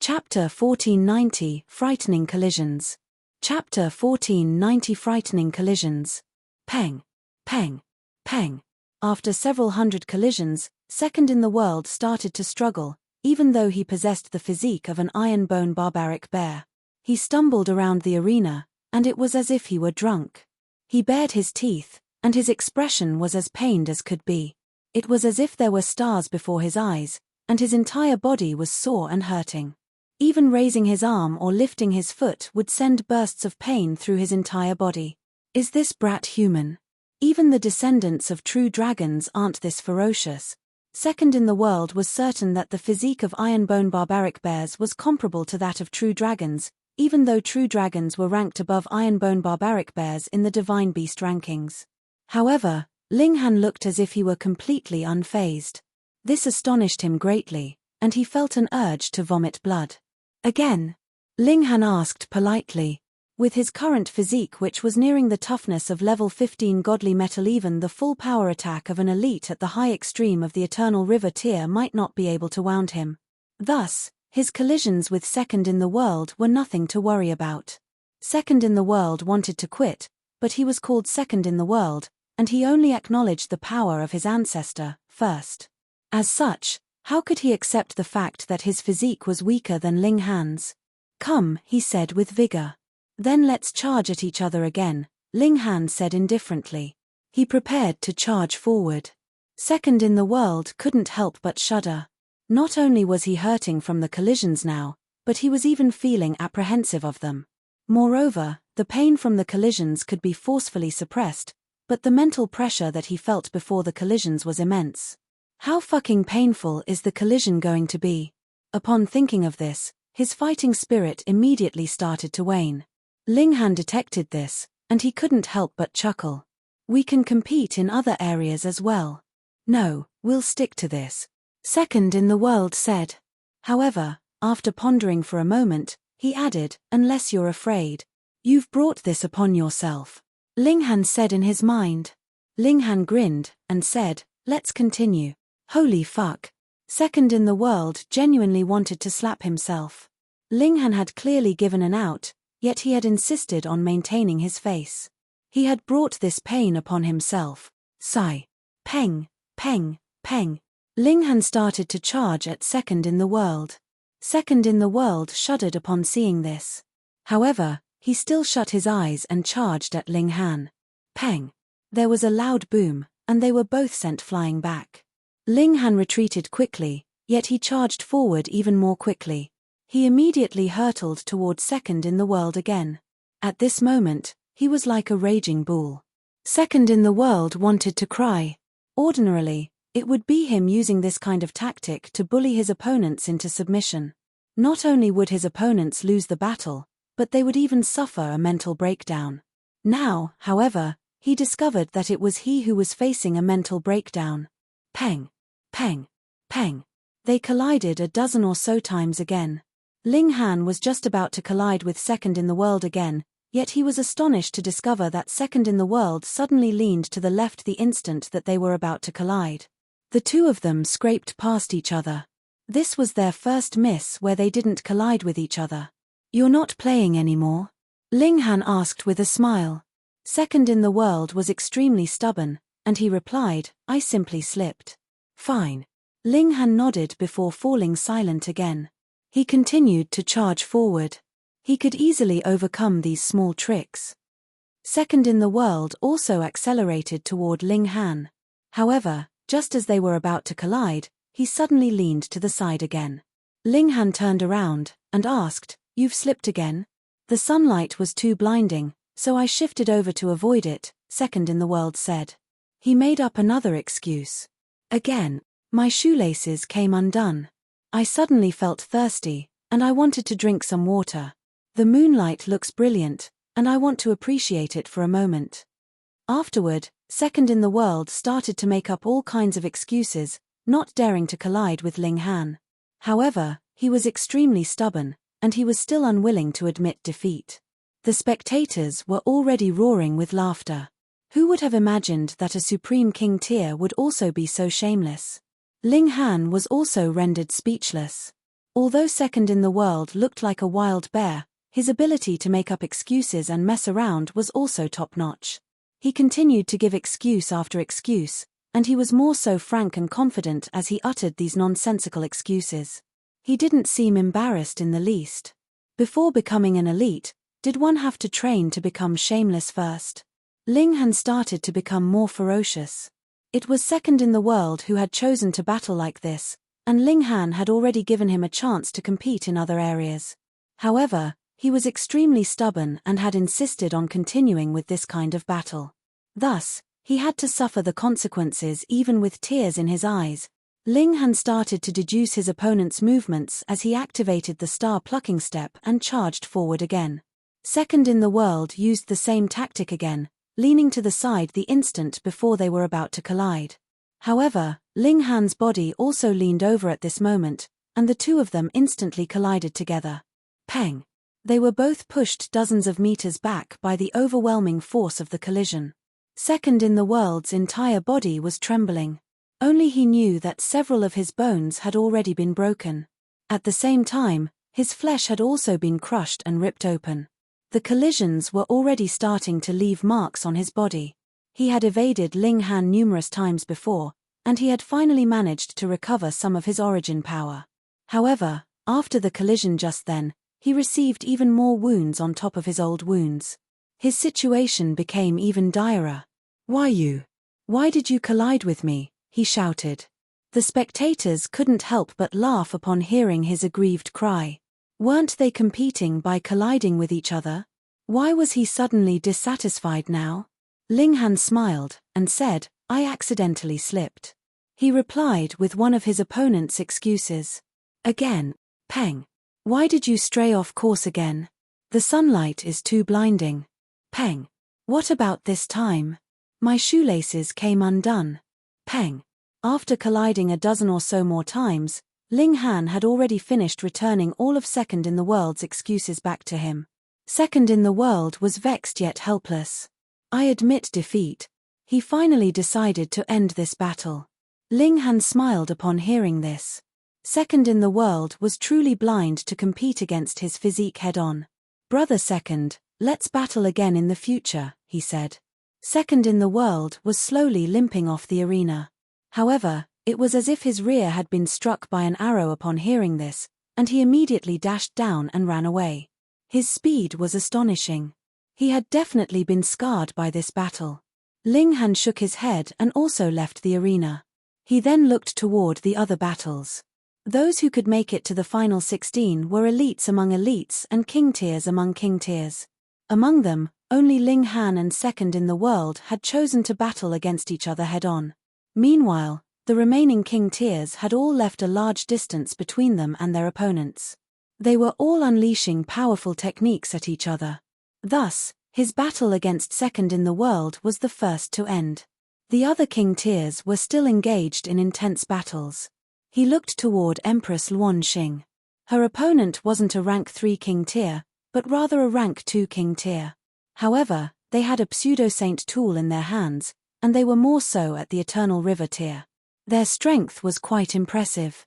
Chapter 1490 Frightening Collisions. Chapter 1490 Frightening Collisions. Peng. Peng. Peng. After several hundred collisions, second in the world started to struggle, even though he possessed the physique of an iron-bone barbaric bear. He stumbled around the arena, and it was as if he were drunk. He bared his teeth, and his expression was as pained as could be. It was as if there were stars before his eyes, and his entire body was sore and hurting. Even raising his arm or lifting his foot would send bursts of pain through his entire body. Is this brat human? Even the descendants of true dragons aren't this ferocious. Second in the world was certain that the physique of iron-bone barbaric bears was comparable to that of true dragons, even though true dragons were ranked above iron-bone barbaric bears in the divine beast rankings. However, Ling Han looked as if he were completely unfazed. This astonished him greatly, and he felt an urge to vomit blood. Again? Ling Han asked politely. With his current physique, which was nearing the toughness of level 15 godly metal, even the full power attack of an elite at the high extreme of the Eternal River tier might not be able to wound him. Thus, his collisions with second in the world were nothing to worry about. Second in the world wanted to quit, but he was called second in the world, and he only acknowledged the power of his ancestor first. As such, how could he accept the fact that his physique was weaker than Ling Han's? Come, he said with vigor. Then let's charge at each other again, Ling Han said indifferently. He prepared to charge forward. Second in the world couldn't help but shudder. Not only was he hurting from the collisions now, but he was even feeling apprehensive of them. Moreover, the pain from the collisions could be forcefully suppressed, but the mental pressure that he felt before the collisions was immense. How fucking painful is the collision going to be? Upon thinking of this, his fighting spirit immediately started to wane. Ling Han detected this, and he couldn't help but chuckle. We can compete in other areas as well. No, we'll stick to this, second in the world said. However, after pondering for a moment, he added, unless you're afraid. You've brought this upon yourself, Ling Han said in his mind. Ling Han grinned, and said, let's continue. Holy fuck. Second in the world genuinely wanted to slap himself. Ling Han had clearly given an out, yet he had insisted on maintaining his face. He had brought this pain upon himself. Sigh. Peng, peng, peng. Ling Han started to charge at second in the world. Second in the world shuddered upon seeing this. However, he still shut his eyes and charged at Ling Han. Peng. There was a loud boom, and they were both sent flying back. Ling Han retreated quickly, yet he charged forward even more quickly. He immediately hurtled toward second in the world again. At this moment, he was like a raging bull. Second in the world wanted to cry. Ordinarily, it would be him using this kind of tactic to bully his opponents into submission. Not only would his opponents lose the battle, but they would even suffer a mental breakdown. Now, however, he discovered that it was he who was facing a mental breakdown. Peng. Peng. Peng. They collided a dozen or so times again. Ling Han was just about to collide with second in the world again, yet he was astonished to discover that second in the world suddenly leaned to the left the instant that they were about to collide. The two of them scraped past each other. This was their first miss where they didn't collide with each other. You're not playing anymore? Ling Han asked with a smile. Second in the world was extremely stubborn, and he replied, I simply slipped. Fine. Ling Han nodded before falling silent again. He continued to charge forward. He could easily overcome these small tricks. Second in the world also accelerated toward Ling Han. However, just as they were about to collide, he suddenly leaned to the side again. Ling Han turned around, and asked, You've slipped again? The sunlight was too blinding, so I shifted over to avoid it, second in the world said. He made up another excuse. Again, my shoelaces came undone. I suddenly felt thirsty, and I wanted to drink some water. The moonlight looks brilliant, and I want to appreciate it for a moment. Afterward, second in the world started to make up all kinds of excuses, not daring to collide with Ling Han. However, he was extremely stubborn, and he was still unwilling to admit defeat. The spectators were already roaring with laughter. Who would have imagined that a Supreme King tier would also be so shameless? Ling Han was also rendered speechless. Although second in the world looked like a wild bear, his ability to make up excuses and mess around was also top-notch. He continued to give excuse after excuse, and he was more so frank and confident as he uttered these nonsensical excuses. He didn't seem embarrassed in the least. Before becoming an elite, did one have to train to become shameless first? Ling Han started to become more ferocious. It was second in the world who had chosen to battle like this, and Ling Han had already given him a chance to compete in other areas. However, he was extremely stubborn and had insisted on continuing with this kind of battle. Thus, he had to suffer the consequences even with tears in his eyes. Ling Han started to deduce his opponent's movements as he activated the star plucking step and charged forward again. Second in the world used the same tactic again, leaning to the side the instant before they were about to collide. However, Ling Han's body also leaned over at this moment, and the two of them instantly collided together. Peng! They were both pushed dozens of meters back by the overwhelming force of the collision. Second in the world's entire body was trembling. Only he knew that several of his bones had already been broken. At the same time, his flesh had also been crushed and ripped open. The collisions were already starting to leave marks on his body. He had evaded Ling Han numerous times before, and he had finally managed to recover some of his origin power. However, after the collision just then, he received even more wounds on top of his old wounds. His situation became even direr. "Why you? Why did you collide with me?" he shouted. The spectators couldn't help but laugh upon hearing his aggrieved cry. Weren't they competing by colliding with each other? Why was he suddenly dissatisfied now? Ling Han smiled, and said, "I accidentally slipped." He replied with one of his opponent's excuses. Again, Peng. Why did you stray off course again? The sunlight is too blinding. Peng. What about this time? My shoelaces came undone. Peng. After colliding a dozen or so more times, Ling Han had already finished returning all of second in the world's excuses back to him. Second in the world was vexed yet helpless. "I admit defeat." He finally decided to end this battle. Ling Han smiled upon hearing this. Second in the world was truly blind to compete against his physique head-on. "Brother Second, let's battle again in the future," he said. Second in the world was slowly limping off the arena. However, it was as if his rear had been struck by an arrow upon hearing this, and he immediately dashed down and ran away. His speed was astonishing. He had definitely been scarred by this battle. Ling Han shook his head and also left the arena. He then looked toward the other battles. Those who could make it to the final 16 were elites among elites and king tiers among king tiers. Among them, only Ling Han and second in the world had chosen to battle against each other head-on. Meanwhile, the remaining king tiers had all left a large distance between them and their opponents. They were all unleashing powerful techniques at each other. Thus, his battle against second in the world was the first to end. The other king tiers were still engaged in intense battles. He looked toward Empress Luan Xing. Her opponent wasn't a rank 3 king tier, but rather a rank 2 king tier. However, they had a pseudo-saint tool in their hands, and they were more so at the Eternal River tier. Their strength was quite impressive.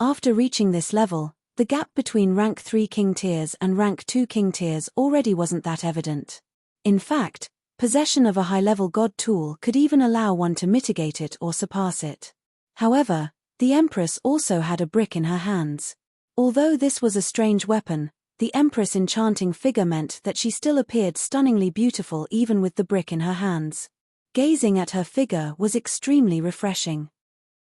After reaching this level, the gap between rank 3 king tiers and rank 2 king tiers already wasn't that evident. In fact, possession of a high-level god tool could even allow one to mitigate it or surpass it. However, the Empress also had a brick in her hands. Although this was a strange weapon, the Empress' enchanting figure meant that she still appeared stunningly beautiful even with the brick in her hands. Gazing at her figure was extremely refreshing.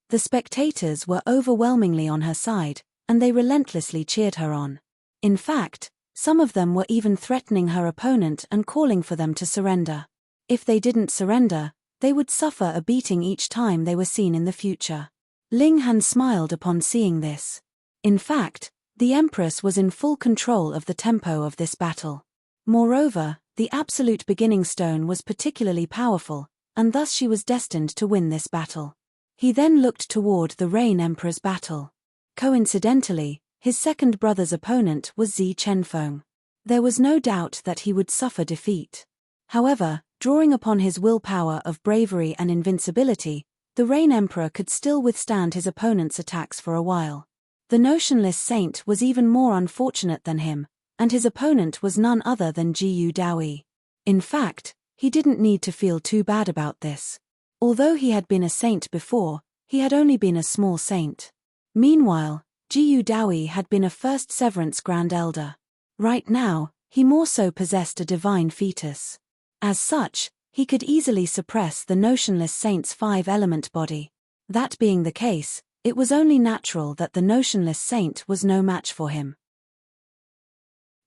The spectators were overwhelmingly on her side, and they relentlessly cheered her on. In fact, some of them were even threatening her opponent and calling for them to surrender. If they didn't surrender, they would suffer a beating each time they were seen in the future. Ling Han smiled upon seeing this. In fact, the Empress was in full control of the tempo of this battle. Moreover, the absolute beginning stone was particularly powerful, and thus she was destined to win this battle. He then looked toward the Rain Emperor's battle. Coincidentally, his second brother's opponent was Zi Chenfeng. There was no doubt that he would suffer defeat. However, drawing upon his willpower of bravery and invincibility, the Rain Emperor could still withstand his opponent's attacks for a while. The notionless saint was even more unfortunate than him, and his opponent was none other than Jiyu Daoyi. In fact, he didn't need to feel too bad about this. Although he had been a saint before, he had only been a small saint. Meanwhile, Jiyu Daoyi had been a First Severance Grand Elder. Right now, he more so possessed a divine fetus. As such, he could easily suppress the notionless saint's 5-element body. That being the case, it was only natural that the notionless saint was no match for him.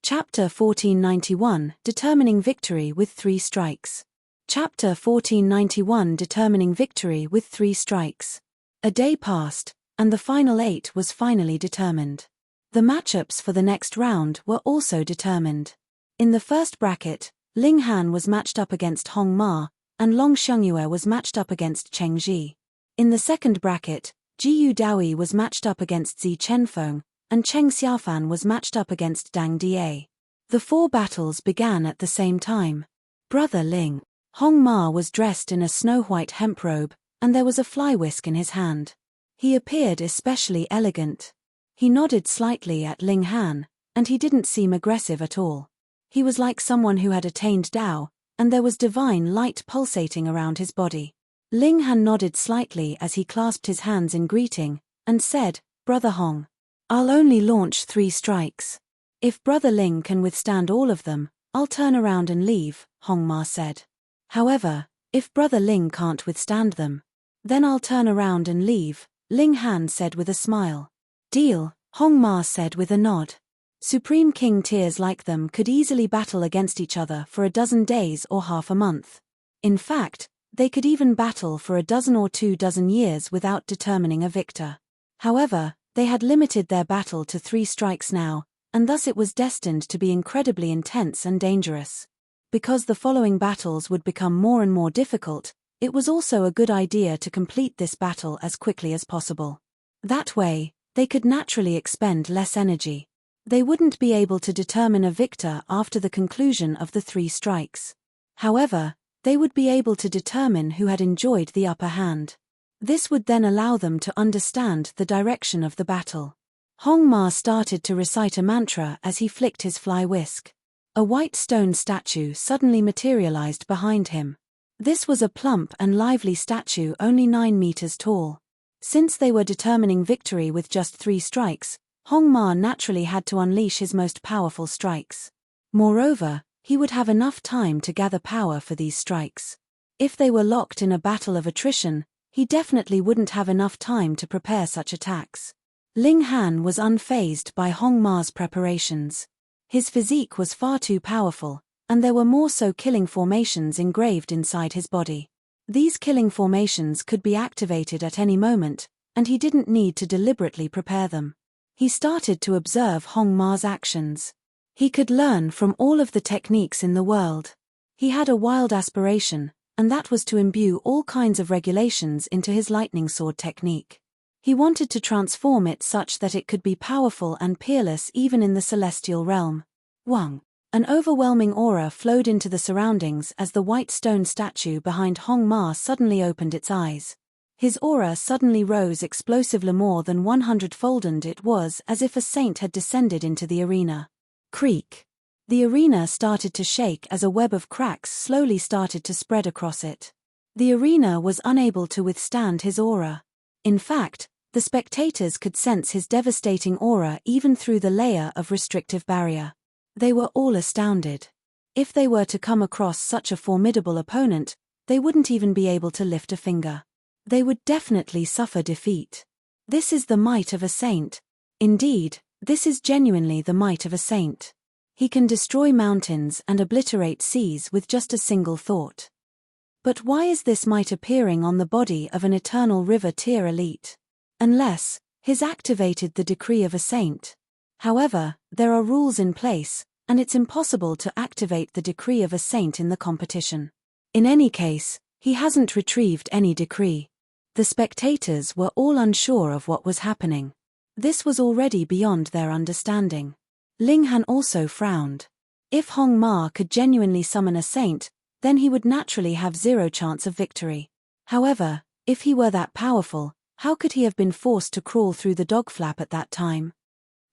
Chapter 1491 Determining Victory with 3 Strikes. Chapter 1491 Determining Victory with 3 Strikes. A day passed, and the final 8 was finally determined. The matchups for the next round were also determined. In the first bracket, Ling Han was matched up against Hong Ma, and Long Xiangyue was matched up against Cheng Ji. In the second bracket, Jiyu Daoyi was matched up against Zi Chenfeng, and Cheng Xiaofan was matched up against Dang Die. The 4 battles began at the same time. Brother Ling. Hong Ma was dressed in a snow-white hemp robe, and there was a fly whisk in his hand. He appeared especially elegant. He nodded slightly at Ling Han, and he didn't seem aggressive at all. He was like someone who had attained Tao, and there was divine light pulsating around his body. Ling Han nodded slightly as he clasped his hands in greeting, and said, "Brother Hong, I'll only launch 3 strikes. If Brother Ling can withstand all of them, I'll turn around and leave," Hong Ma said. "However, if Brother Ling can't withstand them, then I'll turn around and leave," Ling Han said with a smile. "Deal," Hong Ma said with a nod. Supreme King tiers like them could easily battle against each other for a dozen days or half a month. In fact, they could even battle for a dozen or 2 dozen years without determining a victor. However, they had limited their battle to 3 strikes now, and thus it was destined to be incredibly intense and dangerous. Because the following battles would become more and more difficult, it was also a good idea to complete this battle as quickly as possible. That way, they could naturally expend less energy. They wouldn't be able to determine a victor after the conclusion of the 3 strikes. However, they would be able to determine who had enjoyed the upper hand. This would then allow them to understand the direction of the battle. Hong Ma started to recite a mantra as he flicked his fly whisk. A white stone statue suddenly materialized behind him. This was a plump and lively statue only 9 meters tall. Since they were determining victory with just 3 strikes, Hong Ma naturally had to unleash his most powerful strikes. Moreover, he would have enough time to gather power for these strikes. If they were locked in a battle of attrition, he definitely wouldn't have enough time to prepare such attacks. Ling Han was unfazed by Hong Ma's preparations. His physique was far too powerful, and there were more so killing formations engraved inside his body. These killing formations could be activated at any moment, and he didn't need to deliberately prepare them. He started to observe Hong Ma's actions. He could learn from all of the techniques in the world. He had a wild aspiration, and that was to imbue all kinds of regulations into his lightning sword technique. He wanted to transform it such that it could be powerful and peerless even in the celestial realm. Wang. An overwhelming aura flowed into the surroundings as the white stone statue behind Hong Ma suddenly opened its eyes. His aura suddenly rose explosively more than 100-fold, and it was as if a saint had descended into the arena. Creak. The arena started to shake as a web of cracks slowly started to spread across it. The arena was unable to withstand his aura. In fact, the spectators could sense his devastating aura even through the layer of restrictive barrier. They were all astounded. If they were to come across such a formidable opponent, they wouldn't even be able to lift a finger. They would definitely suffer defeat. This is the might of a saint. Indeed, this is genuinely the might of a saint. He can destroy mountains and obliterate seas with just a single thought. But why is this might appearing on the body of an eternal river tier elite? Unless he's activated the decree of a saint. However, there are rules in place, and it's impossible to activate the decree of a saint in the competition. In any case, he hasn't retrieved any decree. The spectators were all unsure of what was happening. This was already beyond their understanding. Ling Han also frowned. If Hong Ma could genuinely summon a saint, then he would naturally have 0 chance of victory. However, if he were that powerful, How could he have been forced to crawl through the dog flap at that time?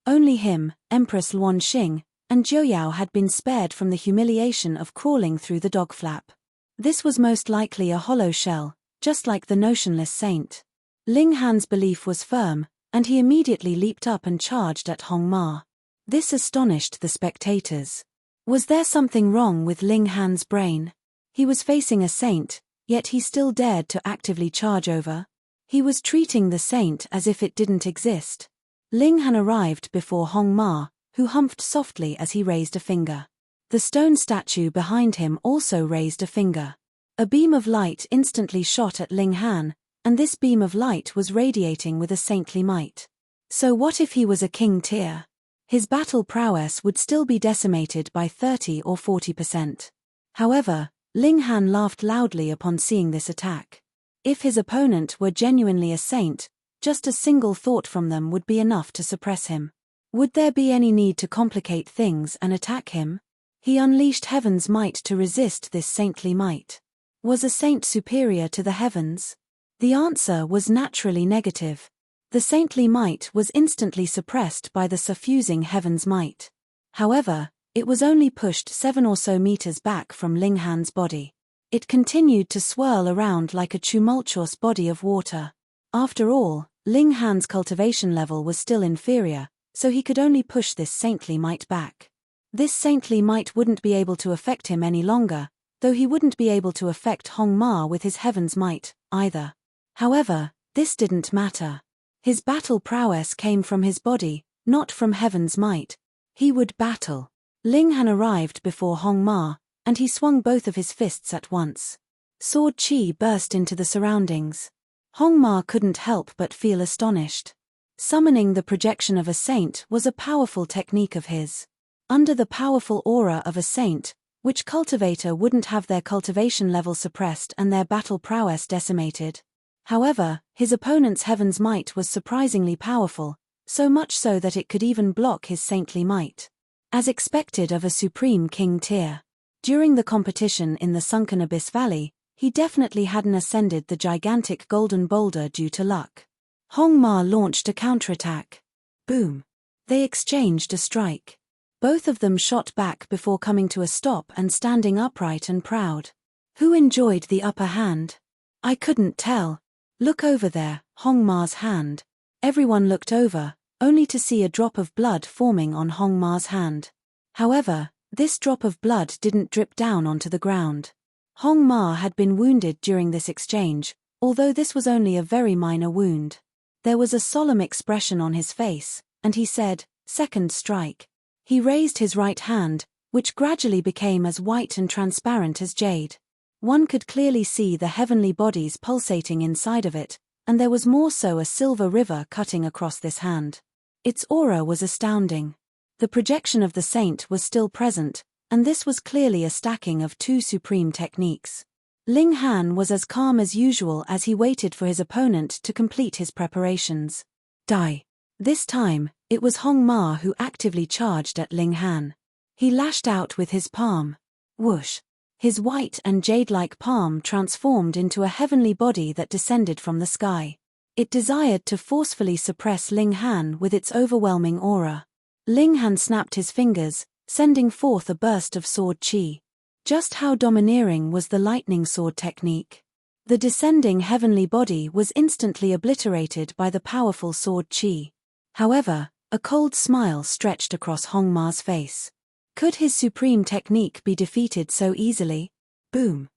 Only him, Empress Luan Xing, and Jiuyao had been spared from the humiliation of crawling through the dog flap. This was most likely a hollow shell, just like the notionless saint. Ling Han's belief was firm, and he immediately leaped up and charged at Hong Ma. This astonished the spectators. Was there something wrong with Ling Han's brain? He was facing a saint, yet he still dared to actively charge over. He was treating the saint as if it didn't exist. Ling Han arrived before Hong Ma, who humphed softly as he raised a finger. The stone statue behind him also raised a finger. A beam of light instantly shot at Ling Han, and this beam of light was radiating with a saintly might. So what if he was a king tier? His battle prowess would still be decimated by 30 or 40%. However, Ling Han laughed loudly upon seeing this attack. If his opponent were genuinely a saint, just a single thought from them would be enough to suppress him. Would there be any need to complicate things and attack him? He unleashed heaven's might to resist this saintly might. Was a saint superior to the heavens? The answer was naturally negative. The saintly might was instantly suppressed by the suffusing heaven's might. However, it was only pushed 7 or so meters back from Ling Han's body. It continued to swirl around like a tumultuous body of water. After all, Ling Han's cultivation level was still inferior, so he could only push this saintly might back. This saintly might wouldn't be able to affect him any longer, though he wouldn't be able to affect Hong Ma with his heaven's might, either. However, this didn't matter. His battle prowess came from his body, not from heaven's might. He would battle. Ling Han arrived before Hong Ma, and he swung both of his fists at once. Sword chi burst into the surroundings. Hong Ma couldn't help but feel astonished. Summoning the projection of a saint was a powerful technique of his. Under the powerful aura of a saint, which cultivator wouldn't have their cultivation level suppressed and their battle prowess decimated? However, his opponent's heaven's might was surprisingly powerful, so much so that it could even block his saintly might. As expected of a supreme king tier. During the competition in the sunken Abyss Valley, he definitely hadn't ascended the gigantic golden boulder due to luck. Hong Ma launched a counterattack. Boom. They exchanged a strike. Both of them shot back before coming to a stop and standing upright and proud. Who enjoyed the upper hand? I couldn't tell. Look over there, Hong Ma's hand. Everyone looked over, only to see a drop of blood forming on Hong Ma's hand. However, this drop of blood didn't drip down onto the ground. Hong Ma had been wounded during this exchange, although this was only a very minor wound. There was a solemn expression on his face, and he said, "Second strike." He raised his right hand, which gradually became as white and transparent as jade. One could clearly see the heavenly bodies pulsating inside of it, and there was more so a silver river cutting across this hand. Its aura was astounding. The projection of the saint was still present, and this was clearly a stacking of two supreme techniques. Ling Han was as calm as usual as he waited for his opponent to complete his preparations. Die. This time, it was Hong Ma who actively charged at Ling Han. He lashed out with his palm. Whoosh. His white and jade-like palm transformed into a heavenly body that descended from the sky. It desired to forcefully suppress Ling Han with its overwhelming aura. Ling Han snapped his fingers, sending forth a burst of sword chi. Just how domineering was the lightning sword technique? The descending heavenly body was instantly obliterated by the powerful sword chi. However, a cold smile stretched across Hong Ma's face. Could his supreme technique be defeated so easily? Boom.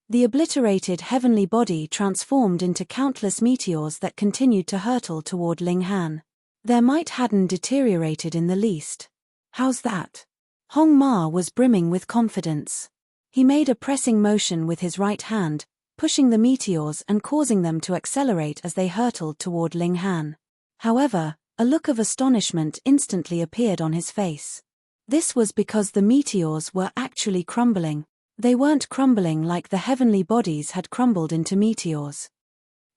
The obliterated heavenly body transformed into countless meteors that continued to hurtle toward Ling Han. Their might hadn't deteriorated in the least. How's that? Hong Ma was brimming with confidence. He made a pressing motion with his right hand, pushing the meteors and causing them to accelerate as they hurtled toward Ling Han. However, a look of astonishment instantly appeared on his face. This was because the meteors were actually crumbling. They weren't crumbling like the heavenly bodies had crumbled into meteors.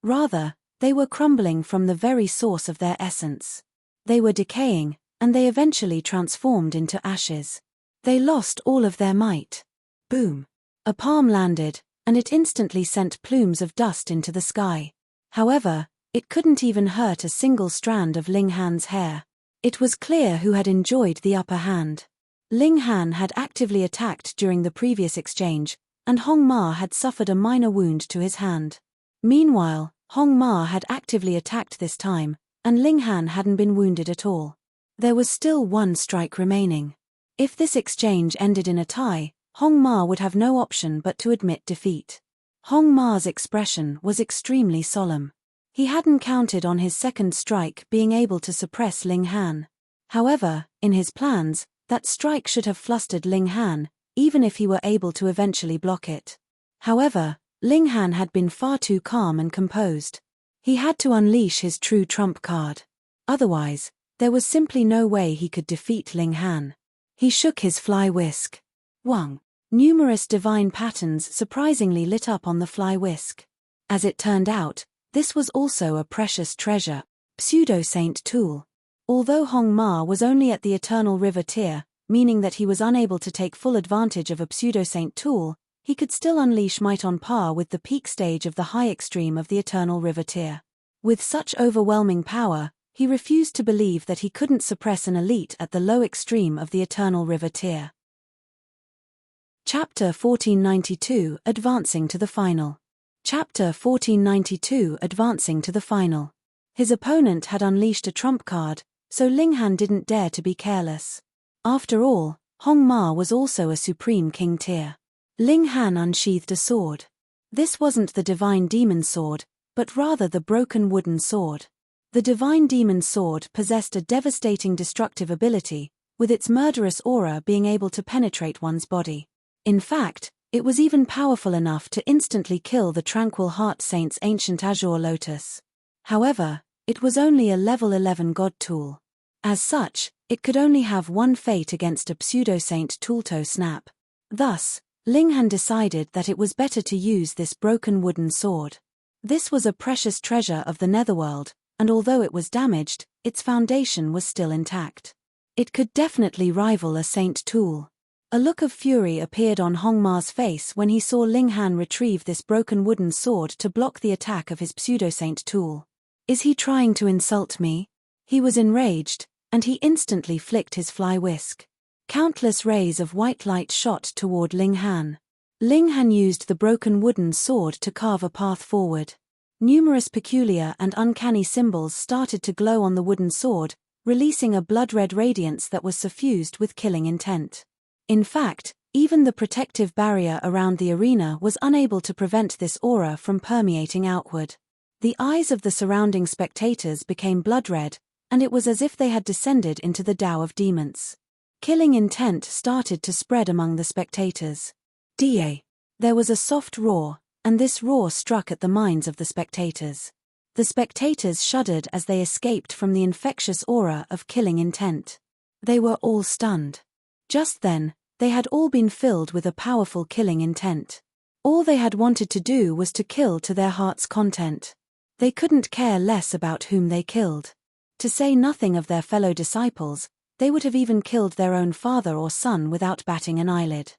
Rather, they were crumbling from the very source of their essence. They were decaying, and they eventually transformed into ashes. They lost all of their might. Boom. A palm landed, and it instantly sent plumes of dust into the sky. However, It couldn't even hurt a single strand of Ling Han's hair. It was clear who had enjoyed the upper hand. Ling Han had actively attacked during the previous exchange, and Hong Ma had suffered a minor wound to his hand. Meanwhile, Hong Ma had actively attacked this time, and Ling Han hadn't been wounded at all. There was still one strike remaining. If this exchange ended in a tie, Hong Ma would have no option but to admit defeat. Hong Ma's expression was extremely solemn. He hadn't counted on his second strike being able to suppress Ling Han. However, in his plans, that strike should have flustered Ling Han, even if he were able to eventually block it. However, Ling Han had been far too calm and composed. He had to unleash his true trump card. Otherwise, there was simply no way he could defeat Ling Han. He shook his fly whisk. Wang. Numerous divine patterns surprisingly lit up on the fly whisk. As it turned out, this was also a precious treasure, pseudo-saint tool. Although Hong Ma was only at the Eternal River tier, meaning that he was unable to take full advantage of a pseudo-saint tool, he could still unleash might on par with the peak stage of the high extreme of the Eternal River tier. With such overwhelming power, he refused to believe that he couldn't suppress an elite at the low extreme of the Eternal River tier. Chapter 1492 Advancing to the Final. Chapter 1492 Advancing to the Final. His opponent had unleashed a trump card, so Ling Han didn't dare to be careless. After all, Hong Ma was also a supreme king tier. Ling Han unsheathed a sword. This wasn't the divine demon sword, but rather the broken wooden sword. The divine demon sword possessed a devastating destructive ability, with its murderous aura being able to penetrate one's body. In fact, it was even powerful enough to instantly kill the Tranquil Heart Saint's ancient azure lotus. However, it was only a level 11 god tool. As such, it could only have one fate against a pseudo-saint tooltoe snap. Thus, Ling Han decided that it was better to use this broken wooden sword. This was a precious treasure of the netherworld, and although it was damaged, its foundation was still intact. It could definitely rival a saint tool. A look of fury appeared on Hong Ma's face when he saw Ling Han retrieve this broken wooden sword to block the attack of his pseudo-saint tool. Is he trying to insult me? He was enraged, and he instantly flicked his fly whisk. Countless rays of white light shot toward Ling Han. Ling Han used the broken wooden sword to carve a path forward. Numerous peculiar and uncanny symbols started to glow on the wooden sword, releasing a blood-red radiance that was suffused with killing intent. In fact, even the protective barrier around the arena was unable to prevent this aura from permeating outward. The eyes of the surrounding spectators became blood-red, and it was as if they had descended into the Tao of demons. Killing intent started to spread among the spectators. Da. There was a soft roar, and this roar struck at the minds of the spectators. The spectators shuddered as they escaped from the infectious aura of killing intent. They were all stunned. Just then, they had all been filled with a powerful killing intent. All they had wanted to do was to kill to their heart's content. They couldn't care less about whom they killed. To say nothing of their fellow disciples, they would have even killed their own father or son without batting an eyelid.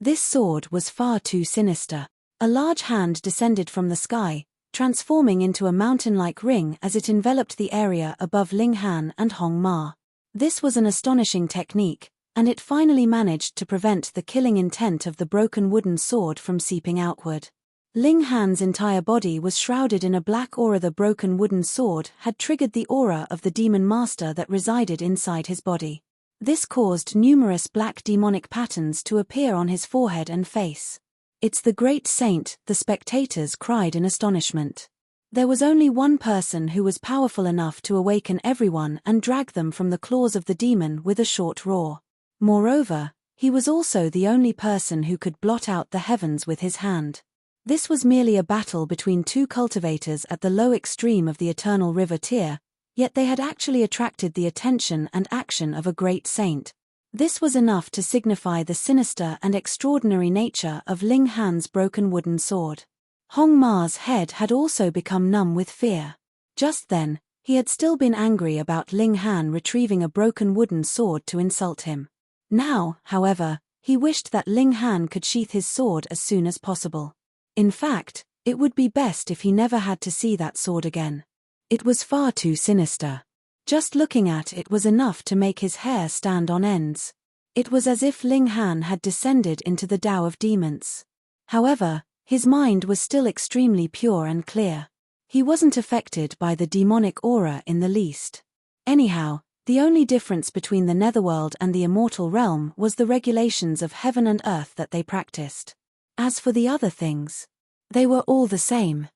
This sword was far too sinister. A large hand descended from the sky, transforming into a mountain-like ring as it enveloped the area above Ling Han and Hong Ma. This was an astonishing technique, and it finally managed to prevent the killing intent of the broken wooden sword from seeping outward. Ling Han's entire body was shrouded in a black aura. The broken wooden sword had triggered the aura of the demon master that resided inside his body. This caused numerous black demonic patterns to appear on his forehead and face. "It's the great saint," the spectators cried in astonishment. There was only one person who was powerful enough to awaken everyone and drag them from the claws of the demon with a short roar. Moreover, he was also the only person who could blot out the heavens with his hand. This was merely a battle between two cultivators at the low extreme of the Eternal River tier, yet they had actually attracted the attention and action of a great saint. This was enough to signify the sinister and extraordinary nature of Ling Han's broken wooden sword. Hong Ma's head had also become numb with fear. Just then, he had still been angry about Ling Han retrieving a broken wooden sword to insult him. Now, however, he wished that Ling Han could sheath his sword as soon as possible. In fact, it would be best if he never had to see that sword again. It was far too sinister. Just looking at it was enough to make his hair stand on ends. It was as if Ling Han had descended into the Tao of demons. However, his mind was still extremely pure and clear. He wasn't affected by the demonic aura in the least. Anyhow, the only difference between the netherworld and the immortal realm was the regulations of heaven and earth that they practiced. As for the other things, they were all the same.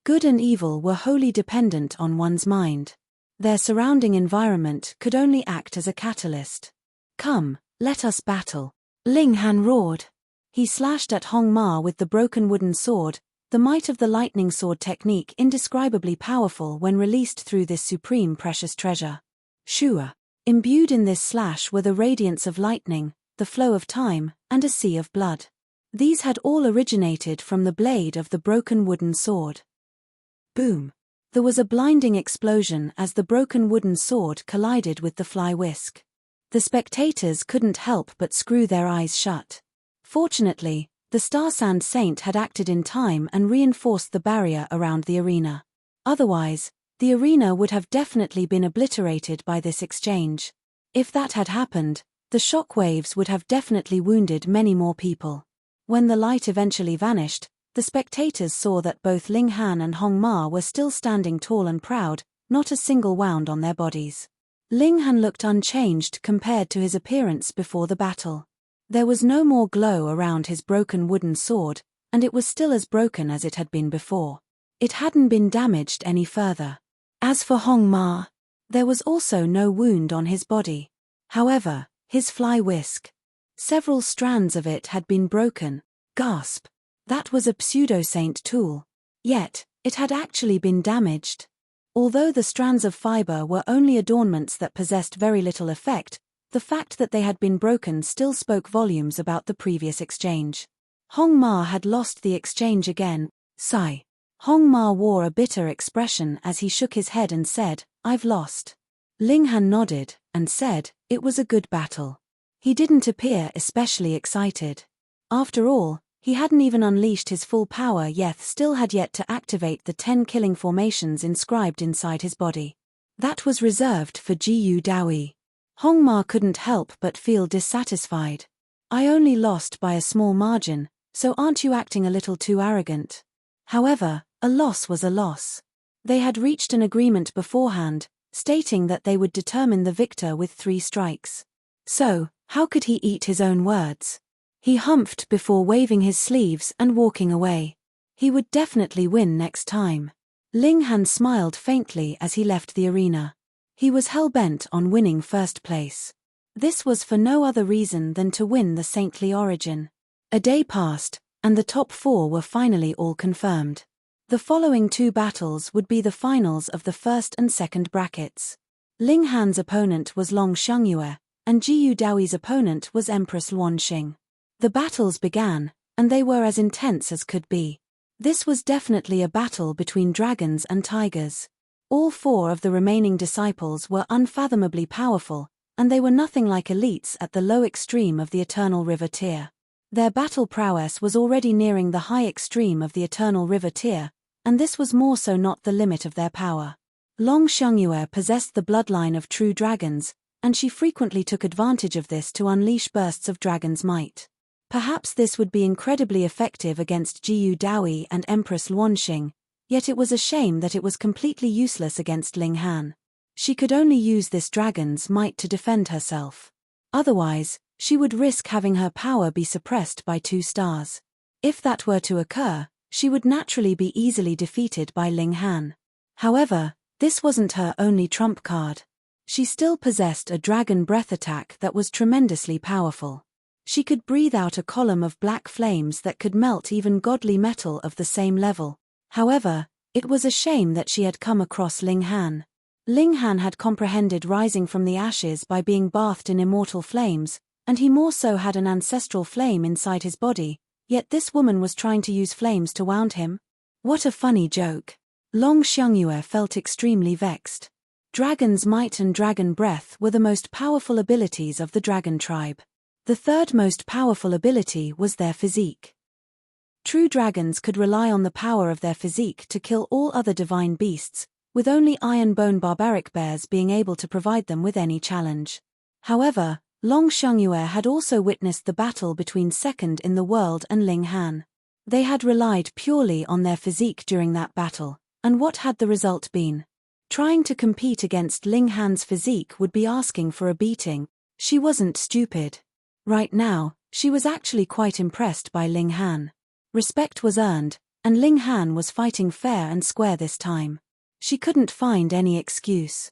Good and evil were wholly dependent on one's mind. Their surrounding environment could only act as a catalyst. Come, let us battle. Ling Han roared. He slashed at Hong Ma with the broken wooden sword, the might of the lightning sword technique indescribably powerful when released through this supreme precious treasure. Shua. Imbued in this slash were the radiance of lightning, the flow of time, and a sea of blood. These had all originated from the blade of the broken wooden sword. Boom. There was a blinding explosion as the broken wooden sword collided with the fly whisk. The spectators couldn't help but screw their eyes shut. Fortunately, the Star Sand Saint had acted in time and reinforced the barrier around the arena. Otherwise, the arena would have definitely been obliterated by this exchange. If that had happened, the shock waves would have definitely wounded many more people. When the light eventually vanished, the spectators saw that both Ling Han and Hong Ma were still standing tall and proud, not a single wound on their bodies. Ling Han looked unchanged compared to his appearance before the battle. There was no more glow around his broken wooden sword, and it was still as broken as it had been before. It hadn't been damaged any further. As for Hong Ma, there was also no wound on his body. However, his fly whisk. Several strands of it had been broken. Gasp. That was a pseudo-saint tool. Yet, it had actually been damaged. Although the strands of fiber were only adornments that possessed very little effect, the fact that they had been broken still spoke volumes about the previous exchange. Hong Ma had lost the exchange again. Sigh. Hong Ma wore a bitter expression as he shook his head and said, "I've lost." Ling Han nodded, and said, "It was a good battle." He didn't appear especially excited. After all, he hadn't even unleashed his full power yet still had yet to activate the 10 killing formations inscribed inside his body. That was reserved for Jiyu Dawi. Hong Ma couldn't help but feel dissatisfied. "I only lost by a small margin, so aren't you acting a little too arrogant?" However, a loss was a loss. They had reached an agreement beforehand, stating that they would determine the victor with 3 strikes. So, how could he eat his own words? He humphed before waving his sleeves and walking away. He would definitely win next time. Ling Han smiled faintly as he left the arena. He was hell-bent on winning first place. This was for no other reason than to win the saintly origin. A day passed, and the top 4 were finally all confirmed. The following 2 battles would be the finals of the first and second brackets. Ling Han's opponent was Long Xiangyue, and Jiyu Daoi's opponent was Empress Luanxing. The battles began, and they were as intense as could be. This was definitely a battle between dragons and tigers. All 4 of the remaining disciples were unfathomably powerful, and they were nothing like elites at the low extreme of the Eternal River tier. Their battle prowess was already nearing the high extreme of the Eternal River tier, and this was more so not the limit of their power. Long Xiangyue possessed the bloodline of true dragons, and she frequently took advantage of this to unleash bursts of dragon's might. Perhaps this would be incredibly effective against Jiyu Daoi and Empress Luanxing, yet it was a shame that it was completely useless against Ling Han. She could only use this dragon's might to defend herself. Otherwise, she would risk having her power be suppressed by 2 stars. If that were to occur, she would naturally be easily defeated by Ling Han. However, this wasn't her only trump card. She still possessed a dragon breath attack that was tremendously powerful. She could breathe out a column of black flames that could melt even godly metal of the same level. However, it was a shame that she had come across Ling Han. Ling Han had comprehended rising from the ashes by being bathed in immortal flames, and he more so had an ancestral flame inside his body, yet this woman was trying to use flames to wound him? What a funny joke. Long Xiangyue felt extremely vexed. Dragon's might and dragon breath were the most powerful abilities of the dragon tribe. The third most powerful ability was their physique. True dragons could rely on the power of their physique to kill all other divine beasts, with only iron bone barbaric bears being able to provide them with any challenge. However, Long Xiangyue had also witnessed the battle between second in the world and Ling Han. They had relied purely on their physique during that battle, and what had the result been? Trying to compete against Ling Han's physique would be asking for a beating. She wasn't stupid. Right now, she was actually quite impressed by Ling Han. Respect was earned, and Ling Han was fighting fair and square this time. She couldn't find any excuse.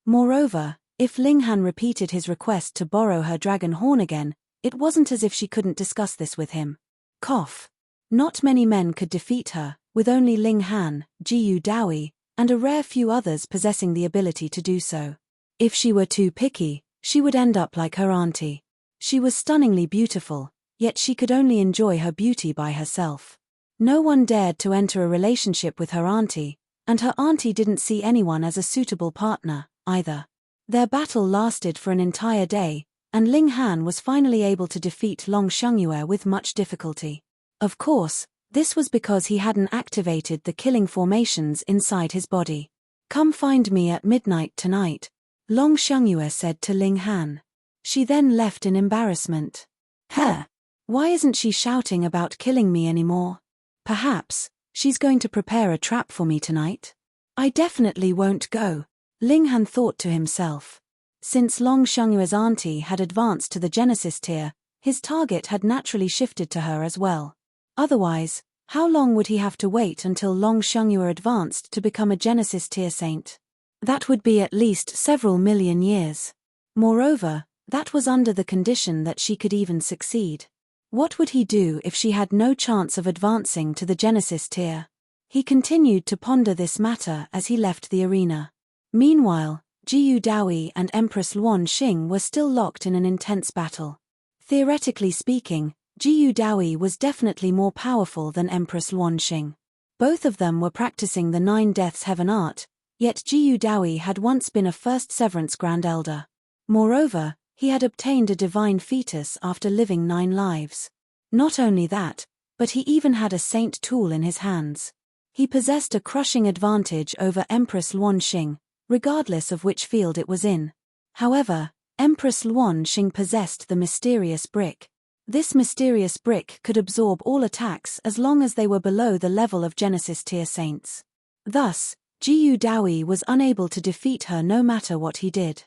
Moreover, if Ling Han repeated his request to borrow her dragon horn again, it wasn't as if she couldn't discuss this with him. Cough. Not many men could defeat her, with only Ling Han, Jiyu Daoyi, and a rare few others possessing the ability to do so. If she were too picky, she would end up like her auntie. She was stunningly beautiful, yet she could only enjoy her beauty by herself. No one dared to enter a relationship with her auntie, and her auntie didn't see anyone as a suitable partner, either. Their battle lasted for an entire day, and Ling Han was finally able to defeat Long Xiangyue with much difficulty. Of course, this was because he hadn't activated the killing formations inside his body. "Come find me at midnight tonight," Long Xiangyue said to Ling Han. She then left in embarrassment. Why isn't she shouting about killing me anymore? Perhaps she's going to prepare a trap for me tonight? I definitely won't go, Ling Han thought to himself. Since Long Xiangyue's auntie had advanced to the Genesis tier, his target had naturally shifted to her as well. Otherwise, how long would he have to wait until Long Xiangyue advanced to become a Genesis tier saint? That would be at least several million years. Moreover, that was under the condition that she could even succeed. What would he do if she had no chance of advancing to the Genesis tier? He continued to ponder this matter as he left the arena. Meanwhile, Jiyu Daoyi and Empress Luan Xing were still locked in an intense battle. Theoretically speaking, Jiyu Daoyi was definitely more powerful than Empress Luan Xing. Both of them were practicing the 9 Deaths Heaven art, yet Jiyu Daoyi had once been a First Severance Grand Elder. Moreover, he had obtained a divine fetus after living 9 lives. Not only that, but he even had a saint tool in his hands. He possessed a crushing advantage over Empress Luan Xing, regardless of which field it was in. However, Empress Luan Xing possessed the mysterious brick. This mysterious brick could absorb all attacks as long as they were below the level of Genesis tier saints. Thus, Jiyu Daoyi was unable to defeat her no matter what he did.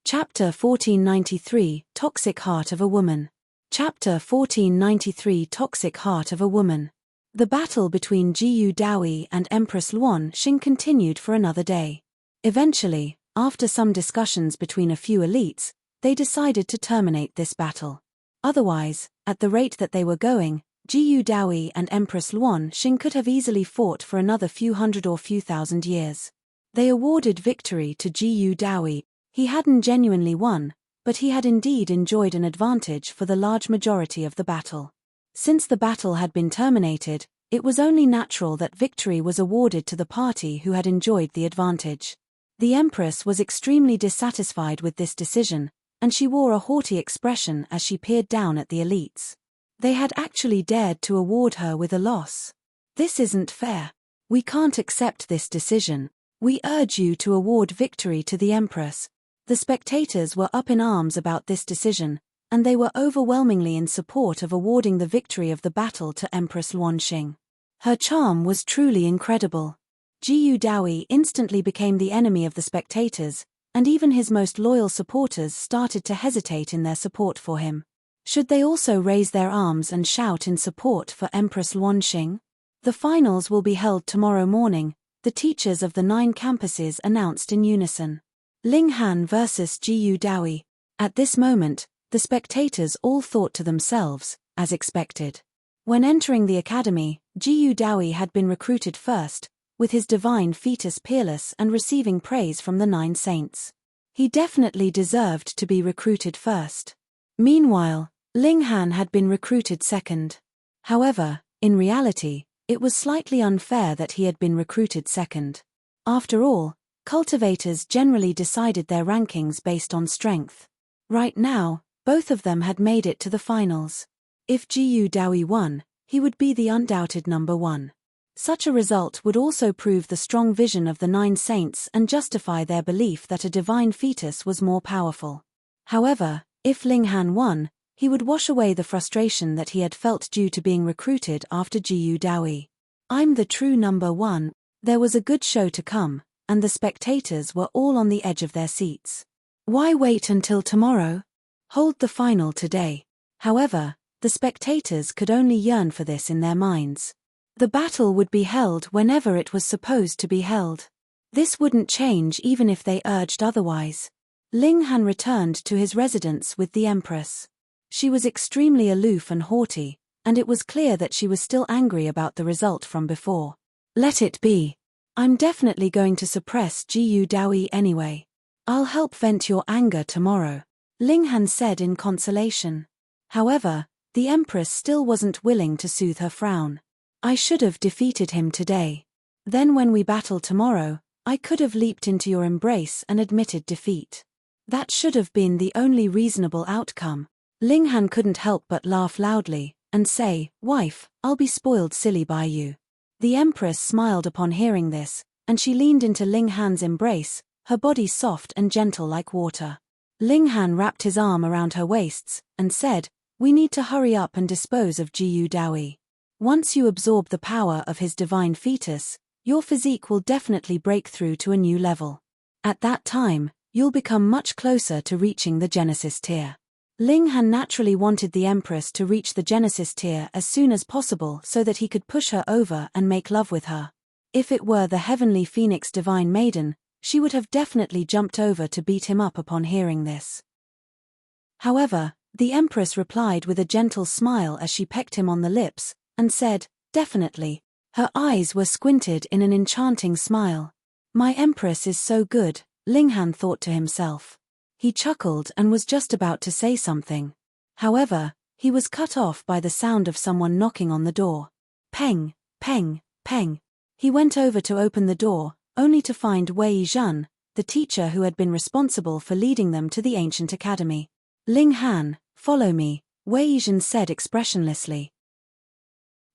Chapter 1493, Toxic Heart of a Woman. Chapter 1493, Toxic Heart of a Woman. The battle between Jiyu Daoyi and Empress Luan Xing continued for another day. Eventually, after some discussions between a few elites, they decided to terminate this battle. Otherwise, at the rate that they were going, Jiyu Daoyi and Empress Luan Xing could have easily fought for another few hundred or few thousand years. They awarded victory to Jiyu Daoyi. He hadn't genuinely won, but he had indeed enjoyed an advantage for the large majority of the battle. Since the battle had been terminated, it was only natural that victory was awarded to the party who had enjoyed the advantage. The Empress was extremely dissatisfied with this decision, and she wore a haughty expression as she peered down at the elites. They had actually dared to award her with a loss. "This isn't fair. We can't accept this decision. We urge you to award victory to the Empress." The spectators were up in arms about this decision, and they were overwhelmingly in support of awarding the victory of the battle to Empress Luan Xing. Her charm was truly incredible. Jiyu Daoyi instantly became the enemy of the spectators, and even his most loyal supporters started to hesitate in their support for him. Should they also raise their arms and shout in support for Empress Luan Xing? The finals will be held tomorrow morning, the teachers of the 9 campuses announced in unison. Ling Han versus Jiyu Daoyi. At this moment, the spectators all thought to themselves, as expected. When entering the academy, Jiyu Daoyi had been recruited first, with his divine fetus peerless and receiving praise from the 9 saints. He definitely deserved to be recruited first. Meanwhile, Ling Han had been recruited second. However, in reality, it was slightly unfair that he had been recruited second. After all, cultivators generally decided their rankings based on strength. Right now, both of them had made it to the finals. If Jiyu Daoyi won, he would be the undoubted number 1. Such a result would also prove the strong vision of the 9 saints and justify their belief that a divine fetus was more powerful. However, if Ling Han won, he would wash away the frustration that he had felt due to being recruited after Jiyu Dawi. I'm the true number 1. There was a good show to come, and the spectators were all on the edge of their seats. Why wait until tomorrow? Hold the final today. However, the spectators could only yearn for this in their minds. The battle would be held whenever it was supposed to be held. This wouldn't change even if they urged otherwise. Ling Han returned to his residence with the Empress. She was extremely aloof and haughty, and it was clear that she was still angry about the result from before. Let it be. I'm definitely going to suppress Jiyu Dawi anyway. I'll help vent your anger tomorrow, Ling Han said in consolation. However, the Empress still wasn't willing to soothe her frown. I should have defeated him today. Then when we battle tomorrow, I could have leaped into your embrace and admitted defeat. That should have been the only reasonable outcome. Ling Han couldn't help but laugh loudly, and say, Wife, I'll be spoiled silly by you. The Empress smiled upon hearing this, and she leaned into Ling Han's embrace, her body soft and gentle like water. Ling Han wrapped his arm around her waists, and said, We need to hurry up and dispose of Jiyu Dawi. Once you absorb the power of his divine fetus, your physique will definitely break through to a new level. At that time, you'll become much closer to reaching the Genesis tier. Ling Han naturally wanted the Empress to reach the Genesis tier as soon as possible so that he could push her over and make love with her. If it were the heavenly Phoenix Divine Maiden, she would have definitely jumped over to beat him up upon hearing this. However, the Empress replied with a gentle smile as she pecked him on the lips, and said, Definitely. Her eyes were squinted in an enchanting smile. My Empress is so good, Ling Han thought to himself. He chuckled and was just about to say something. However, he was cut off by the sound of someone knocking on the door. Peng, peng, peng. He went over to open the door, only to find Wei Zhen, the teacher who had been responsible for leading them to the ancient academy. Ling Han, follow me, Wei Zhen said expressionlessly.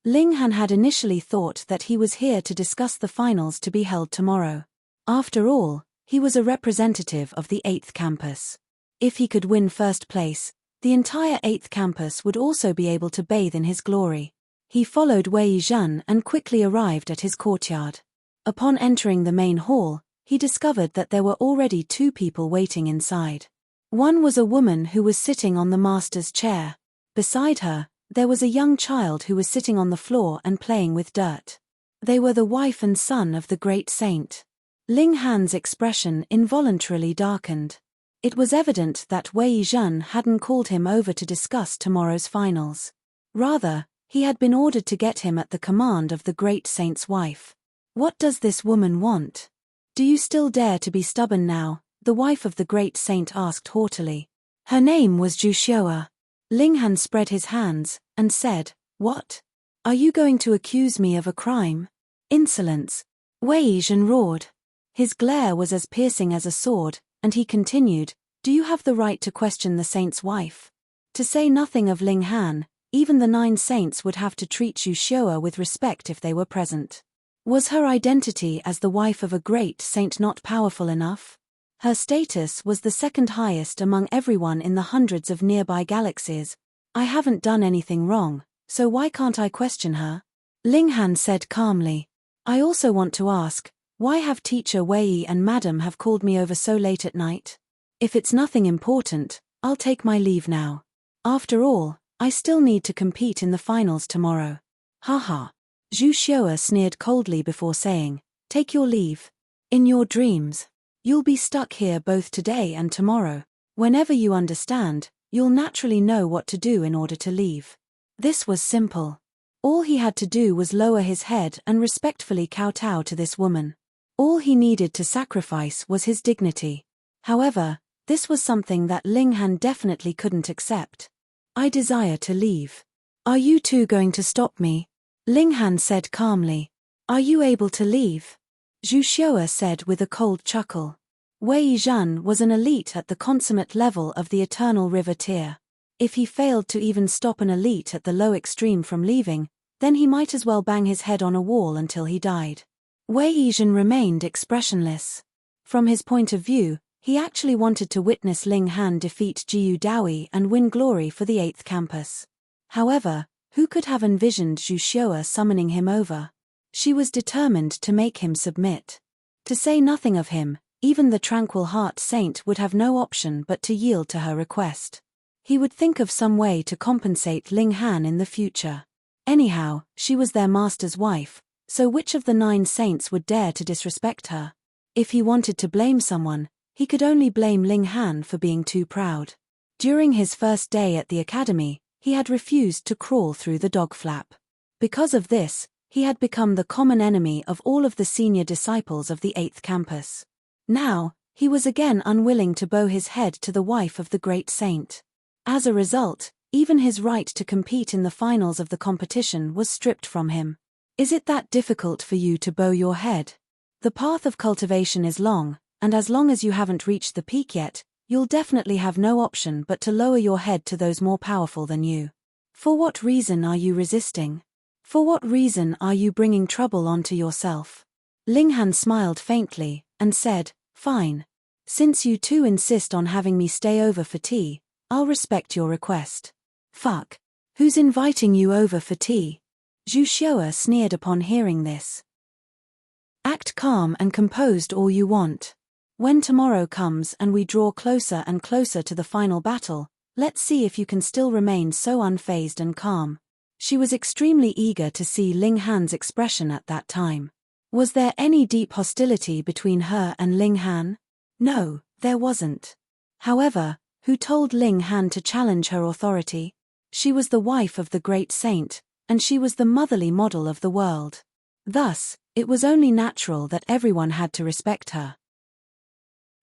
Ling Han had initially thought that he was here to discuss the finals to be held tomorrow. After all, he was a representative of the 8th campus. If he could win first place, the entire 8th campus would also be able to bathe in his glory. He followed Wei Zhen and quickly arrived at his courtyard. Upon entering the main hall, he discovered that there were already 2 people waiting inside. One was a woman who was sitting on the master's chair. Beside her, there was a young child who was sitting on the floor and playing with dirt. They were the wife and son of the great saint. Ling Han's expression involuntarily darkened. It was evident that Wei Zhen hadn't called him over to discuss tomorrow's finals. Rather, he had been ordered to get him at the command of the great saint's wife. What does this woman want? Do you still dare to be stubborn now? The wife of the great saint asked haughtily. Her name was Juxiua. Ling Han spread his hands, and said, What? Are you going to accuse me of a crime? Insolence! Wei Zhen roared. His glare was as piercing as a sword, and he continued, Do you have the right to question the saint's wife? To say nothing of Ling Han, even the 9 saints would have to treat Juxiua with respect if they were present. Was her identity as the wife of a great saint not powerful enough? Her status was the second highest among everyone in the hundreds of nearby galaxies. I haven't done anything wrong, so why can't I question her? Ling Han said calmly. I also want to ask, why have Teacher Wei and Madam have called me over so late at night? If it's nothing important, I'll take my leave now. After all, I still need to compete in the finals tomorrow. Haha. Zhu Xiu'er sneered coldly before saying, Take your leave. In your dreams. You'll be stuck here both today and tomorrow. Whenever you understand, you'll naturally know what to do in order to leave. This was simple. All he had to do was lower his head and respectfully kowtow to this woman. All he needed to sacrifice was his dignity. However, this was something that Ling Han definitely couldn't accept. I desire to leave. Are you two going to stop me? Ling Han said calmly. Are you able to leave? Zhu Xiu'er said with a cold chuckle. Wei Zhen was an elite at the consummate level of the Eternal River tier. If he failed to even stop an elite at the low extreme from leaving, Then he might as well bang his head on a wall until he died. Wei Yizhen remained expressionless. From his point of view, he actually wanted to witness Ling Han defeat Jiyu Dawi and win glory for the 8th campus. However, who could have envisioned Zhu Xiao'er summoning him over? She was determined to make him submit. To say nothing of him, even the tranquil heart saint would have no option but to yield to her request. He would think of some way to compensate Ling Han in the future. Anyhow, she was their master's wife, so which of the 9 saints would dare to disrespect her? If he wanted to blame someone, he could only blame Ling Han for being too proud. During his first day at the academy, he had refused to crawl through the dog flap. Because of this, he had become the common enemy of all of the senior disciples of the 8th campus. Now, he was again unwilling to bow his head to the wife of the great saint. As a result, even his right to compete in the finals of the competition was stripped from him. Is it that difficult for you to bow your head? The path of cultivation is long, and as long as you haven't reached the peak yet, you'll definitely have no option but to lower your head to those more powerful than you. For what reason are you resisting? For what reason are you bringing trouble onto yourself? Ling Han smiled faintly, and said, "Fine. Since you two insist on having me stay over for tea, I'll respect your request." "Fuck. Who's inviting you over for tea?" Zhu Xiao'er sneered upon hearing this. "Act calm and composed all you want. When tomorrow comes and we draw closer and closer to the final battle, let's see if you can still remain so unfazed and calm." She was extremely eager to see Ling Han's expression at that time. Was there any deep hostility between her and Ling Han? No, there wasn't. However, who told Ling Han to challenge her authority? She was the wife of the great saint, and she was the motherly model of the world. Thus, it was only natural that everyone had to respect her.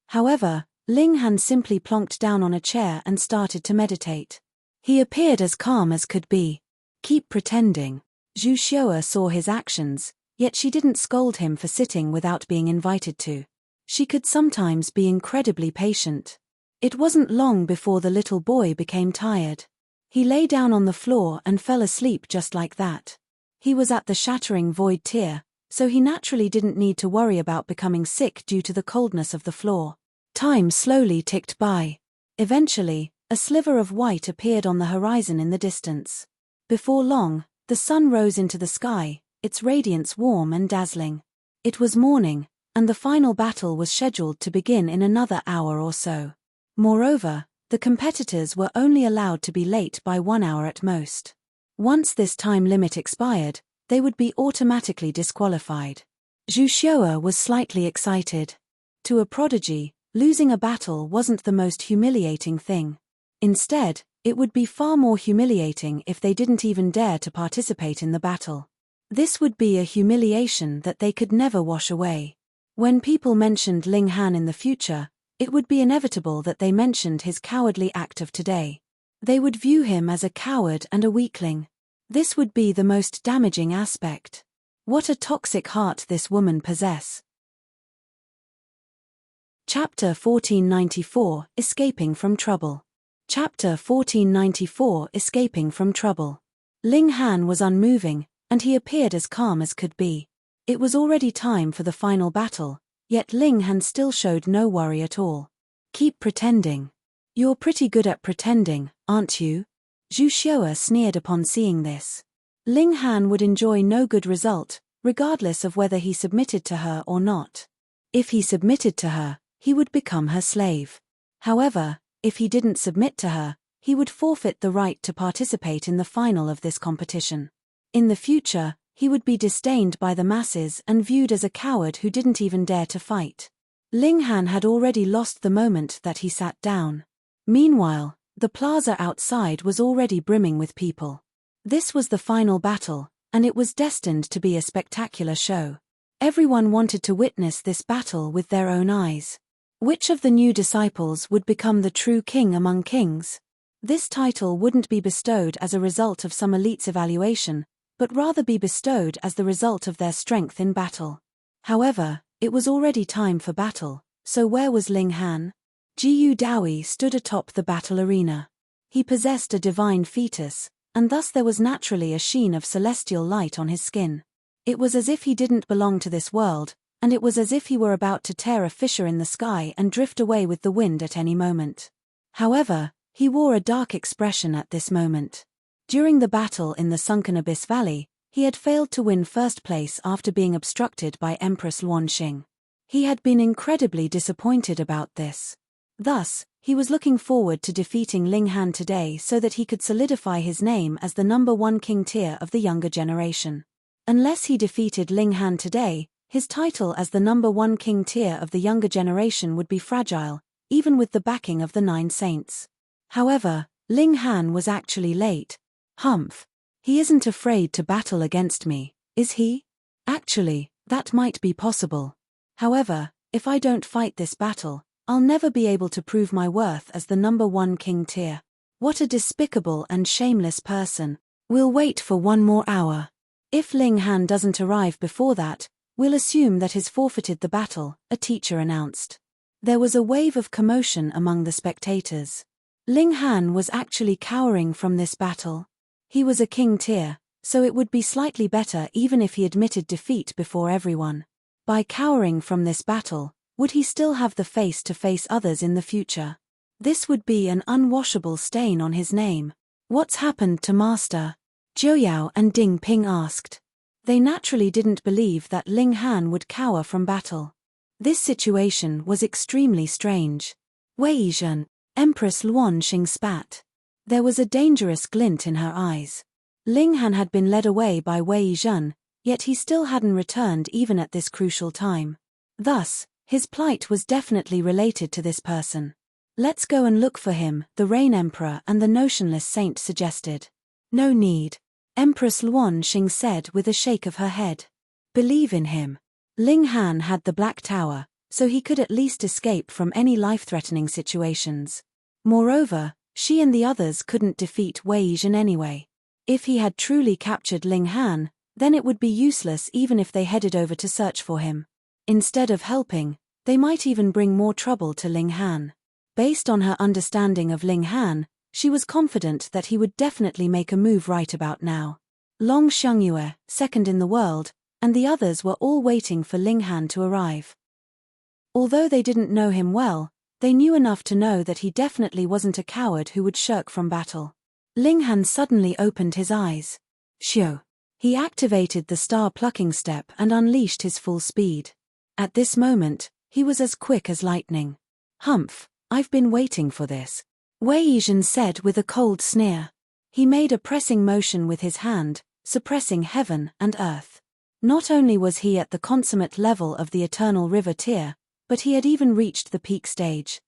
However, Ling Han simply plonked down on a chair and started to meditate. He appeared as calm as could be. "Keep pretending." Zhu Xiao'er saw his actions, yet she didn't scold him for sitting without being invited to. She could sometimes be incredibly patient. It wasn't long before the little boy became tired. He lay down on the floor and fell asleep just like that. He was at the shattering void tier, so he naturally didn't need to worry about becoming sick due to the coldness of the floor. Time slowly ticked by. Eventually, a sliver of white appeared on the horizon in the distance. Before long, the sun rose into the sky, its radiance warm and dazzling. It was morning, and the final battle was scheduled to begin in another hour or so. Moreover, the competitors were only allowed to be late by 1 hour at most. Once this time limit expired, they would be automatically disqualified. Zhu Xiao'er was slightly excited. To a prodigy, losing a battle wasn't the most humiliating thing. Instead, it would be far more humiliating if they didn't even dare to participate in the battle. This would be a humiliation that they could never wash away. When people mentioned Ling Han in the future, it would be inevitable that they mentioned his cowardly act of today. They would view him as a coward and a weakling. This would be the most damaging aspect. What a toxic heart this woman possesses. Chapter 1494, Escaping from Trouble. Chapter 1494, Escaping from Trouble. Ling Han was unmoving, and he appeared as calm as could be. It was already time for the final battle, yet Ling Han still showed no worry at all. "Keep pretending. You're pretty good at pretending, aren't you?" Zhu Xiao'er sneered upon seeing this. Ling Han would enjoy no good result, regardless of whether he submitted to her or not. If he submitted to her, he would become her slave. However, if he didn't submit to her, he would forfeit the right to participate in the final of this competition. In the future, he would be disdained by the masses and viewed as a coward who didn't even dare to fight. Ling Han had already lost the moment that he sat down. Meanwhile, the plaza outside was already brimming with people. This was the final battle, and it was destined to be a spectacular show. Everyone wanted to witness this battle with their own eyes. Which of the new disciples would become the true king among kings? This title wouldn't be bestowed as a result of some elite's evaluation, but rather be bestowed as the result of their strength in battle. However, it was already time for battle, so where was Ling Han? Jiyu Dawi stood atop the battle arena. He possessed a divine fetus, and thus there was naturally a sheen of celestial light on his skin. It was as if he didn't belong to this world, and it was as if he were about to tear a fissure in the sky and drift away with the wind at any moment. However, he wore a dark expression at this moment. During the battle in the sunken Abyss Valley, he had failed to win first place after being obstructed by Empress Luanxing. He had been incredibly disappointed about this. Thus, he was looking forward to defeating Ling Han today so that he could solidify his name as the #1 king tier of the younger generation. Unless he defeated Ling Han today, his title as the #1 king tier of the younger generation would be fragile, even with the backing of the 9 saints. However, Ling Han was actually late. Humph. He isn't afraid to battle against me, is he? Actually, that might be possible. However, if I don't fight this battle, I'll never be able to prove my worth as the #1 king tier. What a despicable and shameless person. We'll wait for 1 more hour. If Ling Han doesn't arrive before that, we'll assume that he's forfeited the battle, a teacher announced. There was a wave of commotion among the spectators. Ling Han was actually cowering from this battle. He was a king tier, so it would be slightly better even if he admitted defeat before everyone. By cowering from this battle, would he still have the face to face others in the future? This would be an unwashable stain on his name. What's happened to Master? Zhou Yao and Ding Ping asked. They naturally didn't believe that Ling Han would cower from battle. This situation was extremely strange. Wei Yizhen, Empress Luanxing spat. There was a dangerous glint in her eyes. Ling Han had been led away by Wei Yizhen, yet he still hadn't returned even at this crucial time. Thus, his plight was definitely related to this person. Let's go and look for him, the Rain Emperor and the Notionless Saint suggested. No need. Empress Luanxing said with a shake of her head. Believe in him. Ling Han had the Black Tower, so he could at least escape from any life-threatening situations. Moreover, she and the others couldn't defeat Wei Yizhen anyway. If he had truly captured Ling Han, then it would be useless even if they headed over to search for him. Instead of helping, they might even bring more trouble to Ling Han. Based on her understanding of Ling Han, she was confident that he would definitely make a move right about now. Long Xiangyue, second in the world, and the others were all waiting for Ling Han to arrive. Although they didn't know him well, they knew enough to know that he definitely wasn't a coward who would shirk from battle. Ling Han suddenly opened his eyes. Xiu. He activated the star-plucking step and unleashed his full speed. At this moment, he was as quick as lightning. Humph, I've been waiting for this. Wei Yizhen said with a cold sneer. He made a pressing motion with his hand, suppressing heaven and earth. Not only was he at the consummate level of the Eternal River tier, but he had even reached the peak stage.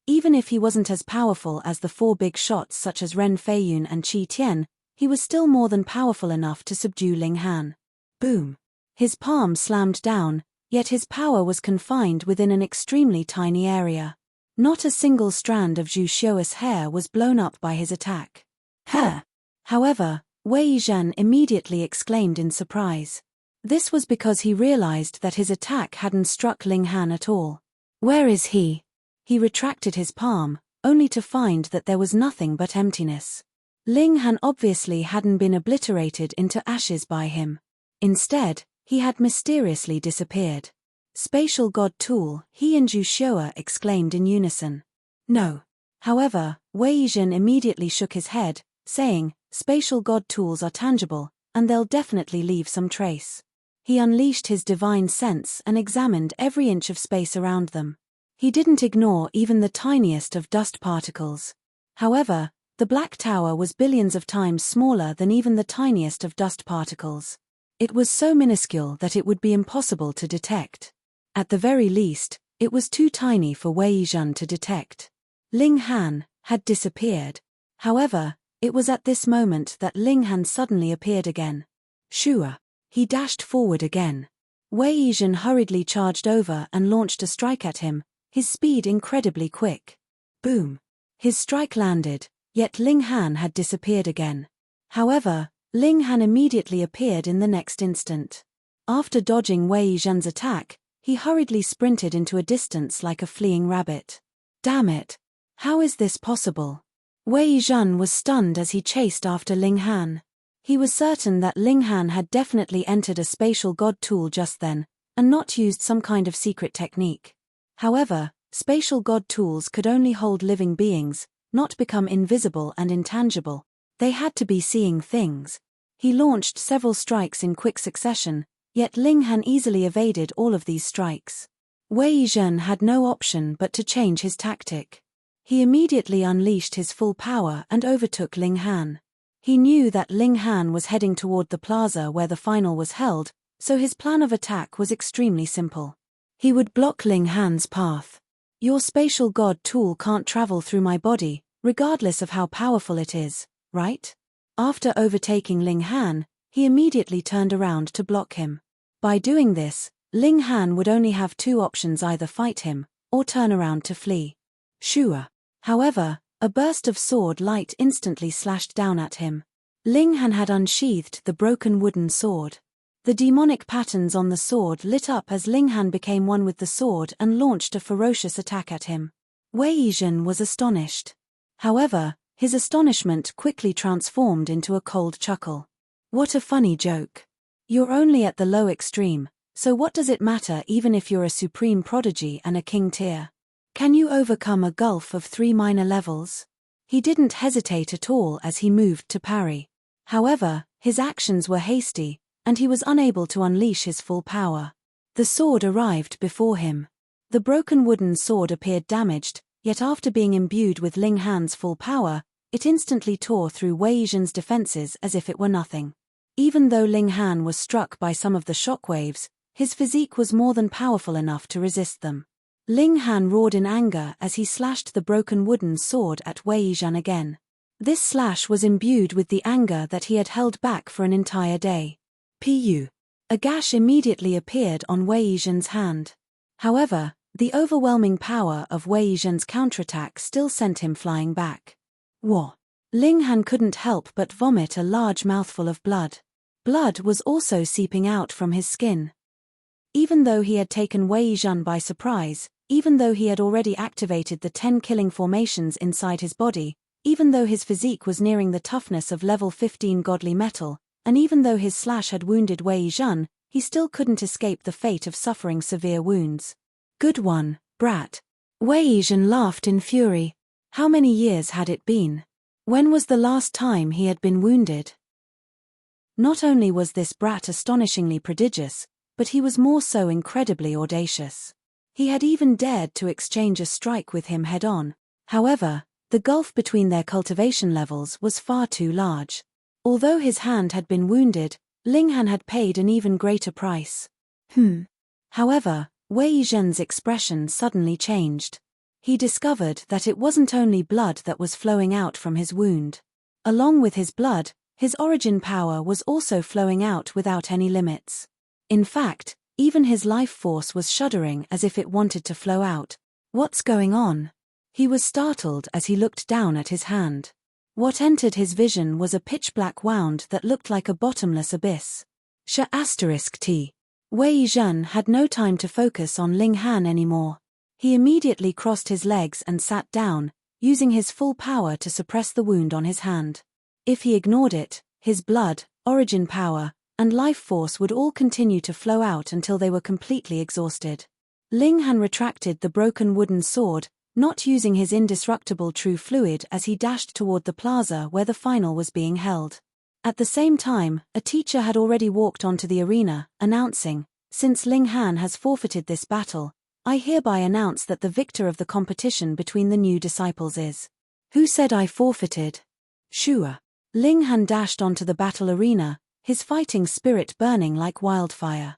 Even if he wasn't as powerful as the 4 big shots such as Ren Feiyun and Qi Tian, he was still more than powerful enough to subdue Ling Han. Boom. His palm slammed down, yet his power was confined within an extremely tiny area. Not a single strand of Zhu Xiu's hair was blown up by his attack. Huh. However, Wei Yizhen immediately exclaimed in surprise. This was because he realized that his attack hadn't struck Ling Han at all. Where is he? He retracted his palm, only to find that there was nothing but emptiness. Ling Han obviously hadn't been obliterated into ashes by him. Instead, he had mysteriously disappeared. Spatial God Tool, he and Zhu Xiu exclaimed in unison. No. However, Wei Yizhen immediately shook his head, saying, Spatial God Tools are tangible, and they'll definitely leave some trace. He unleashed his divine sense and examined every inch of space around them. He didn't ignore even the tiniest of dust particles. However, the Black Tower was billions of times smaller than even the tiniest of dust particles. It was so minuscule that it would be impossible to detect. At the very least, it was too tiny for Wei Yizhen to detect. Ling Han had disappeared. However, it was at this moment that Ling Han suddenly appeared again. Shua. He dashed forward again. Wei Yizhen hurriedly charged over and launched a strike at him, his speed incredibly quick. Boom. His strike landed, yet Ling Han had disappeared again. However, Ling Han immediately appeared in the next instant. After dodging Wei Yizhen's attack, he hurriedly sprinted into a distance like a fleeing rabbit. Damn it! How is this possible? Wei Zhen was stunned as he chased after Ling Han. He was certain that Ling Han had definitely entered a spatial god tool just then, and not used some kind of secret technique. However, spatial god tools could only hold living beings, not become invisible and intangible. They had to be seeing things. He launched several strikes in quick succession, yet Ling Han easily evaded all of these strikes. Wei Zhen had no option but to change his tactic. He immediately unleashed his full power and overtook Ling Han. He knew that Ling Han was heading toward the plaza where the final was held, so his plan of attack was extremely simple. He would block Ling Han's path. Your spatial god tool can't travel through my body, regardless of how powerful it is, right? After overtaking Ling Han, he immediately turned around to block him. By doing this, Ling Han would only have two options: either fight him, or turn around to flee. Sure. However, a burst of sword light instantly slashed down at him. Ling Han had unsheathed the broken wooden sword. The demonic patterns on the sword lit up as Ling Han became one with the sword and launched a ferocious attack at him. Wei Zhen was astonished. However, his astonishment quickly transformed into a cold chuckle. What a funny joke. You're only at the low extreme, so what does it matter even if you're a supreme prodigy and a king tier? Can you overcome a gulf of 3 minor levels? He didn't hesitate at all as he moved to parry. However, his actions were hasty, and he was unable to unleash his full power. The sword arrived before him. The broken wooden sword appeared damaged, yet after being imbued with Ling Han's full power, it instantly tore through Wei Zhen's defenses as if it were nothing. Even though Ling Han was struck by some of the shockwaves, his physique was more than powerful enough to resist them. Ling Han roared in anger as he slashed the broken wooden sword at Wei Zhen again. This slash was imbued with the anger that he had held back for an entire day. Pu. A gash immediately appeared on Wei Zhen's hand. However, the overwhelming power of Wei Zhen's counterattack still sent him flying back. Whoa! Ling Han couldn't help but vomit a large mouthful of blood. Blood was also seeping out from his skin. Even though he had taken Wei Zhen by surprise, even though he had already activated the 10 killing formations inside his body, even though his physique was nearing the toughness of level 15 godly metal, and even though his slash had wounded Wei Zhen, he still couldn't escape the fate of suffering severe wounds. Good one, brat. Wei Zhen laughed in fury. How many years had it been? When was the last time he had been wounded? Not only was this brat astonishingly prodigious, but he was more so incredibly audacious. He had even dared to exchange a strike with him head-on. However, the gulf between their cultivation levels was far too large. Although his hand had been wounded, Ling Han had paid an even greater price. However, Wei Zhen's expression suddenly changed. He discovered that it wasn't only blood that was flowing out from his wound. Along with his blood, his origin power was also flowing out without any limits. In fact, even his life force was shuddering as if it wanted to flow out. What's going on? He was startled as he looked down at his hand. What entered his vision was a pitch-black wound that looked like a bottomless abyss. T. Wei Zhen had no time to focus on Ling Han anymore. He immediately crossed his legs and sat down, using his full power to suppress the wound on his hand. If he ignored it, his blood, origin power, and life force would all continue to flow out until they were completely exhausted. Ling Han retracted the broken wooden sword, not using his indestructible true fluid as he dashed toward the plaza where the final was being held. At the same time, a teacher had already walked onto the arena, announcing, "Since Ling Han has forfeited this battle, I hereby announce that the victor of the competition between the new disciples is." Who said I forfeited? Sure. Ling Han dashed onto the battle arena, his fighting spirit burning like wildfire.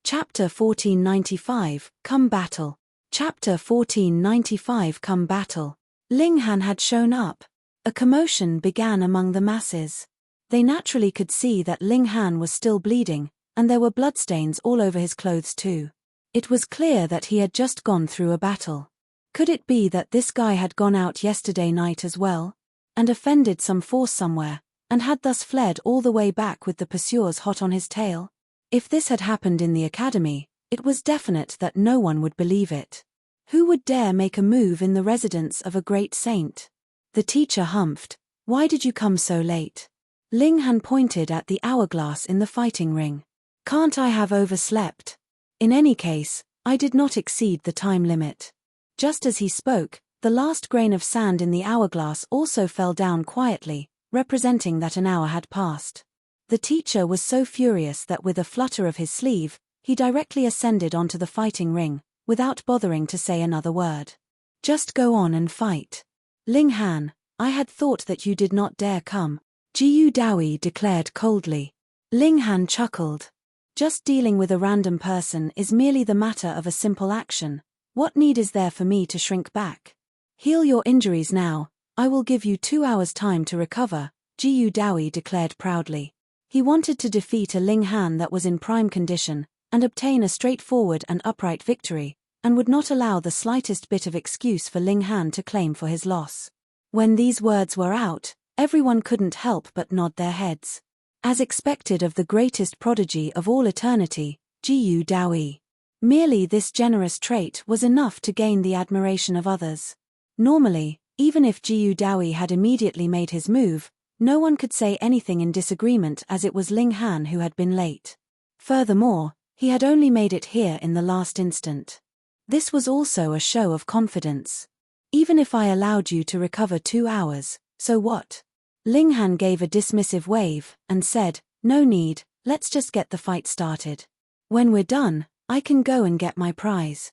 Chapter 1495, Come Battle. Chapter 1495, Come Battle. Ling Han had shown up. A commotion began among the masses. They naturally could see that Ling Han was still bleeding, and there were bloodstains all over his clothes too. It was clear that he had just gone through a battle. Could it be that this guy had gone out yesterday night as well, and offended some force somewhere, and had thus fled all the way back with the pursuers hot on his tail? If this had happened in the academy, it was definite that no one would believe it. Who would dare make a move in the residence of a great saint? The teacher humphed. Why did you come so late? Ling Han pointed at the hourglass in the fighting ring. Can't I have overslept? In any case, I did not exceed the time limit. Just as he spoke, the last grain of sand in the hourglass also fell down quietly, representing that an hour had passed. The teacher was so furious that with a flutter of his sleeve, he directly ascended onto the fighting ring, without bothering to say another word. Just go on and fight. Ling Han, I had thought that you did not dare come, Jiyu Dawi declared coldly. Ling Han chuckled. Just dealing with a random person is merely the matter of a simple action. What need is there for me to shrink back? Heal your injuries now, I will give you 2 hours time to recover, Jiyu Dawi declared proudly. He wanted to defeat a Ling Han that was in prime condition, and obtain a straightforward and upright victory, and would not allow the slightest bit of excuse for Ling Han to claim for his loss. When these words were out, everyone couldn't help but nod their heads. As expected of the greatest prodigy of all eternity, Jiyu Dawi. Merely this generous trait was enough to gain the admiration of others. Normally, even if Jiyu Dawi had immediately made his move, no one could say anything in disagreement as it was Ling Han who had been late. Furthermore, he had only made it here in the last instant. This was also a show of confidence. Even if I allowed you to recover 2 hours, so what? Ling Han gave a dismissive wave, and said, no need, let's just get the fight started. When we're done, I can go and get my prize.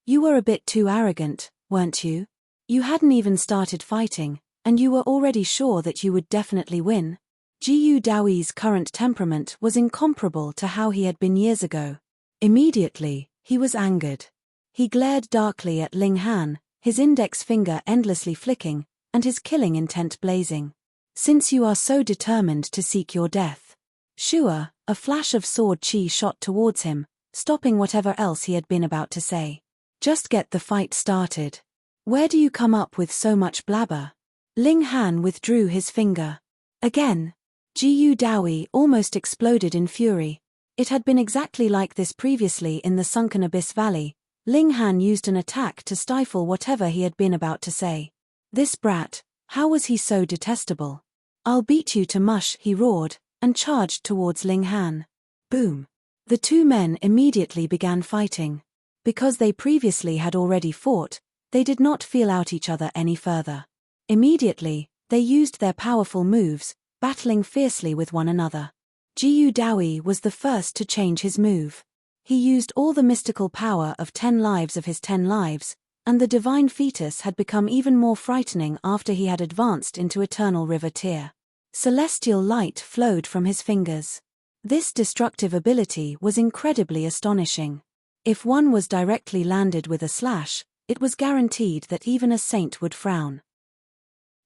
You were a bit too arrogant, weren't you? You hadn't even started fighting, and you were already sure that you would definitely win. Jiyu Dawi's current temperament was incomparable to how he had been years ago. Immediately, he was angered. He glared darkly at Ling Han, his index finger endlessly flicking, and his killing intent blazing. Since you are so determined to seek your death. Sure, a flash of sword chi shot towards him, stopping whatever else he had been about to say. Just get the fight started. Where do you come up with so much blabber? Ling Han withdrew his finger. Again. Jiyu Dawi almost exploded in fury. It had been exactly like this previously in the sunken abyss valley. Ling Han used an attack to stifle whatever he had been about to say. This brat, how was he so detestable? I'll beat you to mush, he roared, and charged towards Ling Han. Boom. The two men immediately began fighting. Because they previously had already fought, they did not feel out each other any further. Immediately, they used their powerful moves, battling fiercely with one another. Jiyu Dawi was the first to change his move. He used all the mystical power of 10 lives of his 10 lives, and the divine fetus had become even more frightening after he had advanced into eternal river tier. Celestial light flowed from his fingers. This destructive ability was incredibly astonishing. If one was directly landed with a slash, it was guaranteed that even a saint would frown.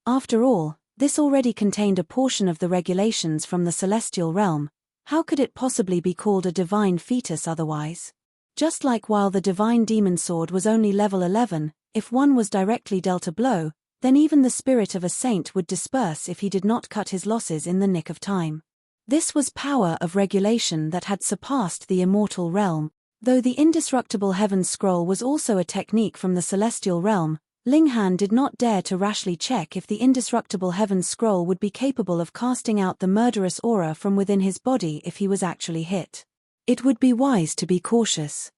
After all, this already contained a portion of the regulations from the celestial realm. How could it possibly be called a divine fetus otherwise? Just like while the divine demon sword was only level 11, if one was directly dealt a blow, then even the spirit of a saint would disperse if he did not cut his losses in the nick of time. This was power of regulation that had surpassed the immortal realm. Though the indestructible heaven scroll was also a technique from the celestial realm, Ling Han did not dare to rashly check if the indestructible heaven scroll would be capable of casting out the murderous aura from within his body if he was actually hit. It would be wise to be cautious.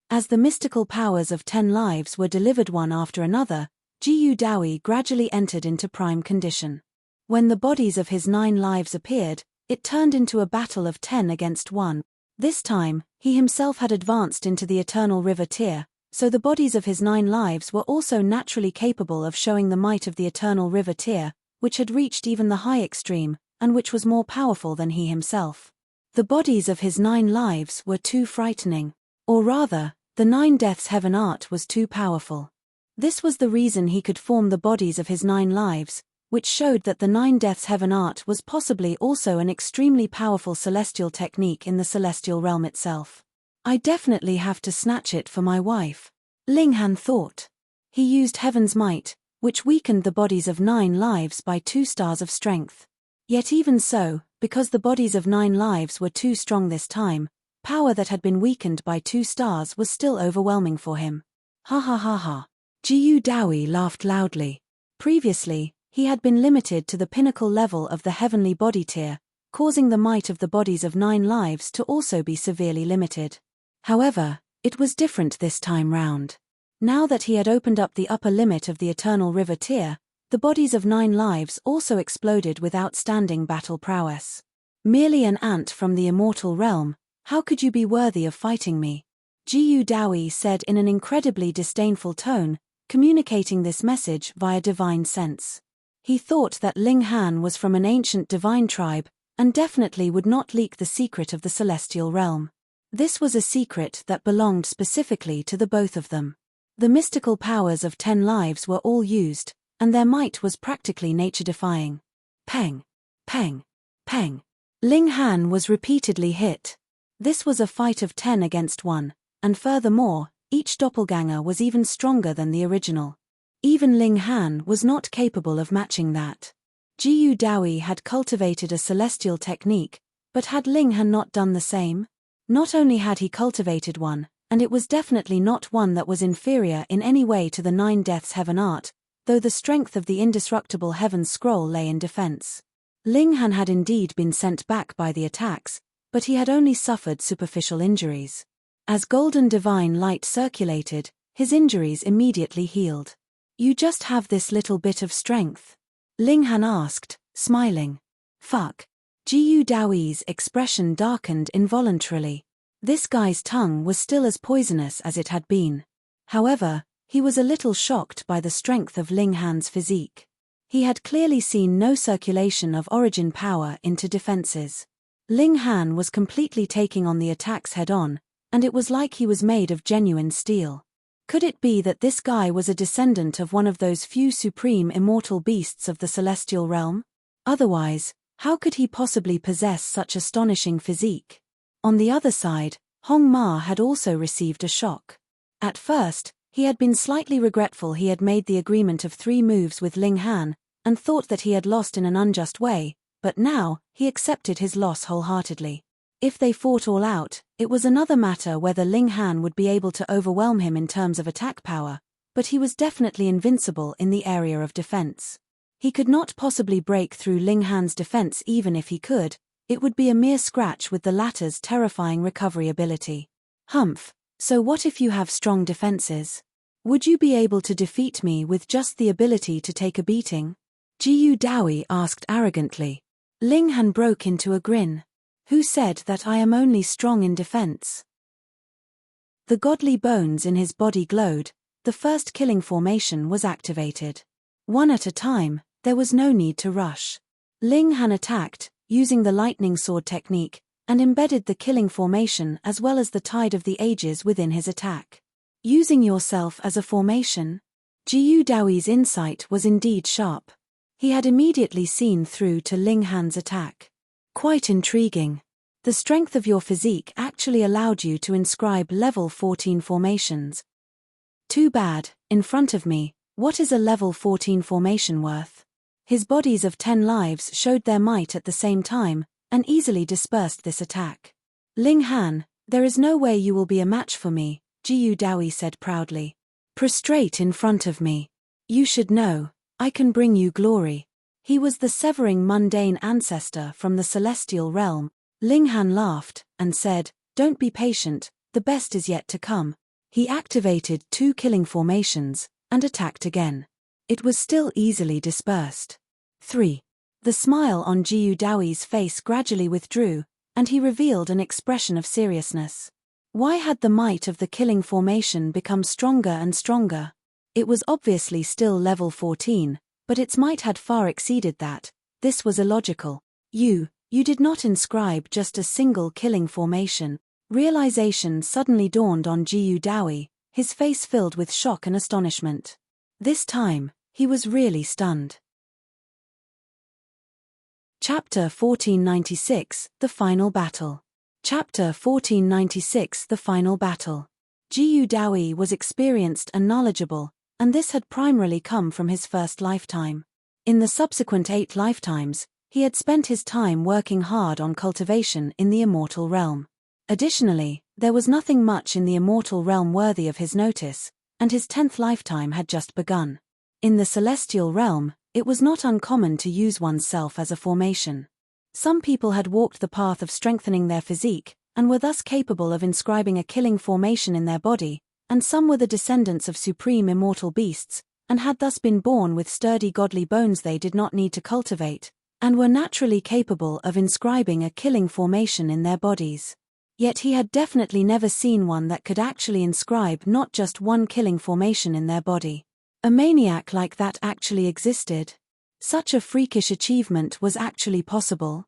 As the mystical powers of 10 lives were delivered one after another, Jiyu Dawi gradually entered into prime condition. When the bodies of his 9 lives appeared, it turned into a battle of 10 against 1. This time, he himself had advanced into the eternal river tier, so the bodies of his 9 lives were also naturally capable of showing the might of the eternal river tier, which had reached even the high extreme, and which was more powerful than he himself. The bodies of his 9 lives were too frightening. Or rather, the 9 deaths heaven art was too powerful. This was the reason he could form the bodies of his 9 lives, which showed that the 9 deaths heaven art was possibly also an extremely powerful celestial technique in the celestial realm itself. I definitely have to snatch it for my wife, Ling Han thought. He used heaven's might, which weakened the bodies of 9 lives by 2 stars of strength. Yet even so, because the bodies of 9 lives were too strong this time, power that had been weakened by 2 stars was still overwhelming for him. Ha ha ha ha. Jiyu Dawi laughed loudly. Previously, he had been limited to the pinnacle level of the heavenly body tier, causing the might of the bodies of 9 lives to also be severely limited. However, it was different this time round. Now that he had opened up the upper limit of the Eternal River tier, the bodies of 9 lives also exploded with outstanding battle prowess. Merely an ant from the immortal realm, how could you be worthy of fighting me? Jiyu Dawi said in an incredibly disdainful tone, communicating this message via divine sense. He thought that Ling Han was from an ancient divine tribe, and definitely would not leak the secret of the celestial realm. This was a secret that belonged specifically to the both of them. The mystical powers of 10 lives were all used, and their might was practically nature-defying. Peng. Peng. Peng. Ling Han was repeatedly hit. This was a fight of 10 against 1, and furthermore, each doppelganger was even stronger than the original. Even Ling Han was not capable of matching that. Jiyu Dawi had cultivated a celestial technique, but had Ling Han not done the same? Not only had he cultivated one, and it was definitely not one that was inferior in any way to the 9 Deaths Heaven art, though the strength of the indestructible Heaven Scroll lay in defense. Ling Han had indeed been sent back by the attacks, but he had only suffered superficial injuries. As golden divine light circulated, his injuries immediately healed. You just have this little bit of strength? Ling Han asked, smiling. Fuck. Jiyu Dawi's expression darkened involuntarily. This guy's tongue was still as poisonous as it had been. However, he was a little shocked by the strength of Ling Han's physique. He had clearly seen no circulation of origin power into defenses. Ling Han was completely taking on the attacks head-on, and it was like he was made of genuine steel. Could it be that this guy was a descendant of one of those few supreme immortal beasts of the celestial realm? Otherwise, how could he possibly possess such astonishing physique? On the other side, Hong Ma had also received a shock. At first, he had been slightly regretful he had made the agreement of 3 moves with Ling Han, and thought that he had lost in an unjust way, but now, he accepted his loss wholeheartedly. If they fought all out, it was another matter whether Ling Han would be able to overwhelm him in terms of attack power, but he was definitely invincible in the area of defense. He could not possibly break through Ling Han's defense even if he could, it would be a mere scratch with the latter's terrifying recovery ability. Humph. So what if you have strong defenses? Would you be able to defeat me with just the ability to take a beating? Jiyu Dawi asked arrogantly. Ling Han broke into a grin. Who said that I am only strong in defense? The godly bones in his body glowed, the first killing formation was activated. One at a time, there was no need to rush. Ling Han attacked, using the lightning sword technique, and embedded the killing formation as well as the tide of the ages within his attack. Using yourself as a formation? Jiyu Dawi's insight was indeed sharp. He had immediately seen through to Ling Han's attack. Quite intriguing. The strength of your physique actually allowed you to inscribe level 14 formations. Too bad, in front of me, what is a level 14 formation worth? His bodies of 10 lives showed their might at the same time, and easily dispersed this attack. Ling Han, there is no way you will be a match for me, Jiyu Dawi said proudly. Prostrate in front of me. You should know, I can bring you glory. He was the severing mundane ancestor from the celestial realm. Ling Han laughed, and said, don't be patient, the best is yet to come. He activated 2 killing formations, and attacked again. It was still easily dispersed. 3. The smile on Jiyu Dawi's face gradually withdrew, and he revealed an expression of seriousness. Why had the might of the killing formation become stronger and stronger? It was obviously still level 14, but its might had far exceeded that. This was illogical. You did not inscribe just a single killing formation. Realization suddenly dawned on Jiyu Dawi, his face filled with shock and astonishment. This time, he was really stunned. Chapter 1496, The Final Battle. Chapter 1496, The Final Battle. Jiyu Dawi was experienced and knowledgeable, and this had primarily come from his first lifetime. In the subsequent 8 lifetimes, he had spent his time working hard on cultivation in the immortal realm. Additionally, there was nothing much in the immortal realm worthy of his notice, and his 10th lifetime had just begun. In the celestial realm, it was not uncommon to use oneself as a formation. Some people had walked the path of strengthening their physique, and were thus capable of inscribing a killing formation in their body, and some were the descendants of supreme immortal beasts, and had thus been born with sturdy godly bones they did not need to cultivate, and were naturally capable of inscribing a killing formation in their bodies. Yet he had definitely never seen one that could actually inscribe not just one killing formation in their body. A maniac like that actually existed. Such a freakish achievement was actually possible.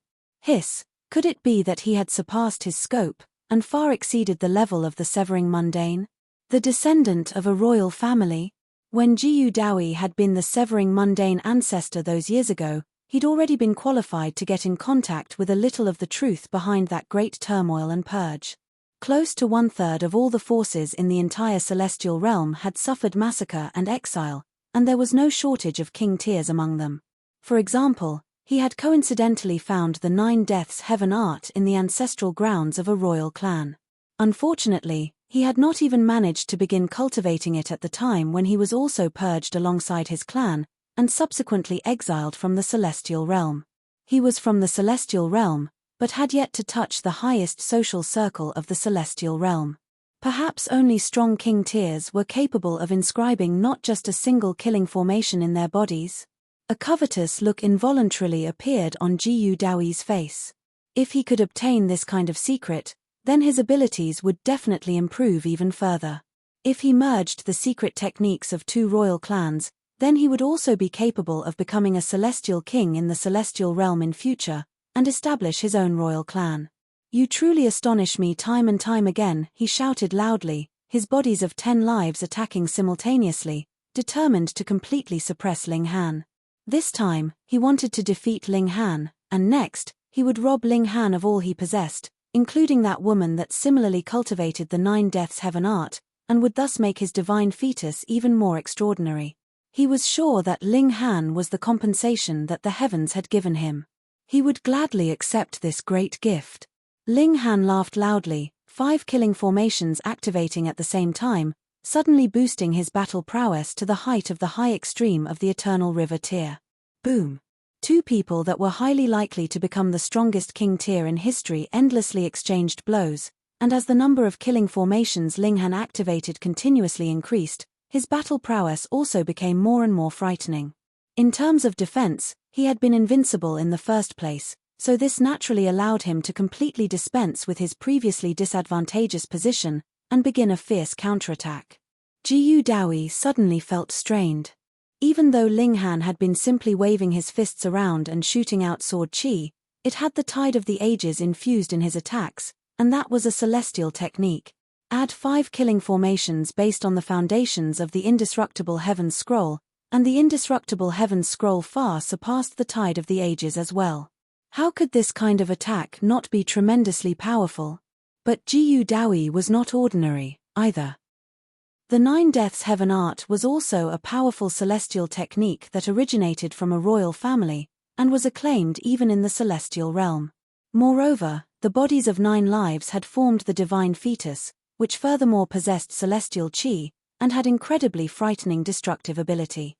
Could it be that he had surpassed his scope, and far exceeded the level of the severing mundane? The descendant of a royal family? When Jiyu Dawi had been the severing mundane ancestor those years ago, he'd already been qualified to get in contact with a little of the truth behind that great turmoil and purge. Close to 1/3 of all the forces in the entire celestial realm had suffered massacre and exile, and there was no shortage of king tiers among them. For example, he had coincidentally found the 9 Deaths Heaven art in the ancestral grounds of a royal clan. Unfortunately, he had not even managed to begin cultivating it at the time when he was also purged alongside his clan, and subsequently exiled from the celestial realm. He was from the celestial realm, but had yet to touch the highest social circle of the celestial realm. Perhaps only strong king tiers were capable of inscribing not just a single killing formation in their bodies. A covetous look involuntarily appeared on Jiyu Dawi's face. If he could obtain this kind of secret, then his abilities would definitely improve even further. If he merged the secret techniques of 2 royal clans, then he would also be capable of becoming a celestial king in the celestial realm in future, and establish his own royal clan. "You truly astonish me time and time again," he shouted loudly, his bodies of 10 lives attacking simultaneously, determined to completely suppress Ling Han. This time, he wanted to defeat Ling Han, and next, he would rob Ling Han of all he possessed, including that woman that similarly cultivated the 9 Deaths Heaven art, and would thus make his divine fetus even more extraordinary. He was sure that Ling Han was the compensation that the heavens had given him. He would gladly accept this great gift. Ling Han laughed loudly, 5 killing formations activating at the same time, suddenly boosting his battle prowess to the height of the high extreme of the Eternal River tier. Boom! 2 people that were highly likely to become the strongest king tier in history endlessly exchanged blows, and as the number of killing formations Ling Han activated continuously increased, his battle prowess also became more and more frightening. In terms of defense, he had been invincible in the first place, so this naturally allowed him to completely dispense with his previously disadvantageous position and begin a fierce counterattack. Jiyu Dawi suddenly felt strained. Even though Ling Han had been simply waving his fists around and shooting out sword chi, it had the tide of the ages infused in his attacks, and that was a celestial technique. Add 5 killing formations based on the foundations of the indestructible Heaven's Scroll, and the indestructible Heaven's Scroll far surpassed the tide of the ages as well. How could this kind of attack not be tremendously powerful? But Jiyu Dawi was not ordinary, either. The 9 Deaths Heaven art was also a powerful celestial technique that originated from a royal family, and was acclaimed even in the celestial realm. Moreover, the bodies of 9 lives had formed the divine fetus, which furthermore possessed celestial chi, and had incredibly frightening destructive ability.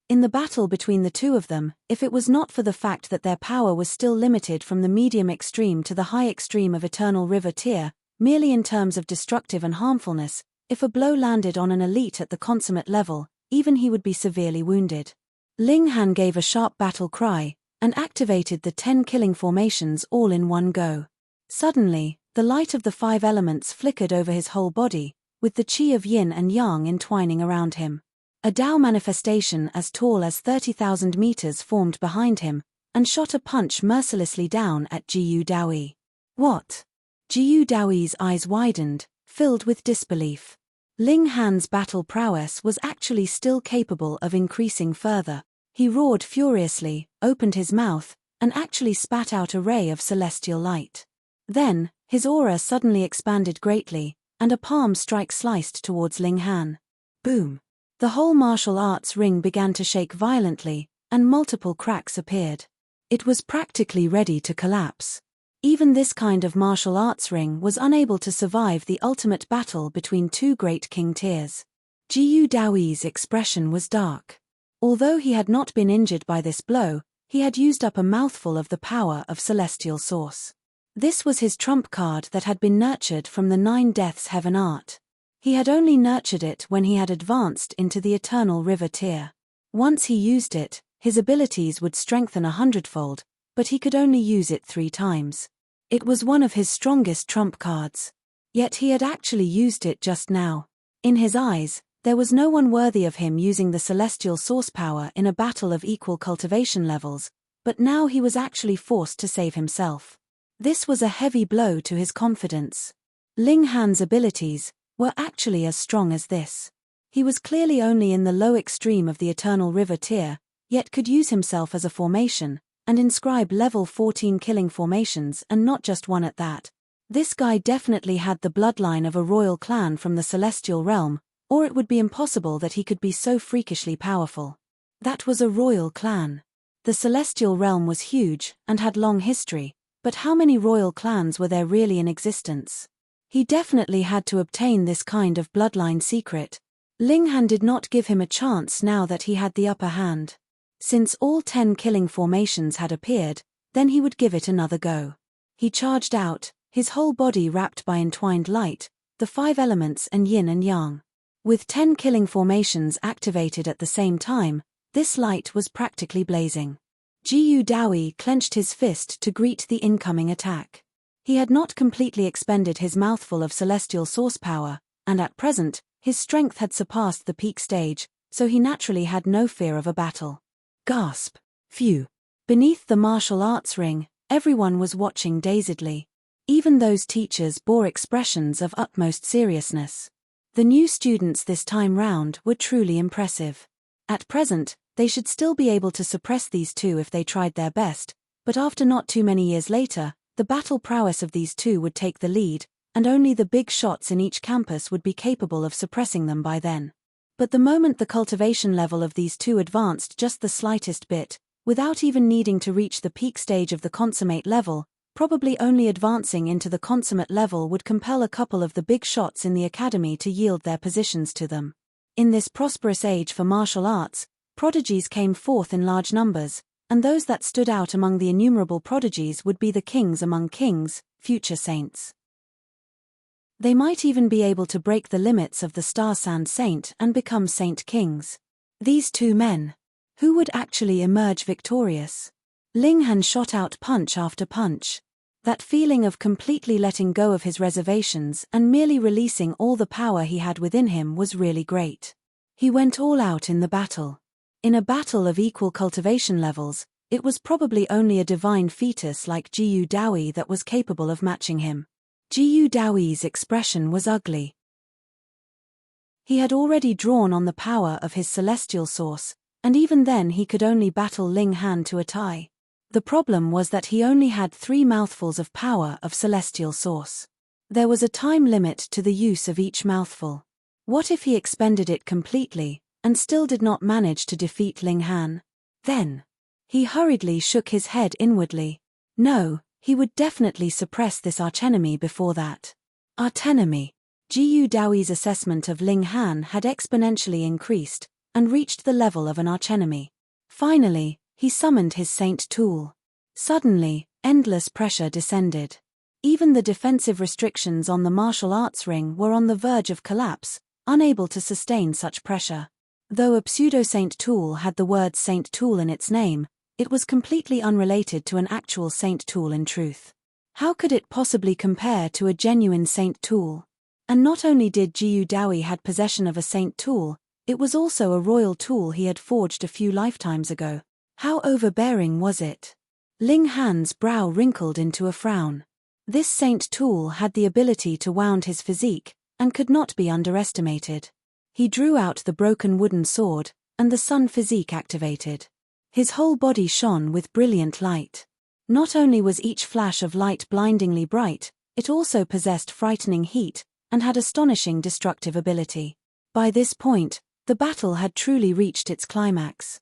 In the battle between the 2 of them, if it was not for the fact that their power was still limited from the medium extreme to the high extreme of Eternal River tier, merely in terms of destructive and harmfulness, if a blow landed on an elite at the consummate level, even he would be severely wounded. Ling Han gave a sharp battle cry, and activated the 10 killing formations all in one go. Suddenly, the light of the 5 elements flickered over his whole body, with the chi of yin and yang entwining around him. A Tao manifestation as tall as 30,000 meters formed behind him, and shot a punch mercilessly down at Jiyu Dawi. What? Jiyu Dawi's eyes widened, filled with disbelief. Ling Han's battle prowess was actually still capable of increasing further. He roared furiously, opened his mouth, and actually spat out a ray of celestial light. Then, his aura suddenly expanded greatly, and a palm strike sliced towards Ling Han. Boom! The whole martial arts ring began to shake violently, and multiple cracks appeared. It was practically ready to collapse. Even this kind of martial arts ring was unable to survive the ultimate battle between 2 great king tiers. Jiyu Daoi's expression was dark. Although he had not been injured by this blow, he had used up a mouthful of the power of celestial source. This was his trump card that had been nurtured from the 9 Deaths Heaven art. He had only nurtured it when he had advanced into the Eternal River tier. Once he used it, his abilities would strengthen 100-fold, but he could only use it 3 times. It was one of his strongest trump cards. Yet he had actually used it just now. In his eyes, there was no one worthy of him using the celestial source power in a battle of equal cultivation levels, but now he was actually forced to save himself. This was a heavy blow to his confidence. Ling Han's abilities were actually as strong as this. He was clearly only in the low extreme of the Eternal River tier, yet could use himself as a formation, and inscribe level 14 killing formations and not just one at that. This guy definitely had the bloodline of a royal clan from the celestial realm, or it would be impossible that he could be so freakishly powerful. That was a royal clan. The celestial realm was huge, and had long history, but how many royal clans were there really in existence? He definitely had to obtain this kind of bloodline secret. Ling Han did not give him a chance now that he had the upper hand. Since all 10 killing formations had appeared, then he would give it another go. He charged out, his whole body wrapped by entwined light, the 5 elements and yin and yang. With 10 killing formations activated at the same time, this light was practically blazing. Jiyu Daoi clenched his fist to greet the incoming attack. He had not completely expended his mouthful of celestial source power, and at present, his strength had surpassed the peak stage, so he naturally had no fear of a battle. Gasp. Phew. Beneath the martial arts ring, everyone was watching dazedly. Even those teachers bore expressions of utmost seriousness. The new students this time round were truly impressive. At present, they should still be able to suppress these two if they tried their best, but after not too many years later, the battle prowess of these two would take the lead, and only the big shots in each campus would be capable of suppressing them by then. But the moment the cultivation level of these two advanced just the slightest bit, without even needing to reach the peak stage of the consummate level, probably only advancing into the consummate level would compel a couple of the big shots in the academy to yield their positions to them. In this prosperous age for martial arts, prodigies came forth in large numbers, and those that stood out among the innumerable prodigies would be the kings among kings, future saints. They might even be able to break the limits of the Star Sand Saint and become Saint Kings. These two men. Who would actually emerge victorious? Ling Han shot out punch after punch. That feeling of completely letting go of his reservations and merely releasing all the power he had within him was really great. He went all out in the battle. In a battle of equal cultivation levels, it was probably only a divine fetus like Jiyu Daoi that was capable of matching him. Jiyu Daoi's expression was ugly. He had already drawn on the power of his celestial source, and even then he could only battle Ling Han to a tie. The problem was that he only had 3 mouthfuls of power of celestial source. There was a time limit to the use of each mouthful. What if he expended it completely, and still did not manage to defeat Ling Han? Then, he hurriedly shook his head inwardly. No, he would definitely suppress this archenemy before that. Archenemy. Jiyu Daoi's assessment of Ling Han had exponentially increased, and reached the level of an archenemy. Finally, he summoned his saint tool. Suddenly, endless pressure descended. Even the defensive restrictions on the martial arts ring were on the verge of collapse, unable to sustain such pressure. Though a pseudo-saint tool had the word saint tool in its name, it was completely unrelated to an actual saint tool in truth. How could it possibly compare to a genuine saint tool? And not only did Jiyu Daoi had possession of a saint tool, it was also a royal tool he had forged a few lifetimes ago. How overbearing was it? Ling Han's brow wrinkled into a frown. This saint tool had the ability to wound his physique, and could not be underestimated. He drew out the broken wooden sword, and the sun physique activated. His whole body shone with brilliant light. Not only was each flash of light blindingly bright, it also possessed frightening heat, and had astonishing destructive ability. By this point, the battle had truly reached its climax.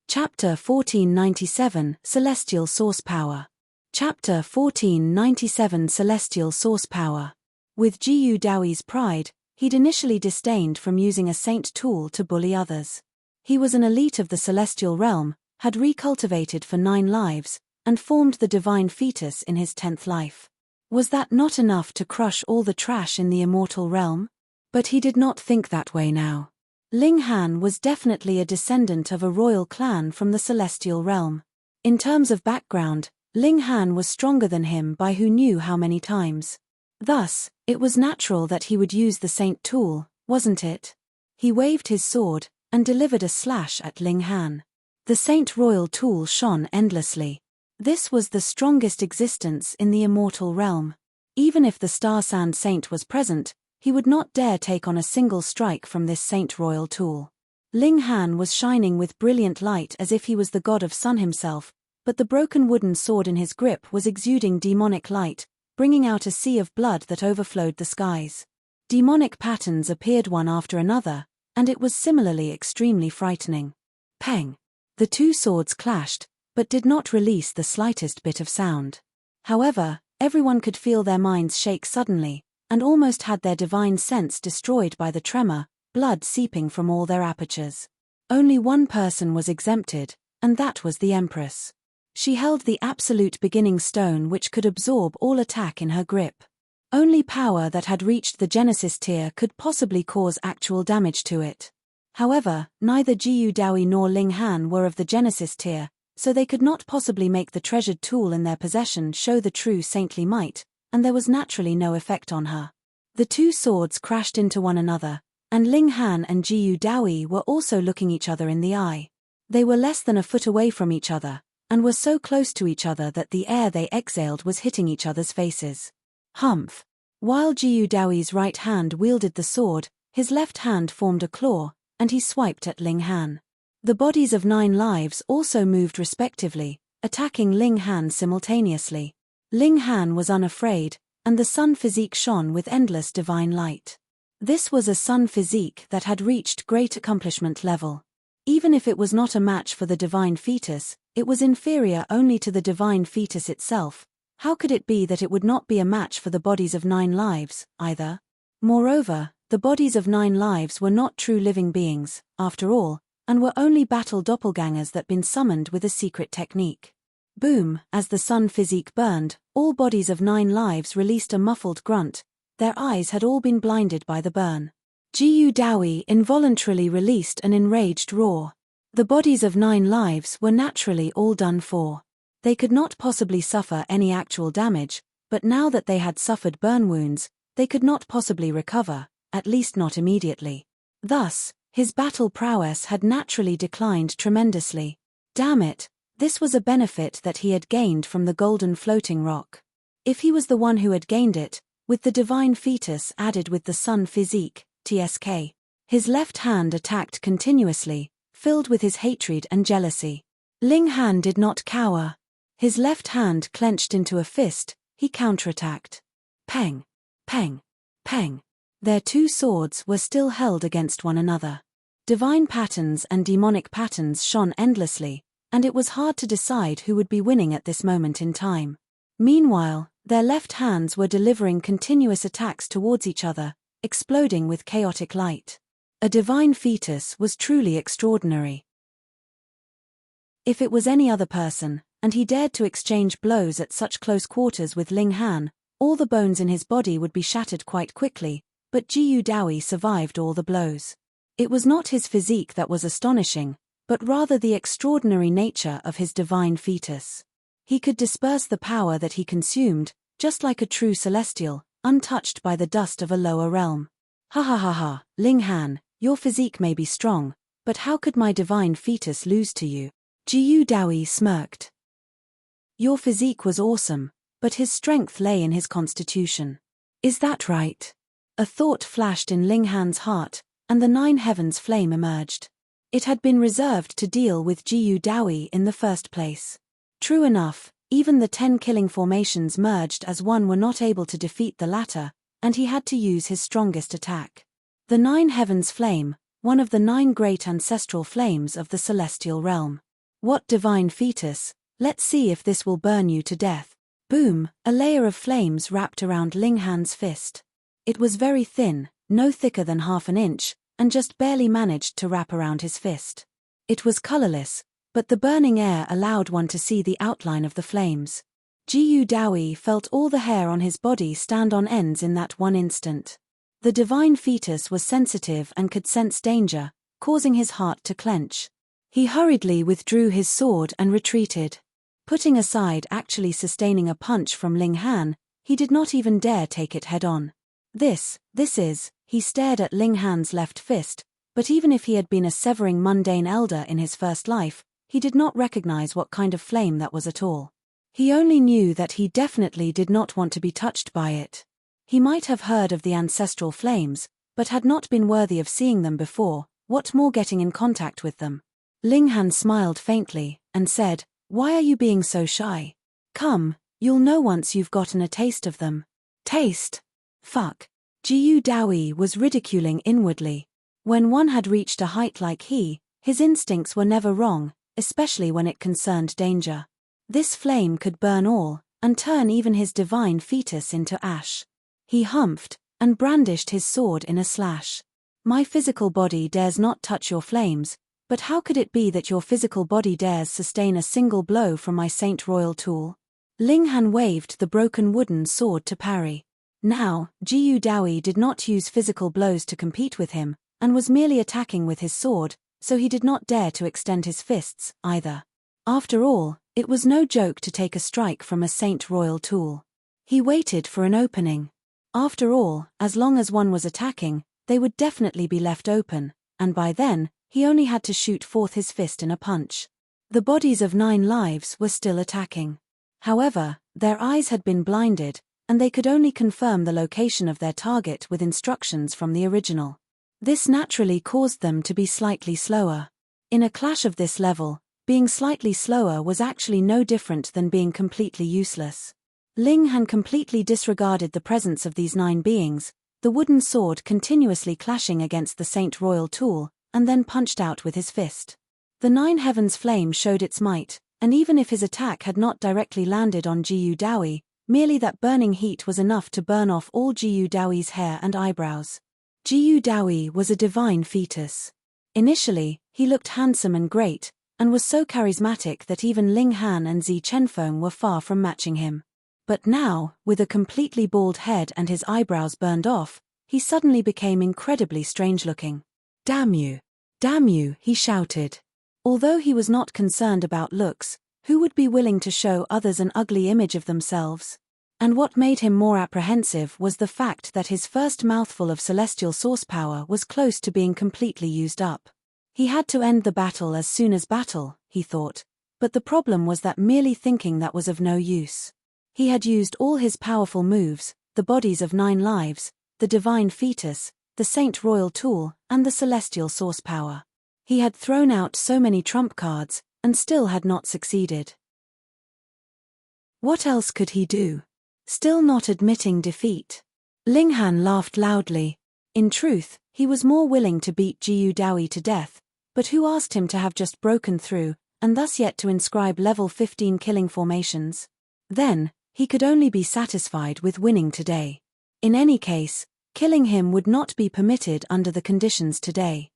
Chapter 1497 Celestial Source Power. Chapter 1497 Celestial Source Power. With Jiyu Daoi's pride, he'd initially disdained from using a saint tool to bully others. He was an elite of the celestial realm, had recultivated for 9 lives, and formed the divine fetus in his 10th life. Was that not enough to crush all the trash in the immortal realm? But he did not think that way now. Ling Han was definitely a descendant of a royal clan from the celestial realm. In terms of background, Ling Han was stronger than him by who knew how many times. Thus, it was natural that he would use the saint tool, wasn't it? He waved his sword, and delivered a slash at Ling Han. The saint royal tool shone endlessly. This was the strongest existence in the immortal realm. Even if the Star Sand Saint was present, he would not dare take on a single strike from this saint royal tool. Ling Han was shining with brilliant light as if he was the god of sun himself, but the broken wooden sword in his grip was exuding demonic light, bringing out a sea of blood that overflowed the skies. Demonic patterns appeared one after another, and it was similarly extremely frightening. Peng! The 2 swords clashed, but did not release the slightest bit of sound. However, everyone could feel their minds shake suddenly, and almost had their divine sense destroyed by the tremor, blood seeping from all their apertures. Only one person was exempted, and that was the Empress. She held the absolute beginning stone which could absorb all attack in her grip. Only power that had reached the Genesis tier could possibly cause actual damage to it. However, neither Jiyu Daoi nor Ling Han were of the Genesis tier, so they could not possibly make the treasured tool in their possession show the true saintly might, and there was naturally no effect on her. The 2 swords crashed into one another, and Ling Han and Jiyu Daoi were also looking each other in the eye. They were less than a foot away from each other, and were so close to each other that the air they exhaled was hitting each other's faces. Humph! While Jiyu Daoi's right hand wielded the sword, his left hand formed a claw, and he swiped at Ling Han. The bodies of 9 lives also moved respectively, attacking Ling Han simultaneously. Ling Han was unafraid, and the sun physique shone with endless divine light. This was a sun physique that had reached great accomplishment level. Even if it was not a match for the divine fetus, it was inferior only to the divine fetus itself. How could it be that it would not be a match for the bodies of 9 lives, either? Moreover, the bodies of 9 lives were not true living beings, after all, and were only battle doppelgangers that been summoned with a secret technique. Boom! As the sun physique burned, all bodies of 9 lives released a muffled grunt. Their eyes had all been blinded by the burn. Jiyu Daoi involuntarily released an enraged roar. The bodies of 9 lives were naturally all done for. They could not possibly suffer any actual damage, but now that they had suffered burn wounds, they could not possibly recover, at least not immediately. Thus, his battle prowess had naturally declined tremendously. Damn it, this was a benefit that he had gained from the golden floating rock. If he was the one who had gained it, with the divine fetus added with the sun physique, TSK. His left hand attacked continuously, filled with his hatred and jealousy. Ling Han did not cower. His left hand clenched into a fist, he counterattacked. Peng! Peng! Peng! Their 2 swords were still held against one another. Divine patterns and demonic patterns shone endlessly, and it was hard to decide who would be winning at this moment in time. Meanwhile, their left hands were delivering continuous attacks towards each other, exploding with chaotic light. A divine fetus was truly extraordinary. If it was any other person, and he dared to exchange blows at such close quarters with Ling Han, all the bones in his body would be shattered quite quickly, but Jiyu Daoi survived all the blows. It was not his physique that was astonishing, but rather the extraordinary nature of his divine fetus. He could disperse the power that he consumed, just like a true celestial, untouched by the dust of a lower realm. Ha ha ha ha, Ling Han, your physique may be strong, but how could my divine fetus lose to you? Jiyu Daoi smirked. Your physique was awesome, but his strength lay in his constitution. Is that right? A thought flashed in Ling Han's heart, and the 9 heavens flame emerged. It had been reserved to deal with Jiyu Daoi in the first place. True enough, even the 10 killing formations merged as one were not able to defeat the latter, and he had to use his strongest attack. The 9 heavens flame, one of the 9 great ancestral flames of the celestial realm. What divine fetus, let's see if this will burn you to death. Boom, a layer of flames wrapped around Ling Han's fist. It was very thin, no thicker than half an inch, and just barely managed to wrap around his fist. It was colorless, but the burning air allowed one to see the outline of the flames. Jiyu Dawi felt all the hair on his body stand on ends in that one instant. The divine fetus was sensitive and could sense danger, causing his heart to clench. He hurriedly withdrew his sword and retreated. Putting aside actually sustaining a punch from Ling Han, he did not even dare take it head-on. This is, he stared at Ling Han's left fist, but even if he had been a severing mundane elder in his first life, he did not recognize what kind of flame that was at all. He only knew that he definitely did not want to be touched by it. He might have heard of the ancestral flames, but had not been worthy of seeing them before, what more getting in contact with them. Ling Han smiled faintly, and said, "Why are you being so shy? Come, you'll know once you've gotten a taste of them." Taste? Fuck. Jiyu Dawi was ridiculing inwardly. When one had reached a height like he, his instincts were never wrong, especially when it concerned danger. This flame could burn all, and turn even his divine fetus into ash. He humphed, and brandished his sword in a slash. "My physical body dares not touch your flames, but how could it be that your physical body dares sustain a single blow from my Saint Royal tool?" Ling Han waved the broken wooden sword to parry. Now, Jiyu Dawi did not use physical blows to compete with him, and was merely attacking with his sword, so he did not dare to extend his fists, either. After all, it was no joke to take a strike from a Saint Royal tool. He waited for an opening. After all, as long as one was attacking, they would definitely be left open, and by then, he only had to shoot forth his fist in a punch. The bodies of 9 lives were still attacking. However, their eyes had been blinded, and they could only confirm the location of their target with instructions from the original. This naturally caused them to be slightly slower. In a clash of this level, being slightly slower was actually no different than being completely useless. Ling Han completely disregarded the presence of these 9 beings, the wooden sword continuously clashing against the Saint Royal tool, and then punched out with his fist. The 9 heavens flame showed its might, and even if his attack had not directly landed on Jiyu Dawi, merely that burning heat was enough to burn off all Jiyu Dawi's hair and eyebrows. Jiyu Dawi was a divine fetus. Initially, he looked handsome and great, and was so charismatic that even Ling Han and Zi Chenfeng were far from matching him. But now, with a completely bald head and his eyebrows burned off, he suddenly became incredibly strange-looking. "Damn you! Damn you!" he shouted. Although he was not concerned about looks, who would be willing to show others an ugly image of themselves? And what made him more apprehensive was the fact that his first mouthful of celestial source power was close to being completely used up. He had to end the battle as soon as battle, he thought, but the problem was that merely thinking that was of no use. He had used all his powerful moves, the bodies of 9 lives, the divine fetus, the Saint Royal tool, and the celestial source power. He had thrown out so many trump cards, and still had not succeeded. What else could he do? Still not admitting defeat. Ling Han laughed loudly. In truth, he was more willing to beat Jiyu Dawi to death, but who asked him to have just broken through, and thus yet to inscribe level 15 killing formations? Then, he could only be satisfied with winning today. In any case, killing him would not be permitted under the conditions today.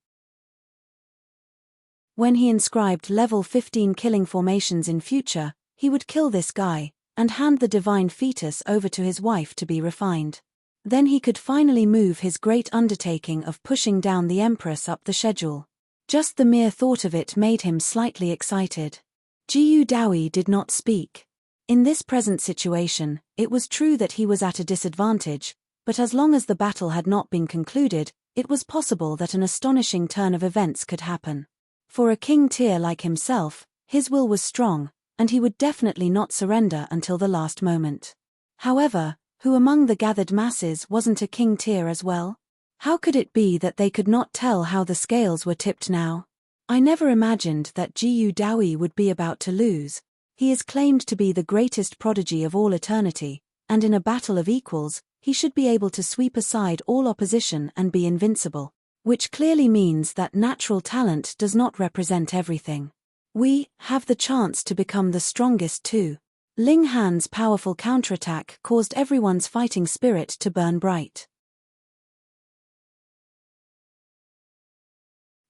When he inscribed level 15 killing formations in future, he would kill this guy, and hand the divine fetus over to his wife to be refined. Then he could finally move his great undertaking of pushing down the Empress up the schedule. Just the mere thought of it made him slightly excited. Jiyu Dawi did not speak. In this present situation, it was true that he was at a disadvantage, but as long as the battle had not been concluded, it was possible that an astonishing turn of events could happen. For a king tier like himself, his will was strong, and he would definitely not surrender until the last moment. However, who among the gathered masses wasn't a king tier as well? How could it be that they could not tell how the scales were tipped now? I never imagined that Jiyu Dawi would be about to lose. He is claimed to be the greatest prodigy of all eternity, and in a battle of equals, he should be able to sweep aside all opposition and be invincible, which clearly means that natural talent does not represent everything. We have the chance to become the strongest too. Ling Han's powerful counterattack caused everyone's fighting spirit to burn bright.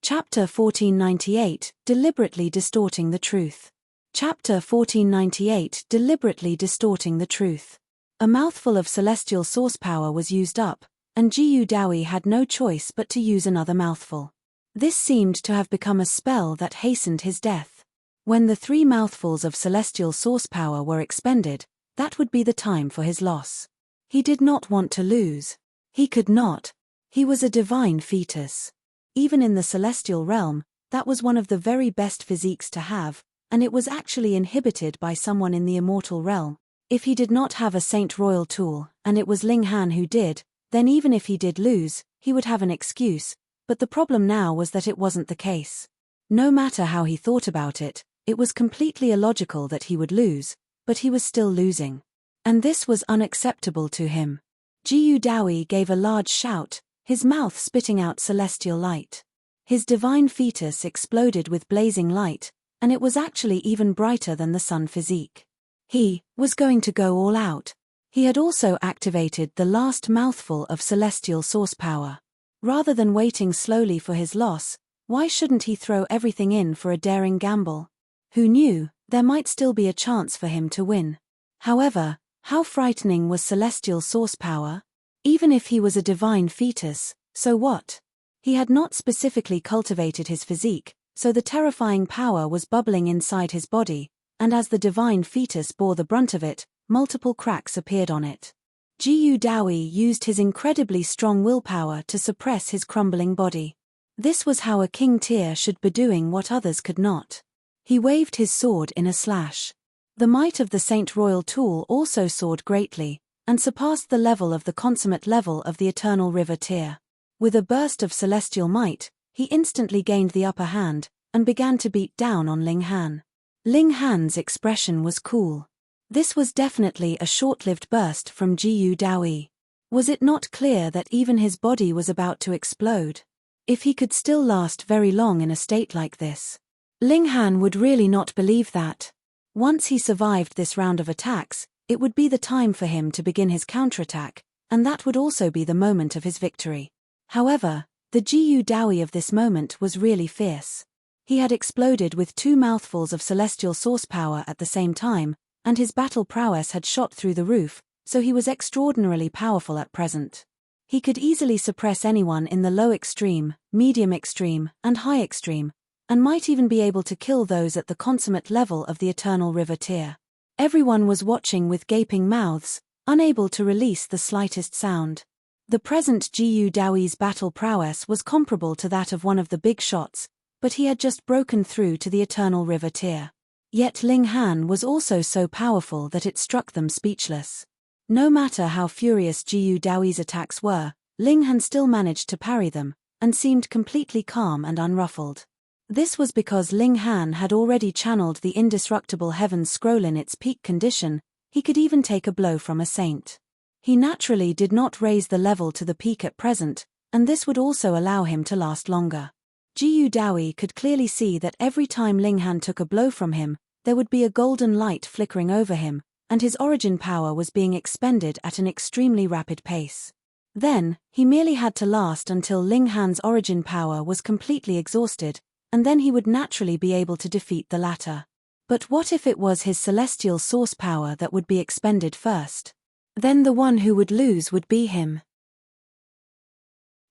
Chapter 1498, Deliberately Distorting the Truth. Chapter 1498, Deliberately Distorting the Truth. A mouthful of celestial source power was used up, and Jiyu Dawi had no choice but to use another mouthful. This seemed to have become a spell that hastened his death. When the 3 mouthfuls of celestial source power were expended, that would be the time for his loss. He did not want to lose. He could not. He was a divine fetus. Even in the celestial realm, that was one of the very best physiques to have, and it was actually inhibited by someone in the immortal realm. If he did not have a Saint Royal tool, and it was Ling Han who did, then even if he did lose, he would have an excuse, but the problem now was that it wasn't the case. No matter how he thought about it, it was completely illogical that he would lose, but he was still losing. And this was unacceptable to him. Jiyu Dawi gave a large shout, his mouth spitting out celestial light. His divine fetus exploded with blazing light, and it was actually even brighter than the sun physique. He was going to go all out. He had also activated the last mouthful of celestial source power. Rather than waiting slowly for his loss, why shouldn't he throw everything in for a daring gamble? Who knew, there might still be a chance for him to win. However, how frightening was celestial source power? Even if he was a divine fetus, so what? He had not specifically cultivated his physique, so the terrifying power was bubbling inside his body, and as the divine fetus bore the brunt of it, multiple cracks appeared on it. Jiyu Dawi used his incredibly strong willpower to suppress his crumbling body. This was how a king tier should be doing what others could not. He waved his sword in a slash. The might of the Saint Royal tool also soared greatly, and surpassed the level of the consummate level of the Eternal River tier. With a burst of celestial might, he instantly gained the upper hand, and began to beat down on Ling Han. Ling Han's expression was cool. This was definitely a short-lived burst from Jiyu Dawi. Was it not clear that even his body was about to explode? If he could still last very long in a state like this, Ling Han would really not believe that. Once he survived this round of attacks, it would be the time for him to begin his counterattack, and that would also be the moment of his victory. However, the Jiyu Dawi of this moment was really fierce. He had exploded with 2 mouthfuls of celestial source power at the same time, and his battle prowess had shot through the roof, so he was extraordinarily powerful at present. He could easily suppress anyone in the low extreme, medium extreme, and high extreme, and might even be able to kill those at the consummate level of the Eternal River tier. Everyone was watching with gaping mouths, unable to release the slightest sound. The present Jiyu Dawi's battle prowess was comparable to that of one of the big shots, but he had just broken through to the Eternal River tier. Yet Ling Han was also so powerful that it struck them speechless. No matter how furious Jiyu Dawi's attacks were, Ling Han still managed to parry them, and seemed completely calm and unruffled. This was because Ling Han had already channeled the indestructible heavens scroll in its peak condition. He could even take a blow from a saint. He naturally did not raise the level to the peak at present, and this would also allow him to last longer. Jiyu Dawi could clearly see that every time Ling Han took a blow from him, there would be a golden light flickering over him, and his origin power was being expended at an extremely rapid pace. Then, he merely had to last until Ling Han's origin power was completely exhausted, and then he would naturally be able to defeat the latter. But what if it was his celestial source power that would be expended first? Then the one who would lose would be him.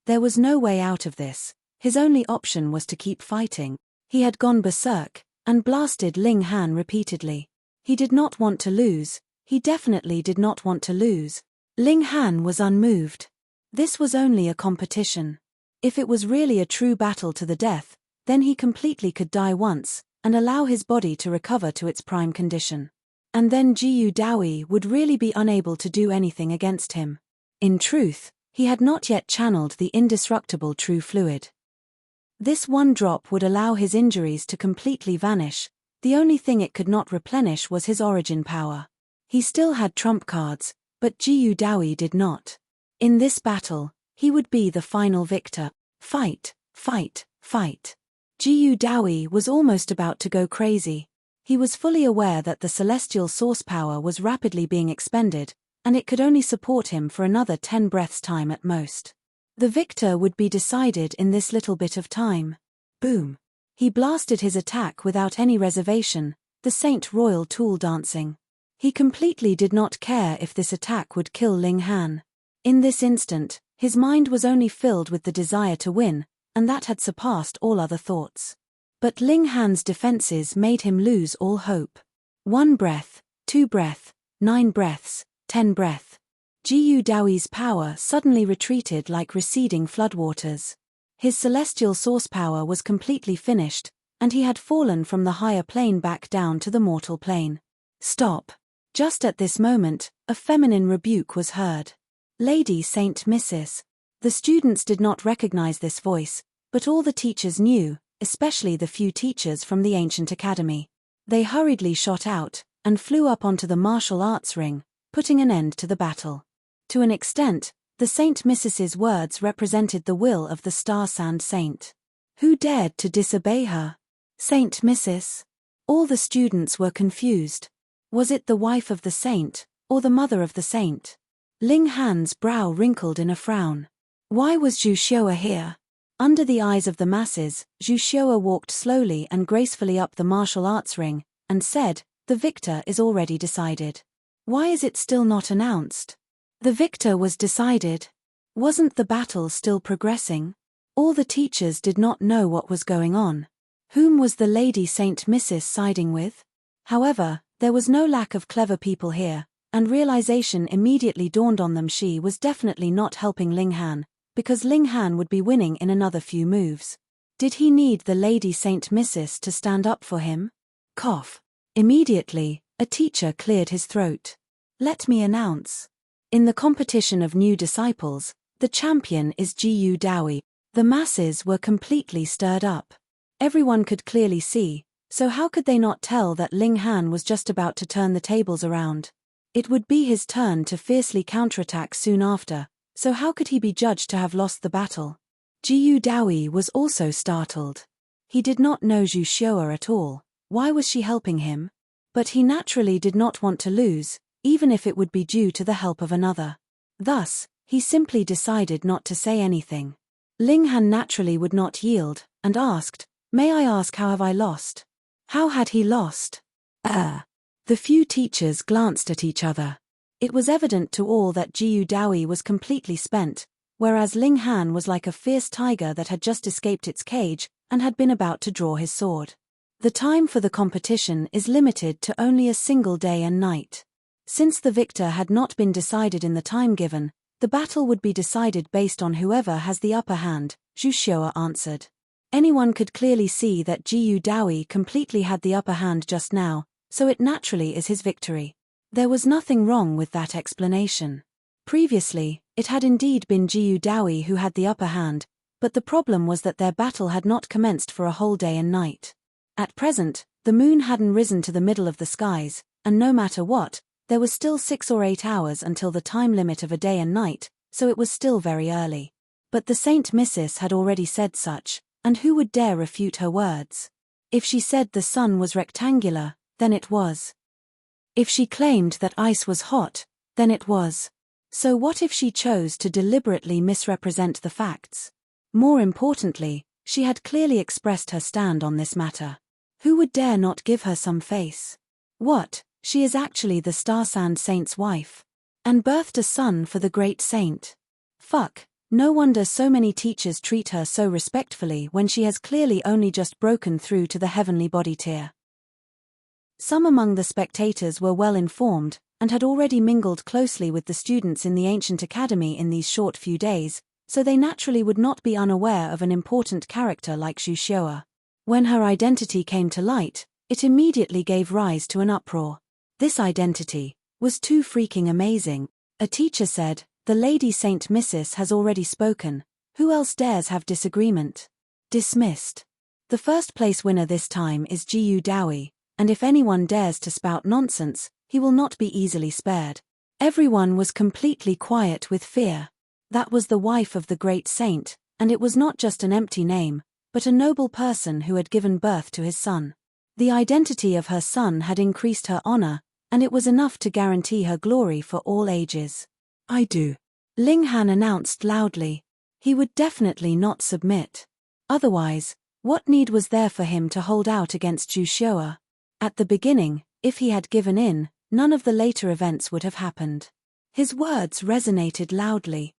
There was no way out of this. His only option was to keep fighting. He had gone berserk, and blasted Ling Han repeatedly. He did not want to lose. He definitely did not want to lose. Ling Han was unmoved. This was only a competition. If it was really a true battle to the death, then he completely could die once, and allow his body to recover to its prime condition. And then Jiyu Dawi would really be unable to do anything against him. In truth, he had not yet channeled the indestructible true fluid. This one drop would allow his injuries to completely vanish. The only thing it could not replenish was his origin power. He still had trump cards, but Jiyu Dawi did not. In this battle, he would be the final victor. Fight, fight, fight. Jiyu Dawi was almost about to go crazy. He was fully aware that the celestial source power was rapidly being expended, and it could only support him for another 10 breaths' time at most. The victor would be decided in this little bit of time. Boom. He blasted his attack without any reservation, the Saint Royal tool dancing. He completely did not care if this attack would kill Ling Han. In this instant, his mind was only filled with the desire to win, and that had surpassed all other thoughts. But Ling Han's defenses made him lose all hope. 1 breath, 2 breath, 9 breaths, 10 breath. Jiyu Daoi's power suddenly retreated like receding floodwaters. His celestial source power was completely finished, and he had fallen from the higher plane back down to the mortal plane. Stop. Just at this moment, a feminine rebuke was heard. Lady Saint Mrs. The students did not recognize this voice, but all the teachers knew, especially the few teachers from the ancient academy. They hurriedly shot out, and flew up onto the martial arts ring, putting an end to the battle. To an extent, the Saint Mrs.'s words represented the will of the Star Sand Saint. Who dared to disobey her? Saint Mrs. All the students were confused. Was it the wife of the saint, or the mother of the saint? Ling Han's brow wrinkled in a frown. Why was Zhu Xiu'er here? Under the eyes of the masses, Zhu Xiu'er walked slowly and gracefully up the martial arts ring, and said, "The victor is already decided. Why is it still not announced?" The victor was decided. Wasn't the battle still progressing? All the teachers did not know what was going on. Whom was the Lady Saint Mrs. siding with? However, there was no lack of clever people here, and realization immediately dawned on them. She was definitely not helping Ling Han, because Ling Han would be winning in another few moves. Did he need the Lady Saint Mrs. to stand up for him? Cough. Immediately, a teacher cleared his throat. Let me announce. In the competition of new disciples, the champion is Jiyu Daoi. The masses were completely stirred up. Everyone could clearly see, so how could they not tell that Ling Han was just about to turn the tables around? It would be his turn to fiercely counterattack soon after, so how could he be judged to have lost the battle? Jiyu Daoi was also startled. He did not know Zhu Xiu'er at all. Why was she helping him? But he naturally did not want to lose, even if it would be due to the help of another. Thus, he simply decided not to say anything. Ling Han naturally would not yield, and asked, "May I ask how have I lost?" How had he lost? The few teachers glanced at each other. It was evident to all that Jiyu Daoi was completely spent, whereas Ling Han was like a fierce tiger that had just escaped its cage and had been about to draw his sword. The time for the competition is limited to only a single day and night. Since the victor had not been decided in the time given, the battle would be decided based on whoever has the upper hand, Zhu Xiu'er answered. Anyone could clearly see that Jiyu Daoi completely had the upper hand just now, so it naturally is his victory. There was nothing wrong with that explanation. Previously, it had indeed been Jiyu Daoi who had the upper hand, but the problem was that their battle had not commenced for a whole day and night. At present, the moon hadn't risen to the middle of the skies, and no matter what, there was still 6 or 8 hours until the time limit of a day and night, so it was still very early. But the Saint Mrs. had already said such, and who would dare refute her words? If she said the sun was rectangular, then it was. If she claimed that ice was hot, then it was. So what if she chose to deliberately misrepresent the facts? More importantly, she had clearly expressed her stand on this matter. Who would dare not give her some face? What, she is actually the Star Sand Saint's wife? And birthed a son for the great saint? Fuck, no wonder so many teachers treat her so respectfully when she has clearly only just broken through to the heavenly body tier. Some among the spectators were well informed, and had already mingled closely with the students in the ancient academy in these short few days, so they naturally would not be unaware of an important character like Zhu Xiu'er. When her identity came to light, it immediately gave rise to an uproar. This identity was too freaking amazing. A teacher said, "The Lady Saint Mrs. has already spoken. Who else dares have disagreement?" Dismissed. The first place winner this time is Jiyu Daoi, and if anyone dares to spout nonsense, he will not be easily spared. Everyone was completely quiet with fear. That was the wife of the great saint, and it was not just an empty name, but a noble person who had given birth to his son. The identity of her son had increased her honor, and it was enough to guarantee her glory for all ages. "I do," Ling Han announced loudly. He would definitely not submit. Otherwise, What need was there for him to hold out against Zhu Xiu'er? At the beginning, if he had given in, none of the later events would have happened. His words resonated loudly.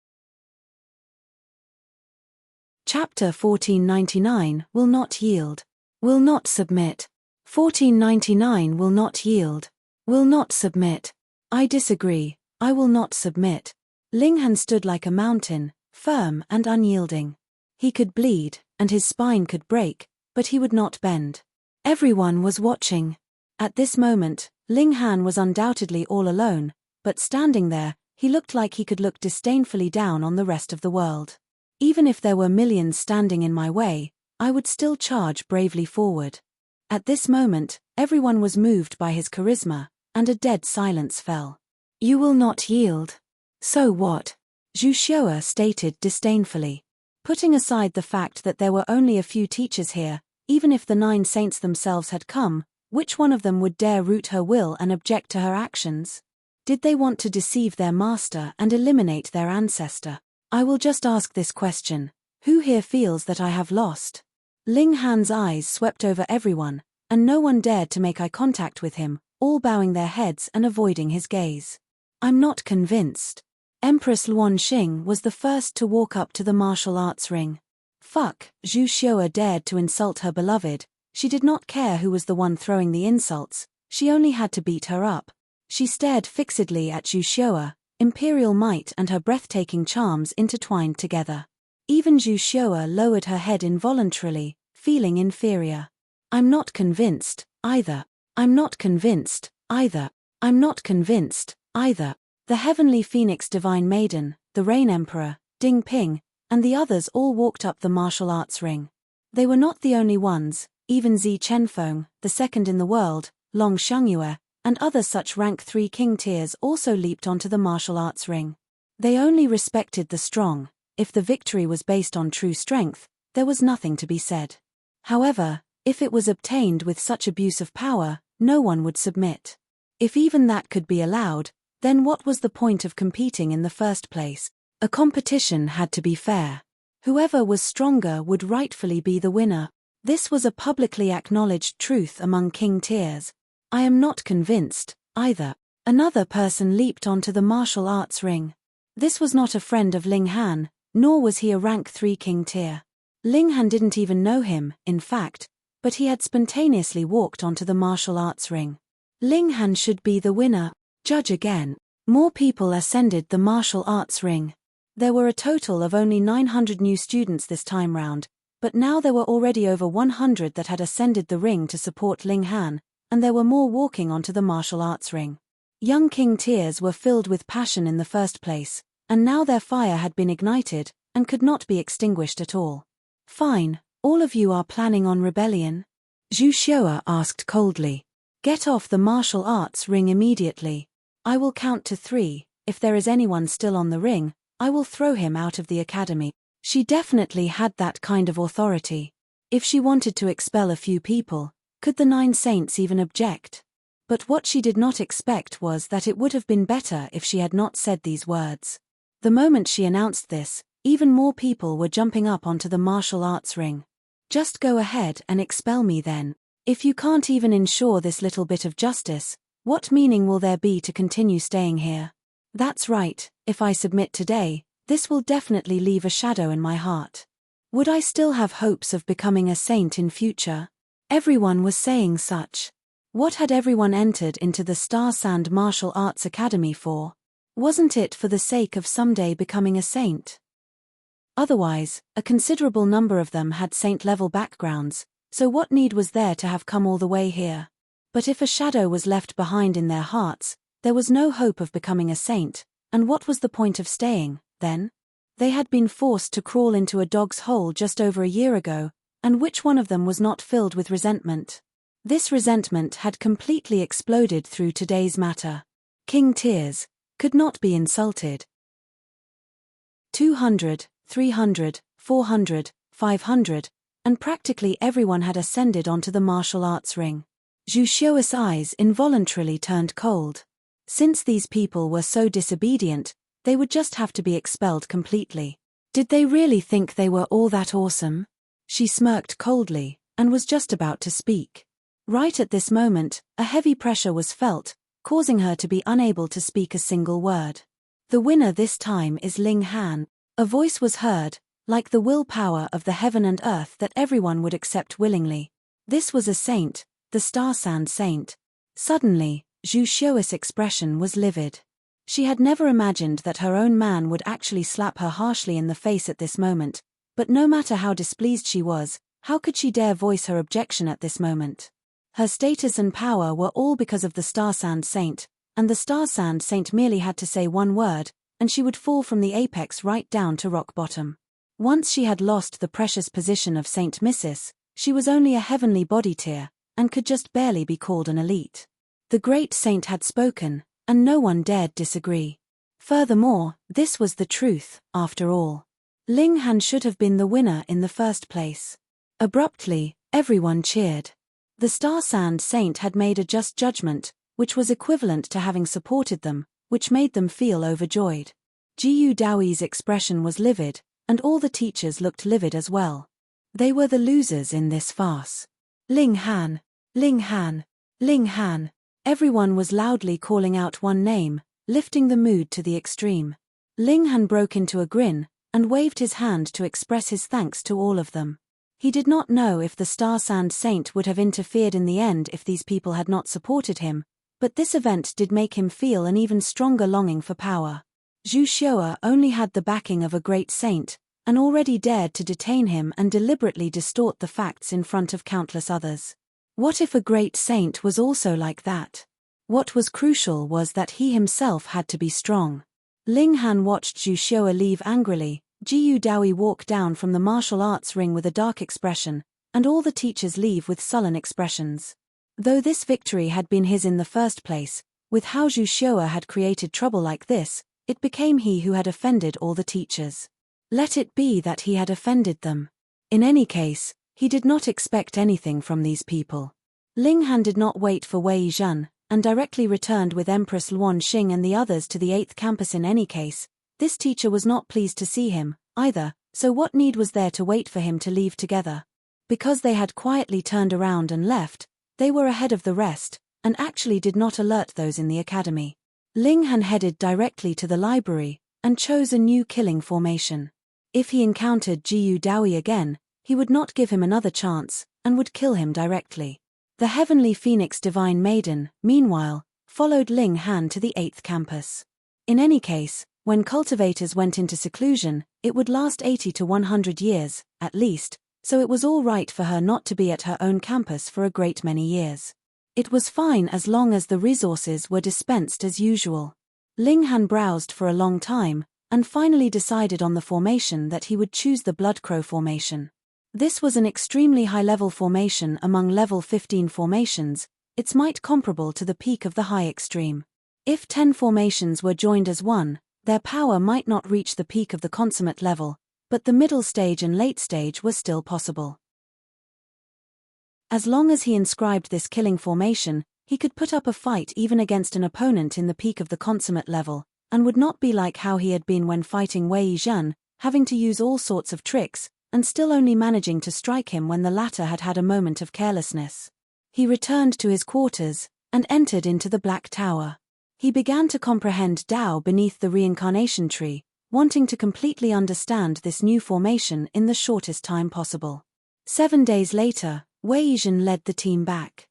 Chapter 1499 Will not yield. Will not submit. 1499 Will not yield. Will not submit. I disagree. I will not submit. Ling Han stood like a mountain, firm and unyielding. He could bleed, and his spine could break, but he would not bend. Everyone was watching. At this moment, Ling Han was undoubtedly all alone, but standing there, he looked like he could look disdainfully down on the rest of the world. Even if there were millions standing in my way, I would still charge bravely forward. At this moment, everyone was moved by his charisma, and a dead silence fell. You will not yield. So what? Zhu Xiu'er stated disdainfully. Putting aside the fact that there were only a few teachers here, even if the 9 saints themselves had come, which one of them would dare root her will and object to her actions? Did they want to deceive their master and eliminate their ancestor? I will just ask this question. Who here feels that I have lost? Ling Han's eyes swept over everyone, and no one dared to make eye contact with him, all bowing their heads and avoiding his gaze. I'm not convinced. Empress Luanxing was the first to walk up to the martial arts ring. Fuck, Zhu Xiu'er dared to insult her beloved. She did not care who was the one throwing the insults, she only had to beat her up. She stared fixedly at Zhu Xiu'er, imperial might and her breathtaking charms intertwined together. Even Zhu Xiu'er lowered her head involuntarily, feeling inferior. I'm not convinced, either. I'm not convinced, either. I'm not convinced, either. The Heavenly Phoenix Divine Maiden, the Rain Emperor, Ding Ping, and the others all walked up the martial arts ring. They were not the only ones, even Zi Chenfeng, the second in the world, Long Xiangyue, and other such rank 3 king tiers also leaped onto the martial arts ring. They only respected the strong. If the victory was based on true strength, there was nothing to be said. However, if it was obtained with such abuse of power, no one would submit. If even that could be allowed, then what was the point of competing in the first place? A competition had to be fair. Whoever was stronger would rightfully be the winner. This was a publicly acknowledged truth among king tiers. I am not convinced, either. Another person leaped onto the martial arts ring. This was not a friend of Ling Han, nor was he a rank 3 king tier. Ling Han didn't even know him, in fact, but he had spontaneously walked onto the martial arts ring. Ling Han should be the winner. Judge again. More people ascended the martial arts ring. There were a total of only 900 new students this time round, but now there were already over 100 that had ascended the ring to support Ling Han, and there were more walking onto the martial arts ring. Young king tiers were filled with passion in the first place, and now their fire had been ignited, and could not be extinguished at all. Fine, all of you are planning on rebellion? Zhu Xiu'er asked coldly. Get off the martial arts ring immediately. I will count to 3, if there is anyone still on the ring, I will throw him out of the academy. She definitely had that kind of authority. If she wanted to expel a few people, could the 9 saints even object? But what she did not expect was that it would have been better if she had not said these words. The moment she announced this, even more people were jumping up onto the martial arts ring. Just go ahead and expel me then. If you can't even ensure this little bit of justice, what meaning will there be to continue staying here? That's right, if I submit today, this will definitely leave a shadow in my heart. Would I still have hopes of becoming a saint in future? Everyone was saying such. What had everyone entered into the Star Sand Martial Arts Academy for? Wasn't it for the sake of someday becoming a saint? Otherwise, a considerable number of them had saint-level backgrounds, so what need was there to have come all the way here? But if a shadow was left behind in their hearts, there was no hope of becoming a saint, and what was the point of staying, then? They had been forced to crawl into a dog's hole just over a year ago, and which one of them was not filled with resentment? This resentment had completely exploded through today's matter. King Tears could not be insulted. 200, 300, 400, 500, and practically everyone had ascended onto the martial arts ring. Zhu Xiu'er's eyes involuntarily turned cold. Since these people were so disobedient, they would just have to be expelled completely. Did they really think they were all that awesome? She smirked coldly, and was just about to speak. Right at this moment, a heavy pressure was felt, causing her to be unable to speak a single word. The winner this time is Ling Han. A voice was heard, like the willpower of the heaven and earth that everyone would accept willingly. This was a saint, the Star Sand Saint. Suddenly, Zhu Xiu's expression was livid. She had never imagined that her own man would actually slap her harshly in the face at this moment, but no matter how displeased she was, how could she dare voice her objection at this moment? Her status and power were all because of the Star Sand Saint, and the Star Sand Saint merely had to say one word, and she would fall from the apex right down to rock bottom. Once she had lost the precious position of Saint Missis, she was only a heavenly body tier, and could just barely be called an elite. The great saint had spoken, and no one dared disagree. Furthermore, this was the truth, after all. Ling Han should have been the winner in the first place. Abruptly, everyone cheered. The Star Sand Saint had made a just judgment, which was equivalent to having supported them, which made them feel overjoyed. Jiyu Daoi's expression was livid, and all the teachers looked livid as well. They were the losers in this farce. Ling Han! Ling Han! Ling Han! Everyone was loudly calling out one name, lifting the mood to the extreme. Ling Han broke into a grin, and waved his hand to express his thanks to all of them. He did not know if the Star Sand Saint would have interfered in the end if these people had not supported him, but this event did make him feel an even stronger longing for power. Zhu Xiu only had the backing of a great saint, and already dared to detain him and deliberately distort the facts in front of countless others. What if a great saint was also like that? What was crucial was that he himself had to be strong. Ling Han watched Zhu Xiu leave angrily, Jiyu Daoi walk down from the martial arts ring with a dark expression, and all the teachers leave with sullen expressions. Though this victory had been his in the first place, with how Zhu Xiu had created trouble like this, it became he who had offended all the teachers. Let it be that he had offended them. In any case, he did not expect anything from these people. Ling Han did not wait for Wei Yizhen, and directly returned with Empress Luan Xing and the others to the 8th campus. In any case, this teacher was not pleased to see him, either, so what need was there to wait for him to leave together? Because they had quietly turned around and left, they were ahead of the rest, and actually did not alert those in the academy. Ling Han headed directly to the library, and chose a new killing formation. If he encountered Jiyu Daoi again, he would not give him another chance, and would kill him directly. The Heavenly Phoenix Divine Maiden, meanwhile, followed Ling Han to the 8th campus. In any case, when cultivators went into seclusion, it would last 80 to 100 years, at least, so it was all right for her not to be at her own campus for a great many years. It was fine as long as the resources were dispensed as usual. Ling Han browsed for a long time, and finally decided on the formation that he would choose the Blood Crow formation. This was an extremely high-level formation among level 15 formations, its might comparable to the peak of the high extreme. If 10 formations were joined as one, their power might not reach the peak of the consummate level, but the middle stage and late stage were still possible. As long as he inscribed this killing formation, he could put up a fight even against an opponent in the peak of the consummate level, and would not be like how he had been when fighting Wei Yizhen, having to use all sorts of tricks, and still only managing to strike him when the latter had had a moment of carelessness. He returned to his quarters, and entered into the Black Tower. He began to comprehend Tao beneath the reincarnation tree, wanting to completely understand this new formation in the shortest time possible. 7 days later, Wei Yizhen led the team back.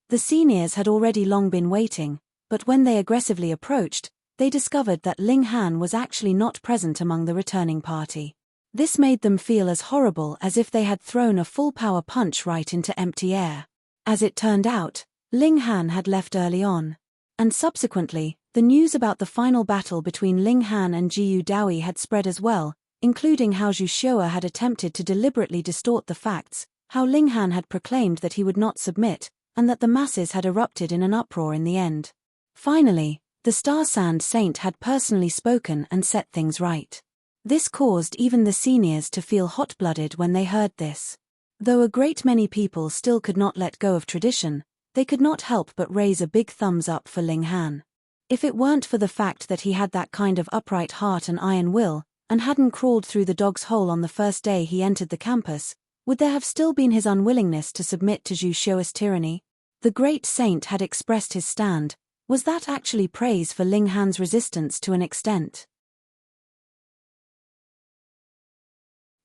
The seniors had already long been waiting, but when they aggressively approached, they discovered that Ling Han was actually not present among the returning party. This made them feel as horrible as if they had thrown a full-power punch right into empty air. As it turned out, Ling Han had left early on. And subsequently, the news about the final battle between Ling Han and Jiyu Daoi had spread as well, including how Zhu Xiu had attempted to deliberately distort the facts, how Ling Han had proclaimed that he would not submit, and that the masses had erupted in an uproar in the end. Finally, the Star Sand Saint had personally spoken and set things right. This caused even the seniors to feel hot-blooded when they heard this. Though a great many people still could not let go of tradition, they could not help but raise a big thumbs up for Ling Han. If it weren't for the fact that he had that kind of upright heart and iron will, and hadn't crawled through the dog's hole on the first day he entered the campus, would there have still been his unwillingness to submit to Zhu Xue's tyranny? The great saint had expressed his stand. Was that actually praise for Ling Han's resistance to an extent?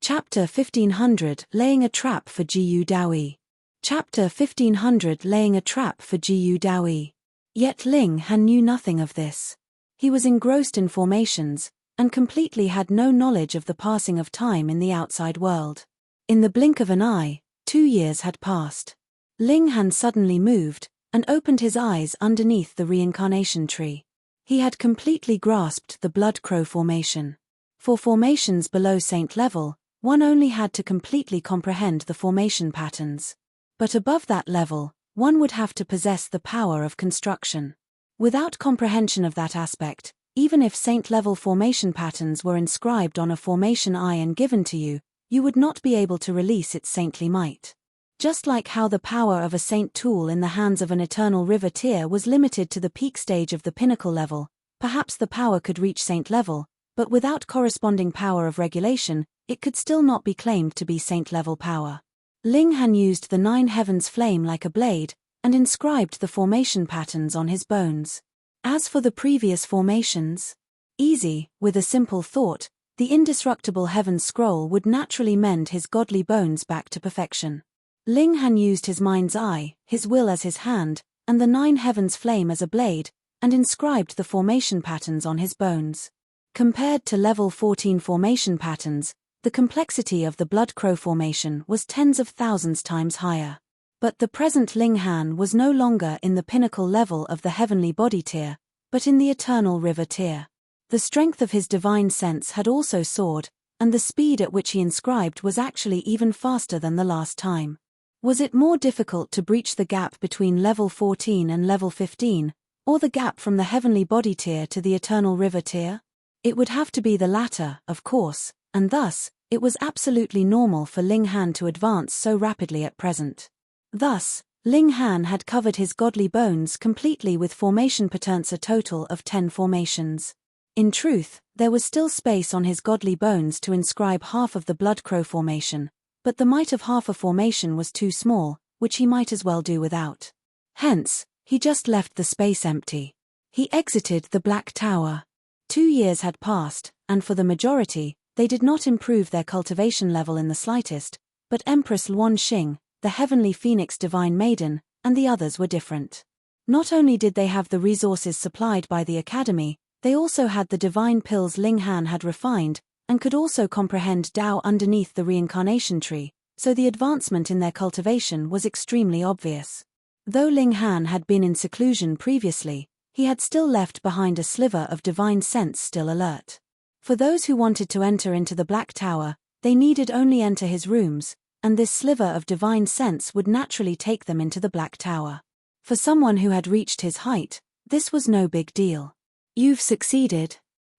Chapter 1500 Laying a Trap for Jiyu Daoyi. Chapter 1500 Laying a Trap for Jiyu Daoyi. Yet Ling Han knew nothing of this. He was engrossed in formations, and completely had no knowledge of the passing of time in the outside world. In the blink of an eye, 2 years had passed. Ling Han suddenly moved, and opened his eyes underneath the reincarnation tree. He had completely grasped the blood crow formation. For formations below saint level, one only had to completely comprehend the formation patterns. But above that level, one would have to possess the power of construction. Without comprehension of that aspect, even if saint-level formation patterns were inscribed on a formation eye and given to you, you would not be able to release its saintly might. Just like how the power of a saint tool in the hands of an eternal river tier was limited to the peak stage of the pinnacle level, perhaps the power could reach saint level, but without corresponding power of regulation, it could still not be claimed to be saint-level power. Ling Han used the 9 heavens flame like a blade, and inscribed the formation patterns on his bones. As for the previous formations, easy, with a simple thought, the indestructible heavens scroll would naturally mend his godly bones back to perfection. Ling Han used his mind's eye, his will as his hand, and the 9 heavens flame as a blade, and inscribed the formation patterns on his bones. Compared to level 14 formation patterns, the complexity of the blood crow formation was tens of thousands times higher. But the present Ling Han was no longer in the pinnacle level of the heavenly body tier, but in the eternal river tier. The strength of his divine sense had also soared, and the speed at which he inscribed was actually even faster than the last time. Was it more difficult to breach the gap between level 14 and level 15, or the gap from the heavenly body tier to the eternal river tier? It would have to be the latter, of course, and thus, it was absolutely normal for Ling Han to advance so rapidly at present. Thus, Ling Han had covered his godly bones completely with formation patterns, a total of 10 formations. In truth, there was still space on his godly bones to inscribe half of the blood crow formation, but the might of half a formation was too small, which he might as well do without. Hence, he just left the space empty. He exited the Black Tower. 2 years had passed, and for the majority, they did not improve their cultivation level in the slightest, but Empress Luan Xing, the heavenly phoenix divine maiden, and the others were different. Not only did they have the resources supplied by the academy, they also had the divine pills Ling Han had refined, and could also comprehend Tao underneath the reincarnation tree, so the advancement in their cultivation was extremely obvious. Though Ling Han had been in seclusion previously, he had still left behind a sliver of divine sense still alert. For those who wanted to enter into the Black Tower, they needed only enter his rooms, and this sliver of divine sense would naturally take them into the Black Tower. For someone who had reached his height, this was no big deal. "You've succeeded."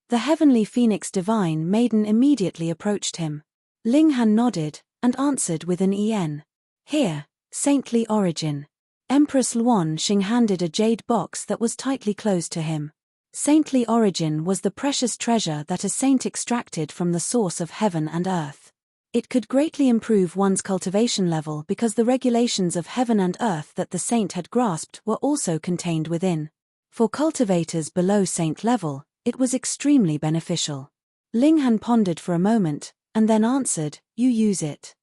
The heavenly phoenix divine maiden immediately approached him. Ling Han nodded, and answered with an "En." "Here, saintly origin." Empress Luan Xing handed a jade box that was tightly closed to him. Saintly origin was the precious treasure that a saint extracted from the source of heaven and earth. It could greatly improve one's cultivation level because the regulations of heaven and earth that the saint had grasped were also contained within. For cultivators below saint level, it was extremely beneficial. Ling Han pondered for a moment, and then answered, "You use it."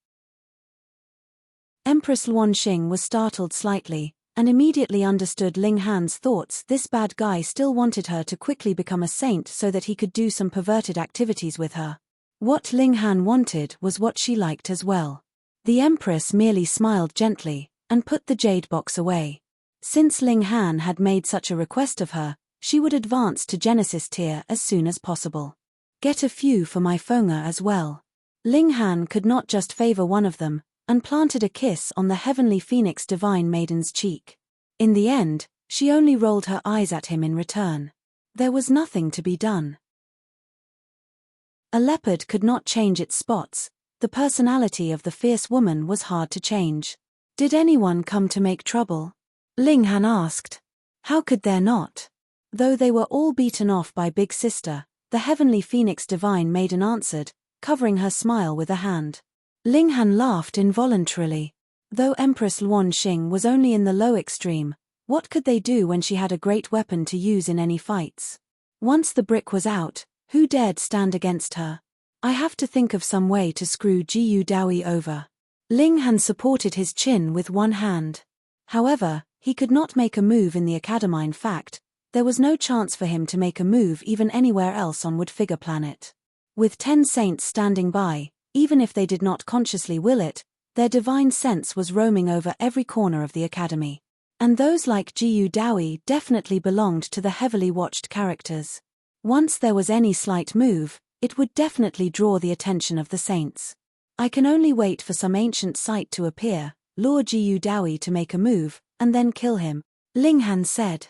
Empress Luan Xing was startled slightly, and immediately understood Ling Han's thoughts. This bad guy still wanted her to quickly become a saint so that he could do some perverted activities with her. What Ling Han wanted was what she liked as well. The Empress merely smiled gently, and put the jade box away. Since Ling Han had made such a request of her, she would advance to Genesis tier as soon as possible. "Get a few for my Fonga as well." Ling Han could not just favor one of them, and planted a kiss on the heavenly phoenix divine maiden's cheek. In the end, she only rolled her eyes at him in return. There was nothing to be done. A leopard could not change its spots. The personality of the fierce woman was hard to change. "Did anyone come to make trouble?" Ling Han asked. How could there not? Though they were all beaten off by Big Sister, the heavenly phoenix divine maiden answered, covering her smile with a hand. Ling Han laughed involuntarily. Though Empress Luan Xing was only in the low extreme, what could they do when she had a great weapon to use in any fights? Once the brick was out, who dared stand against her? I have to think of some way to screw Jiyu Dawi over. Ling Han supported his chin with one hand. However, he could not make a move in the academy. In fact, there was no chance for him to make a move even anywhere else on Woodfigure Planet. With 10 saints standing by, even if they did not consciously will it, their divine sense was roaming over every corner of the academy. And those like Jiyu Dawi definitely belonged to the heavily watched characters. Once there was any slight move, it would definitely draw the attention of the saints. I can only wait for some ancient sight to appear, lure Jiyu Dawi to make a move, and then kill him, Ling Han said.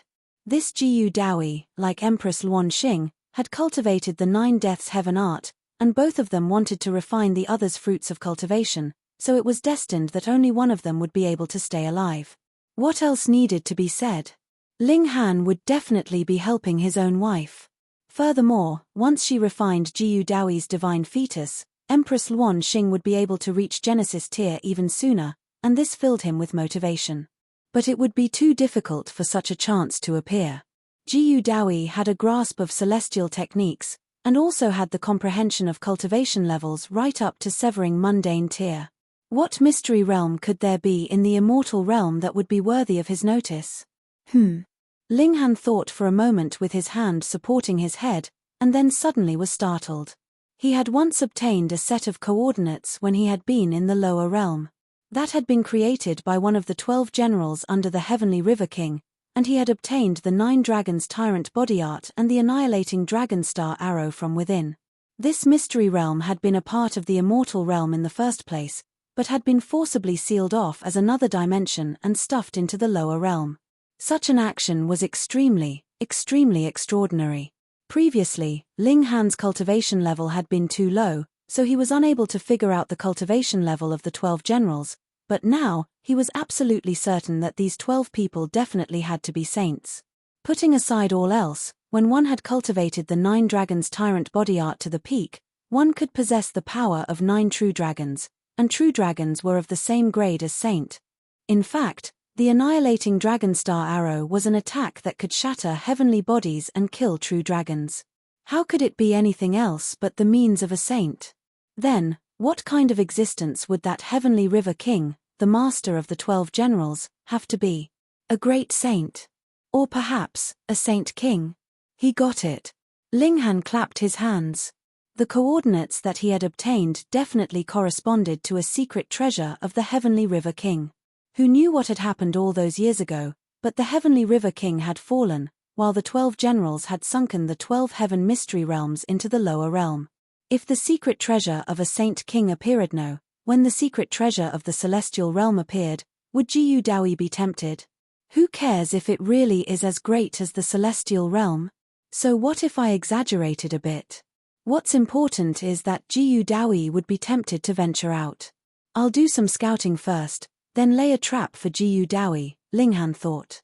This Jiyu Dawi, like Empress Luan Xing, had cultivated the 9 Deaths Heaven art, and both of them wanted to refine the other's fruits of cultivation, so it was destined that only one of them would be able to stay alive. What else needed to be said? Ling Han would definitely be helping his own wife. Furthermore, once she refined Jiyu Dawi's divine fetus, Empress Luan Xing would be able to reach Genesis tier even sooner, and this filled him with motivation. But it would be too difficult for such a chance to appear. Jiyu Dawi had a grasp of celestial techniques, and also had the comprehension of cultivation levels right up to severing mundane tier. What mystery realm could there be in the immortal realm that would be worthy of his notice? Ling Han thought for a moment with his hand supporting his head, and then suddenly was startled. He had once obtained a set of coordinates when he had been in the lower realm. That had been created by one of the 12 generals under the Heavenly River King, and he had obtained the 9 Dragons Tyrant body art and the annihilating Dragon Star arrow from within. This mystery realm had been a part of the immortal realm in the first place, but had been forcibly sealed off as another dimension and stuffed into the lower realm. Such an action was extremely extraordinary. Previously, Ling Han's cultivation level had been too low, so he was unable to figure out the cultivation level of the 12 generals, but now, he was absolutely certain that these 12 people definitely had to be saints. Putting aside all else, when one had cultivated the 9 Dragons Tyrant body art to the peak, one could possess the power of 9 true dragons, and true dragons were of the same grade as saint. In fact, the annihilating Dragon Star arrow was an attack that could shatter heavenly bodies and kill true dragons. How could it be anything else but the means of a saint? Then, what kind of existence would that Heavenly River King, the master of the 12 generals, have to be? A great saint? Or perhaps, a saint king? He got it. Ling Han clapped his hands. The coordinates that he had obtained definitely corresponded to a secret treasure of the Heavenly River King. Who knew what had happened all those years ago, but the Heavenly River King had fallen, while the 12 generals had sunken the 12 heaven mystery realms into the lower realm. If the secret treasure of a saint king appeared now, when the secret treasure of the celestial realm appeared, would Jiyu Dawi be tempted? Who cares if it really is as great as the celestial realm? So what if I exaggerated a bit? What's important is that Jiyu Dawi would be tempted to venture out. I'll do some scouting first, then lay a trap for Jiyu Dawi, Ling Han thought.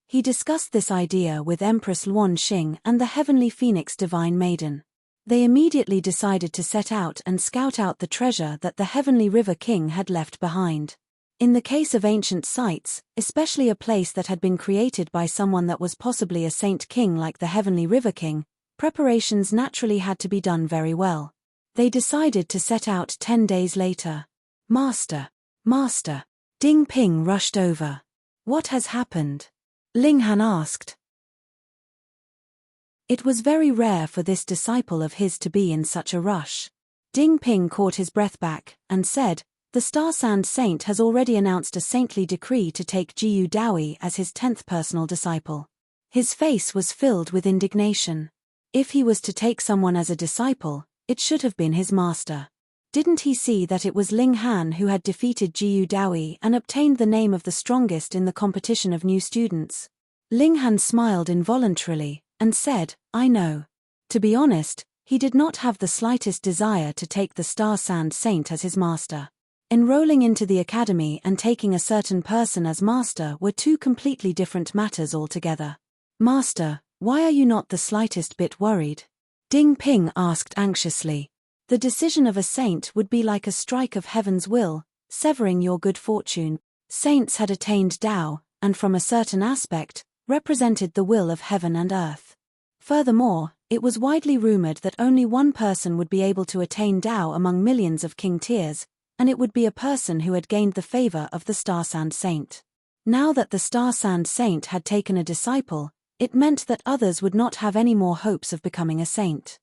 He discussed this idea with Empress Luan Xing and the Heavenly Phoenix Divine Maiden. They immediately decided to set out and scout out the treasure that the Heavenly River King had left behind. In the case of ancient sites, especially a place that had been created by someone that was possibly a saint king like the Heavenly River King, preparations naturally had to be done very well. They decided to set out 10 days later. Master! Ding Ping rushed over. What has happened? Ling Han asked. It was very rare for this disciple of his to be in such a rush. Ding Ping caught his breath back, and said, "The Star Sand Saint has already announced a saintly decree to take Jiyu Dawi as his 10th personal disciple." His face was filled with indignation. If he was to take someone as a disciple, it should have been his master. Didn't he see that it was Ling Han who had defeated Jiyu Dawi and obtained the name of the strongest in the competition of new students? Ling Han smiled involuntarily, and said, "I know." To be honest, he did not have the slightest desire to take the Star Sand Saint as his master. Enrolling into the academy and taking a certain person as master were two completely different matters altogether. Master, Why are you not the slightest bit worried? Ding Ping asked anxiously. The decision of a saint would be like a strike of heaven's will, severing your good fortune. Saints had attained Tao, and from a certain aspect, represented the will of heaven and earth. Furthermore, it was widely rumored that only one person would be able to attain Tao among millions of king tiers, and it would be a person who had gained the favor of the Star Sand Saint. Now that the Star Sand Saint had taken a disciple, it meant that others would not have any more hopes of becoming a saint.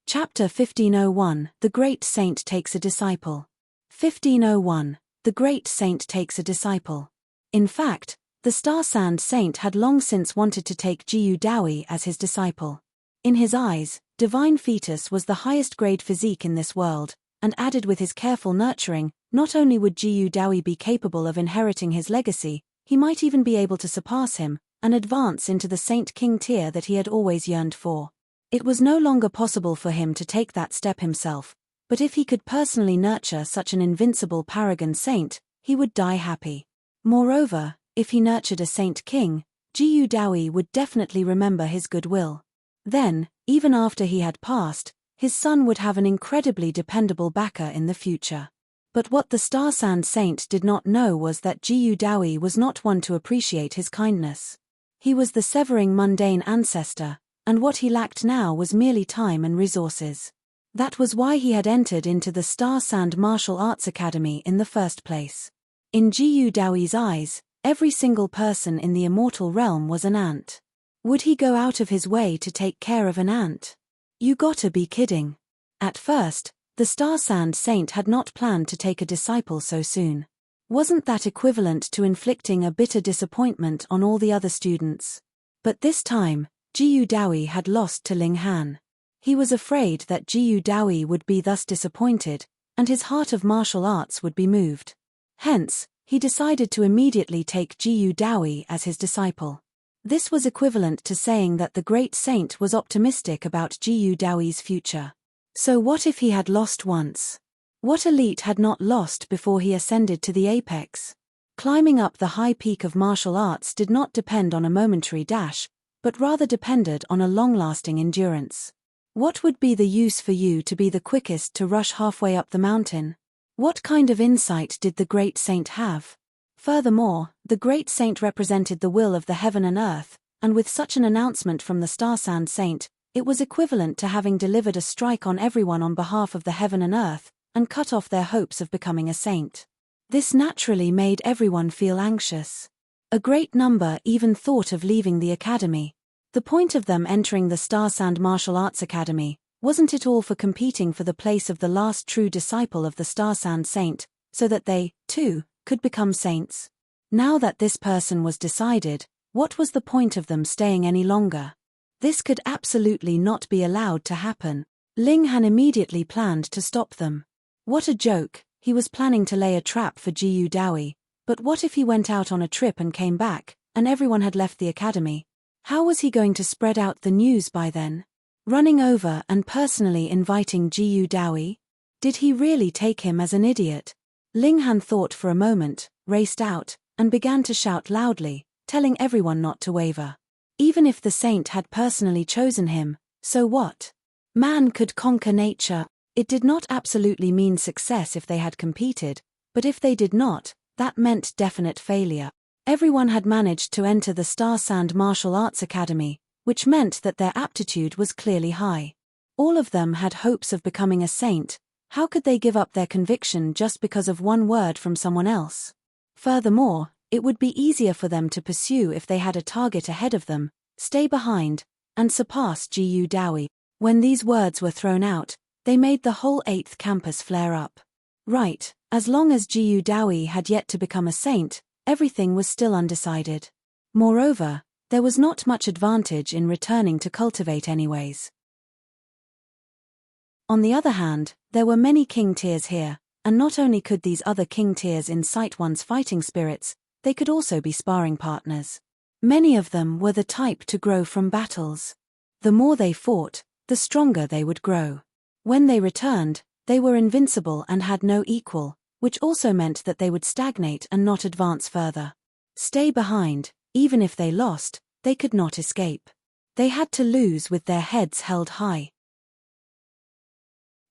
Chapter 1501, The Great Saint Takes a Disciple. 1501, The Great Saint Takes a Disciple. In fact, the Star Sand Saint had long since wanted to take Jiyu Dawi as his disciple. In his eyes, divine fetus was the highest grade physique in this world, and added with his careful nurturing, not only would Jiyu Dawi be capable of inheriting his legacy, he might even be able to surpass him, and advance into the Saint King tier that he had always yearned for. It was no longer possible for him to take that step himself, but if he could personally nurture such an invincible paragon saint, he would die happy. Moreover, if he nurtured a Saint King, Jiyu Dawi would definitely remember his goodwill. Then, even after he had passed, his son would have an incredibly dependable backer in the future. But what the Star Sand Saint did not know was that Jiyu Dawi was not one to appreciate his kindness. He was the severing mundane ancestor, and what he lacked now was merely time and resources. That was why he had entered into the Star Sand Martial Arts Academy in the first place. In Jiyu Dawi's eyes, every single person in the immortal realm was an ant. Would he go out of his way to take care of an ant? You gotta be kidding. At first, the Star Sand Saint had not planned to take a disciple so soon. Wasn't that equivalent to inflicting a bitter disappointment on all the other students? But this time, Jiyu Dawi had lost to Ling Han. He was afraid that Jiyu Dawi would be thus disappointed, and his heart of martial arts would be moved. Hence, he decided to immediately take Jiyu Dawi as his disciple. This was equivalent to saying that the great saint was optimistic about Jiyu Dawi's future. So what if he had lost once? What elite had not lost before he ascended to the apex? Climbing up the high peak of martial arts did not depend on a momentary dash, but rather depended on a long-lasting endurance. What would be the use for you to be the quickest to rush halfway up the mountain? What kind of insight did the great saint have? Furthermore, the great saint represented the will of the heaven and earth, and with such an announcement from the Star Sand Saint, it was equivalent to having delivered a strike on everyone on behalf of the heaven and earth, and cut off their hopes of becoming a saint. This naturally made everyone feel anxious. A great number even thought of leaving the academy. The point of them entering the Star Sand Martial Arts Academy, wasn't it all for competing for the place of the last true disciple of the Star Sand Saint, so that they, too, could become saints? Now that this person was decided, what was the point of them staying any longer? This could absolutely not be allowed to happen. Ling Han immediately planned to stop them. What a joke, he was planning to lay a trap for Jiyu Dawi, but what if he went out on a trip and came back, and everyone had left the academy? How was he going to spread out the news by then? Running over and personally inviting Jiyu Dawi? Did he really take him as an idiot? Ling Han thought for a moment, raced out, and began to shout loudly, telling everyone not to waver. Even if the saint had personally chosen him, so what? Man could conquer nature. It did not absolutely mean success if they had competed, but if they did not, that meant definite failure. Everyone had managed to enter the Star Sand Martial Arts Academy, which meant that their aptitude was clearly high. All of them had hopes of becoming a saint. How could they give up their conviction just because of one word from someone else? Furthermore, it would be easier for them to pursue if they had a target ahead of them, stay behind, and surpass Jiyu Dawi. When these words were thrown out, they made the whole 8th campus flare up. Right, as long as Jiyu Dawi had yet to become a saint, everything was still undecided. Moreover, there was not much advantage in returning to cultivate anyways. On the other hand, there were many king tiers here, and not only could these other king tiers incite one's fighting spirits, they could also be sparring partners. Many of them were the type to grow from battles. The more they fought, the stronger they would grow. When they returned, they were invincible and had no equal, which also meant that they would stagnate and not advance further. Stay behind. Even if they lost, they could not escape. They had to lose with their heads held high.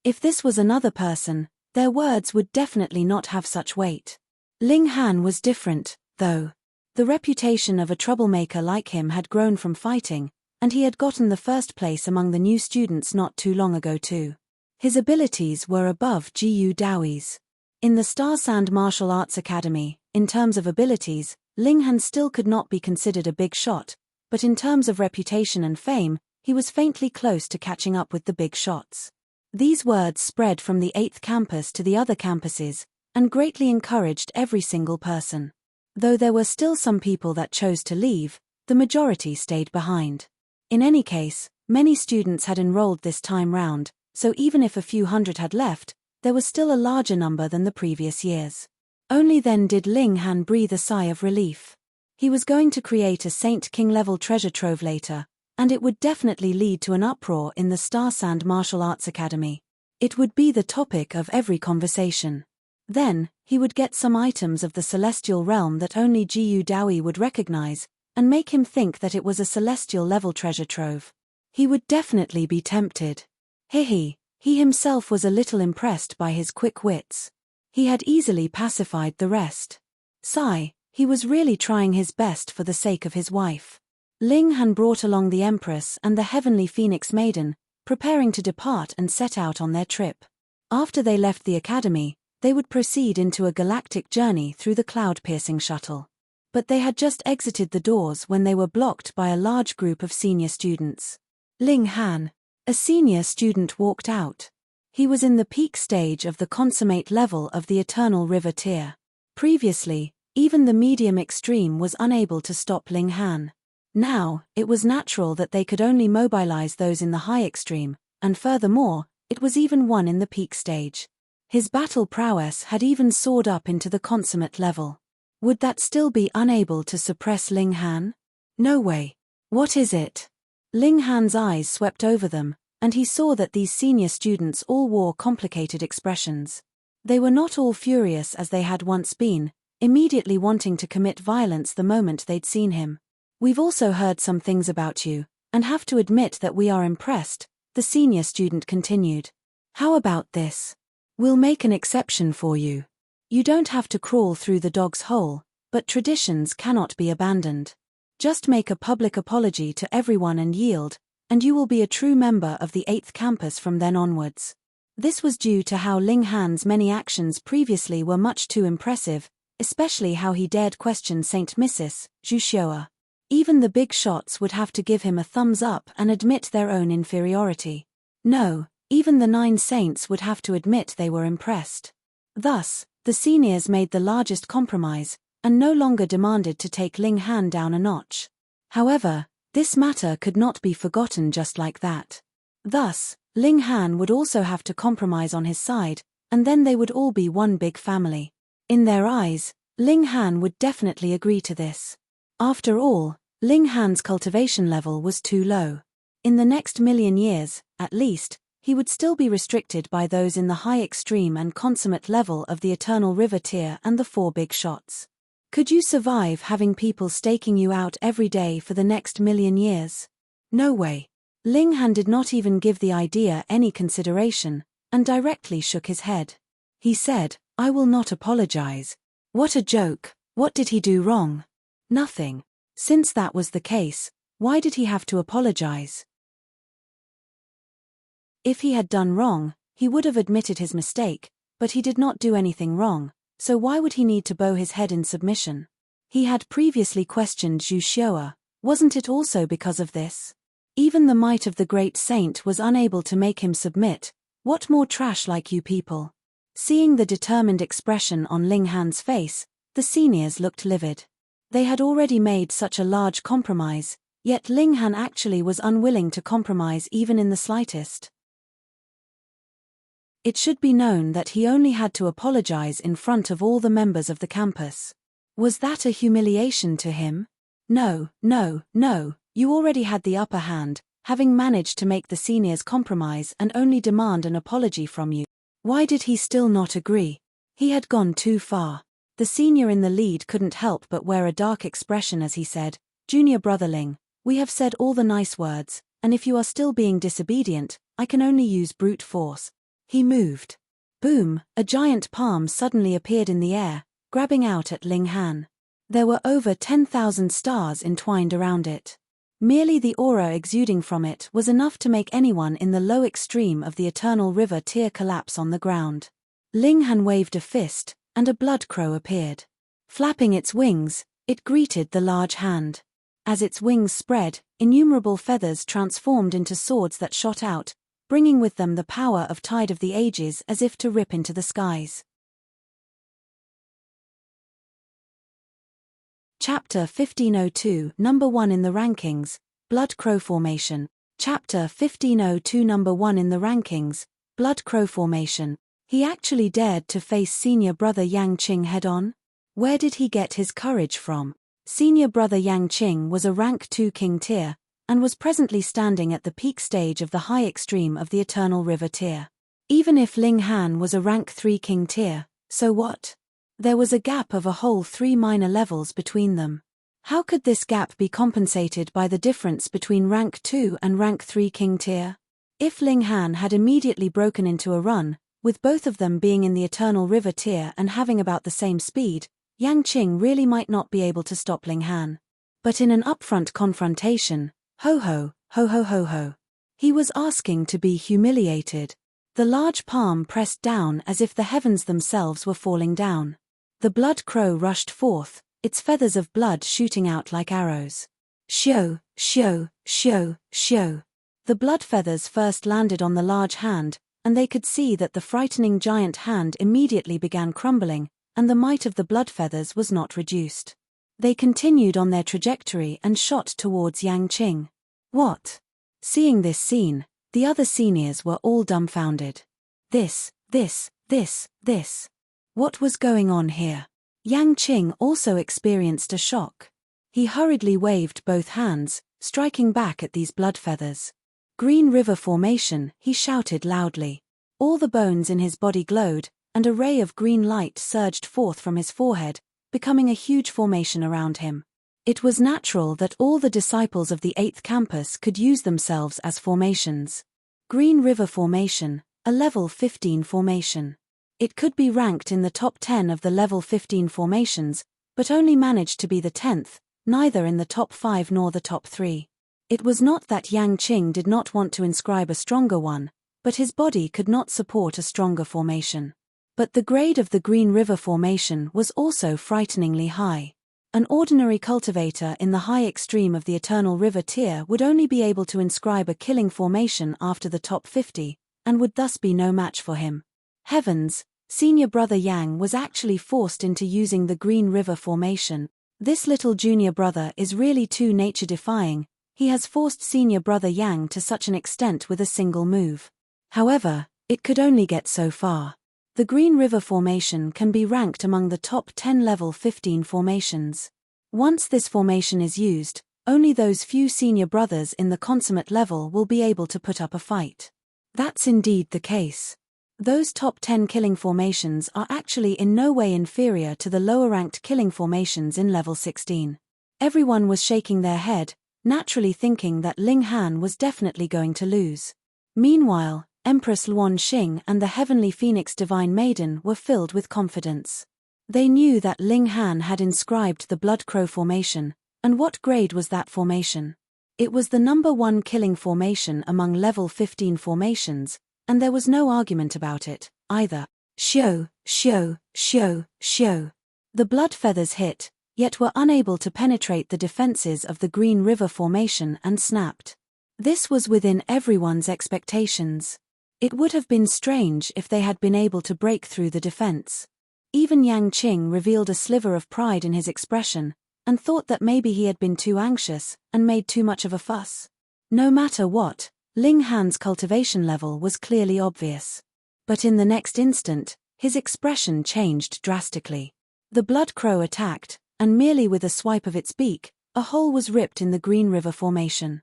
If this was another person, their words would definitely not have such weight. Ling Han was different, though. The reputation of a troublemaker like him had grown from fighting, and he had gotten the first place among the new students not too long ago too. His abilities were above Jiu Daoi's. In the Star Sand Martial Arts Academy, in terms of abilities, Ling Han still could not be considered a big shot, but in terms of reputation and fame, he was faintly close to catching up with the big shots. These words spread from the 8th campus to the other campuses, and greatly encouraged every single person. Though there were still some people that chose to leave, the majority stayed behind. In any case, many students had enrolled this time round, so even if a few hundred had left, there was still a larger number than the previous years. Only then did Ling Han breathe a sigh of relief. He was going to create a Saint King level treasure trove later, and it would definitely lead to an uproar in the Star Sand Martial Arts Academy. It would be the topic of every conversation. Then, he would get some items of the celestial realm that only Jiu Daoi would recognize, and make him think that it was a celestial level treasure trove. He would definitely be tempted. He himself was a little impressed by his quick wits. He had easily pacified the rest. Sigh, he was really trying his best for the sake of his wife. Ling Han brought along the Empress and the Heavenly Phoenix Maiden, preparing to depart and set out on their trip. After they left the academy, they would proceed into a galactic journey through the cloud-piercing shuttle. But they had just exited the doors when they were blocked by a large group of senior students. Ling Han, a senior student, walked out. He was in the peak stage of the consummate level of the Eternal River tier. Previously, even the medium extreme was unable to stop Ling Han. Now, it was natural that they could only mobilize those in the high extreme, and furthermore, it was even one in the peak stage. His battle prowess had even soared up into the consummate level. Would that still be unable to suppress Ling Han? No way. What is it? Ling Han's eyes swept over them, and he saw that these senior students all wore complicated expressions. They were not all furious as they had once been, immediately wanting to commit violence the moment they'd seen him. We've also heard some things about you, and have to admit that we are impressed, the senior student continued. How about this? We'll make an exception for you. You don't have to crawl through the dog's hole, but traditions cannot be abandoned. Just make a public apology to everyone and yield, and you will be a true member of the 8th campus from then onwards. This was due to how Ling Han's many actions previously were much too impressive, especially how he dared question Saint Mrs. Zhuxiao. Even the big shots would have to give him a thumbs up and admit their own inferiority. No, even the 9 saints would have to admit they were impressed. Thus, the seniors made the largest compromise, and no longer demanded to take Ling Han down a notch. However, this matter could not be forgotten just like that. Thus, Ling Han would also have to compromise on his side, and then they would all be one big family. In their eyes, Ling Han would definitely agree to this. After all, Ling Han's cultivation level was too low. In the next million years, at least, he would still be restricted by those in the high extreme and consummate level of the Eternal River tier and the 4 big shots. Could you survive having people staking you out every day for the next million years? No way. Ling Han did not even give the idea any consideration, and directly shook his head. He said, I will not apologize. What a joke. What did he do wrong? Nothing. Since that was the case, why did he have to apologize? If he had done wrong, he would have admitted his mistake, but he did not do anything wrong, so why would he need to bow his head in submission? He had previously questioned Zhu Xiao. Wasn't it also because of this? Even the might of the great saint was unable to make him submit. What more trash like you people? Seeing the determined expression on Ling Han's face, the seniors looked livid. They had already made such a large compromise, yet Ling Han actually was unwilling to compromise even in the slightest. It should be known that he only had to apologize in front of all the members of the campus. Was that a humiliation to him? No, you already had the upper hand, having managed to make the seniors compromise and only demand an apology from you. Why did he still not agree? He had gone too far. The senior in the lead couldn't help but wear a dark expression as he said, "Junior brother Ling, we have said all the nice words, and if you are still being disobedient, I can only use brute force." He moved. Boom, a giant palm suddenly appeared in the air, grabbing out at Ling Han. There were over 10,000 stars entwined around it. Merely the aura exuding from it was enough to make anyone in the low extreme of the Eternal River tier collapse on the ground. Ling Han waved a fist, and a blood crow appeared. Flapping its wings, it greeted the large hand. As its wings spread, innumerable feathers transformed into swords that shot out, bringing with them the power of Tide of the Ages as if to rip into the skies. Chapter 1502, Number 1 in the Rankings, Blood Crow Formation. Chapter 1502, Number 1 in the Rankings, Blood Crow Formation. He actually dared to face senior brother Yang Qing head-on? Where did he get his courage from? Senior brother Yang Qing was a rank 2 king tier, and was presently standing at the peak stage of the high extreme of the Eternal River tier. Even if Ling Han was a rank 3 king tier, so what? There was a gap of a whole 3 minor levels between them. How could this gap be compensated by the difference between rank 2 and rank 3 king tier? If Ling Han had immediately broken into a run, with both of them being in the Eternal River tier and having about the same speed, Yang Qing really might not be able to stop Ling Han. But in an upfront confrontation, ho ho, ho ho ho ho. He was asking to be humiliated. The large palm pressed down as if the heavens themselves were falling down. The blood crow rushed forth, its feathers of blood shooting out like arrows. Shio, shio, shio, shio. The blood feathers first landed on the large hand, and they could see that the frightening giant hand immediately began crumbling, and the might of the blood feathers was not reduced. They continued on their trajectory and shot towards Yang Qing. What? Seeing this scene, the other seniors were all dumbfounded. This. What was going on here? Yang Qing also experienced a shock. He hurriedly waved both hands, striking back at these blood feathers. Green River Formation, he shouted loudly. All the bones in his body glowed, and a ray of green light surged forth from his forehead, becoming a huge formation around him. It was natural that all the disciples of the 8th campus could use themselves as formations. Green River Formation, a level 15 formation. It could be ranked in the top 10 of the level 15 formations, but only managed to be the 10th, neither in the top 5 nor the top 3. It was not that Yang Qing did not want to inscribe a stronger one, but his body could not support a stronger formation. But the grade of the Green River Formation was also frighteningly high. An ordinary cultivator in the high extreme of the Eternal River tier would only be able to inscribe a killing formation after the top 50, and would thus be no match for him. Heavens, senior brother Yang was actually forced into using the Green River Formation. This little junior brother is really too nature-defying. He has forced senior brother Yang to such an extent with a single move. However, it could only get so far. The Green River Formation can be ranked among the top 10 level 15 formations. Once this formation is used, only those few senior brothers in the consummate level will be able to put up a fight. That's indeed the case. Those top 10 killing formations are actually in no way inferior to the lower-ranked killing formations in level 16. Everyone was shaking their head, naturally thinking that Ling Han was definitely going to lose. Meanwhile, Empress Luan Xing and the Heavenly Phoenix Divine Maiden were filled with confidence. They knew that Ling Han had inscribed the Blood Crow Formation, and what grade was that formation? It was the number 1 killing formation among level 15 formations, and there was no argument about it, either. Shio, shio, shio, shio. The blood feathers hit, yet were unable to penetrate the defenses of the Green River Formation and snapped. This was within everyone's expectations. It would have been strange if they had been able to break through the defense. Even Yang Qing revealed a sliver of pride in his expression, and thought that maybe he had been too anxious, and made too much of a fuss. No matter what, Ling Han's cultivation level was clearly obvious. But in the next instant, his expression changed drastically. The blood crow attacked, and merely with a swipe of its beak, a hole was ripped in the Green River Formation.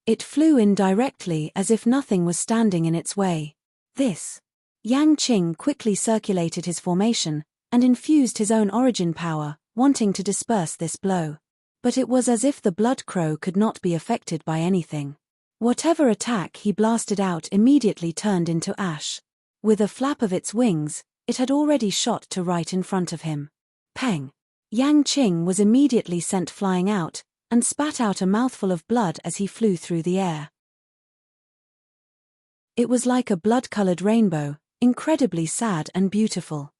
It flew in directly as if nothing was standing in its way. This. Yang Qing quickly circulated his formation, and infused his own origin power, wanting to disperse this blow. But it was as if the blood crow could not be affected by anything. Whatever attack he blasted out immediately turned into ash. With a flap of its wings, it had already shot to right in front of him. Peng! Yang Qing was immediately sent flying out, and spat out a mouthful of blood as he flew through the air. It was like a blood-colored rainbow, incredibly sad and beautiful.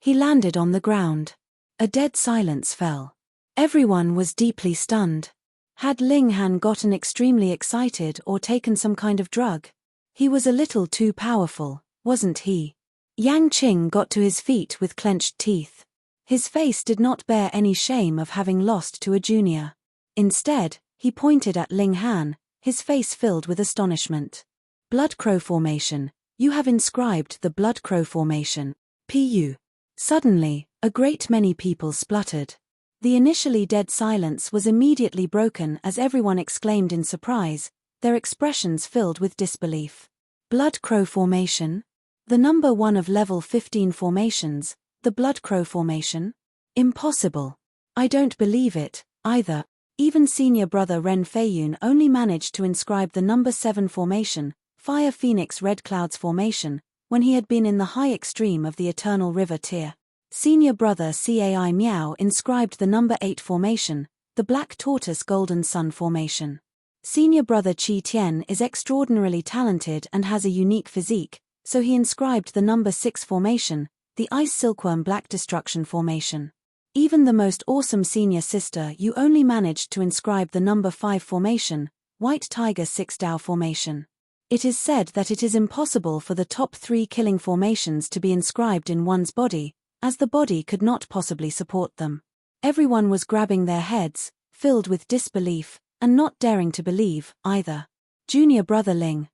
He landed on the ground. A dead silence fell. Everyone was deeply stunned. Had Ling Han gotten extremely excited or taken some kind of drug? He was a little too powerful, wasn't he? Yang Qing got to his feet with clenched teeth. His face did not bear any shame of having lost to a junior. Instead, he pointed at Ling Han, his face filled with astonishment. Blood Crow Formation. You have inscribed the Blood Crow Formation. Pu. Suddenly, a great many people spluttered. The initially dead silence was immediately broken as everyone exclaimed in surprise, their expressions filled with disbelief. Blood Crow Formation? The number 1 of level 15 formations, the Blood Crow Formation? Impossible. I don't believe it, either. Even senior brother Ren Feiyun only managed to inscribe the number 7 formation, Fire Phoenix Red Clouds Formation, when he had been in the high extreme of the Eternal River tier. Senior brother Cai Miao inscribed the number 8 formation, the Black Tortoise Golden Sun Formation. Senior brother Qi Tian is extraordinarily talented and has a unique physique, so he inscribed the number 6 formation, the Ice Silkworm Black Destruction Formation. Even the most awesome senior sister you only managed to inscribe the number 5 formation, White Tiger 6 Dao Formation. It is said that it is impossible for the top 3 killing formations to be inscribed in one's body, as the body could not possibly support them. Everyone was grabbing their heads, filled with disbelief, and not daring to believe, either. Junior brother Ling,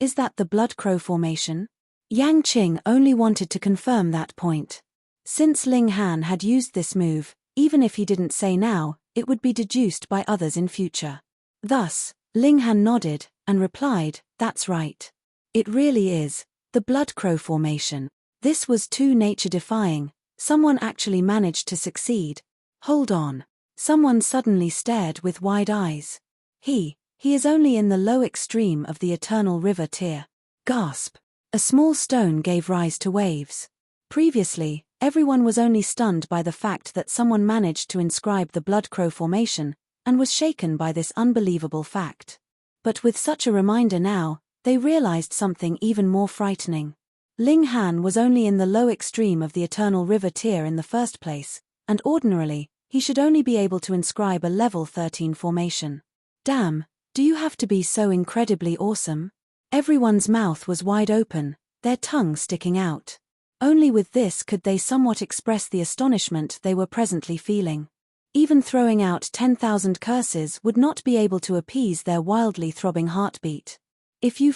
is that the Blood Crow Formation? Yang Qing only wanted to confirm that point. Since Ling Han had used this move, even if he didn't say now, it would be deduced by others in future. Thus, Ling Han nodded, and replied, that's right. It really is, the Blood Crow Formation. This was too nature-defying, someone actually managed to succeed. Hold on. Someone suddenly stared with wide eyes. He is only in the low extreme of the Eternal River tier. Gasp. A small stone gave rise to waves. Previously, everyone was only stunned by the fact that someone managed to inscribe the Blood Crow Formation, and was shaken by this unbelievable fact. But with such a reminder now, they realized something even more frightening. Ling Han was only in the low extreme of the Eternal River tier in the first place, and ordinarily, he should only be able to inscribe a level 13 formation. Damn, do you have to be so incredibly awesome? Everyone's mouth was wide open, their tongue sticking out. Only with this could they somewhat express the astonishment they were presently feeling. Even throwing out 10,000 curses would not be able to appease their wildly throbbing heartbeat. If you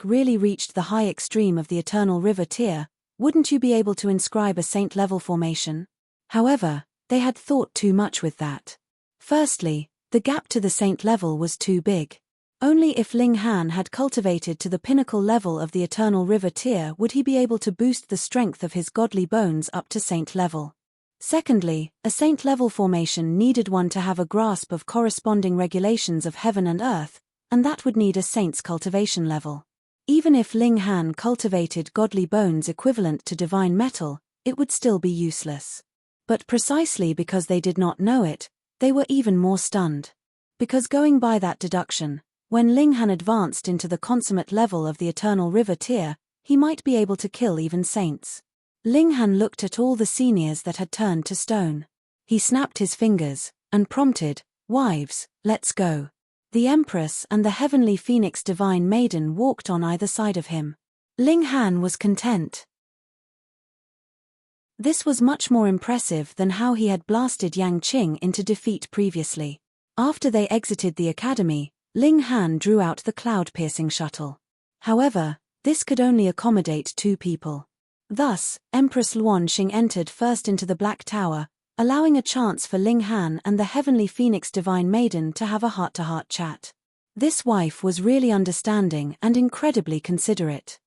really reached the high extreme of the Eternal River tier, wouldn't you be able to inscribe a saint-level formation? However, they had thought too much with that. Firstly, the gap to the saint level was too big. Only if Ling Han had cultivated to the pinnacle level of the Eternal River tier would he be able to boost the strength of his godly bones up to saint level. Secondly, a saint-level formation needed one to have a grasp of corresponding regulations of heaven and earth, and that would need a saint's cultivation level. Even if Ling Han cultivated godly bones equivalent to divine metal, it would still be useless. But precisely because they did not know it, they were even more stunned. Because going by that deduction, when Ling Han advanced into the consummate level of the Eternal River tier, he might be able to kill even saints. Ling Han looked at all the seniors that had turned to stone. He snapped his fingers, and prompted, "Wives, let's go." The Empress and the Heavenly Phoenix Divine Maiden walked on either side of him. Ling Han was content. This was much more impressive than how he had blasted Yang Qing into defeat previously. After they exited the academy, Ling Han drew out the cloud-piercing shuttle. However, this could only accommodate 2 people. Thus, Empress Luan Xing entered first into the Black Tower, allowing a chance for Ling Han and the Heavenly Phoenix Divine Maiden to have a heart-to-heart chat. This wife was really understanding and incredibly considerate.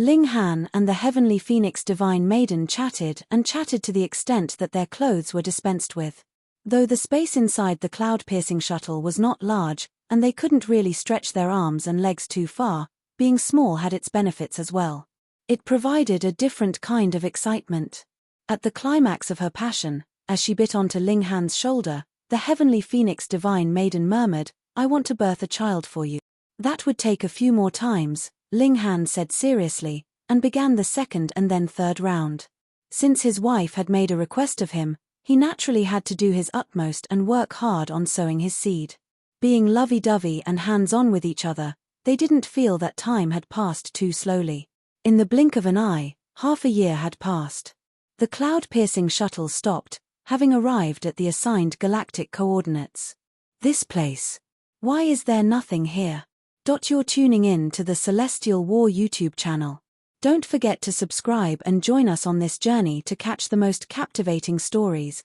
Ling Han and the Heavenly Phoenix Divine Maiden chatted and chatted to the extent that their clothes were dispensed with. Though the space inside the cloud-piercing shuttle was not large, and they couldn't really stretch their arms and legs too far, being small had its benefits as well. It provided a different kind of excitement. At the climax of her passion, as she bit onto Ling Han's shoulder, the Heavenly Phoenix Divine Maiden murmured, "I want to birth a child for you." "That would take a few more times," Ling Han said seriously, and began the second and then third round. Since his wife had made a request of him, he naturally had to do his utmost and work hard on sowing his seed. Being lovey-dovey and hands-on with each other, they didn't feel that time had passed too slowly. In the blink of an eye, half a year had passed. The cloud-piercing shuttle stopped, having arrived at the assigned galactic coordinates. This place. Why is there nothing here? You're tuning in to the Celestial War YouTube channel. Don't forget to subscribe and join us on this journey to catch the most captivating stories,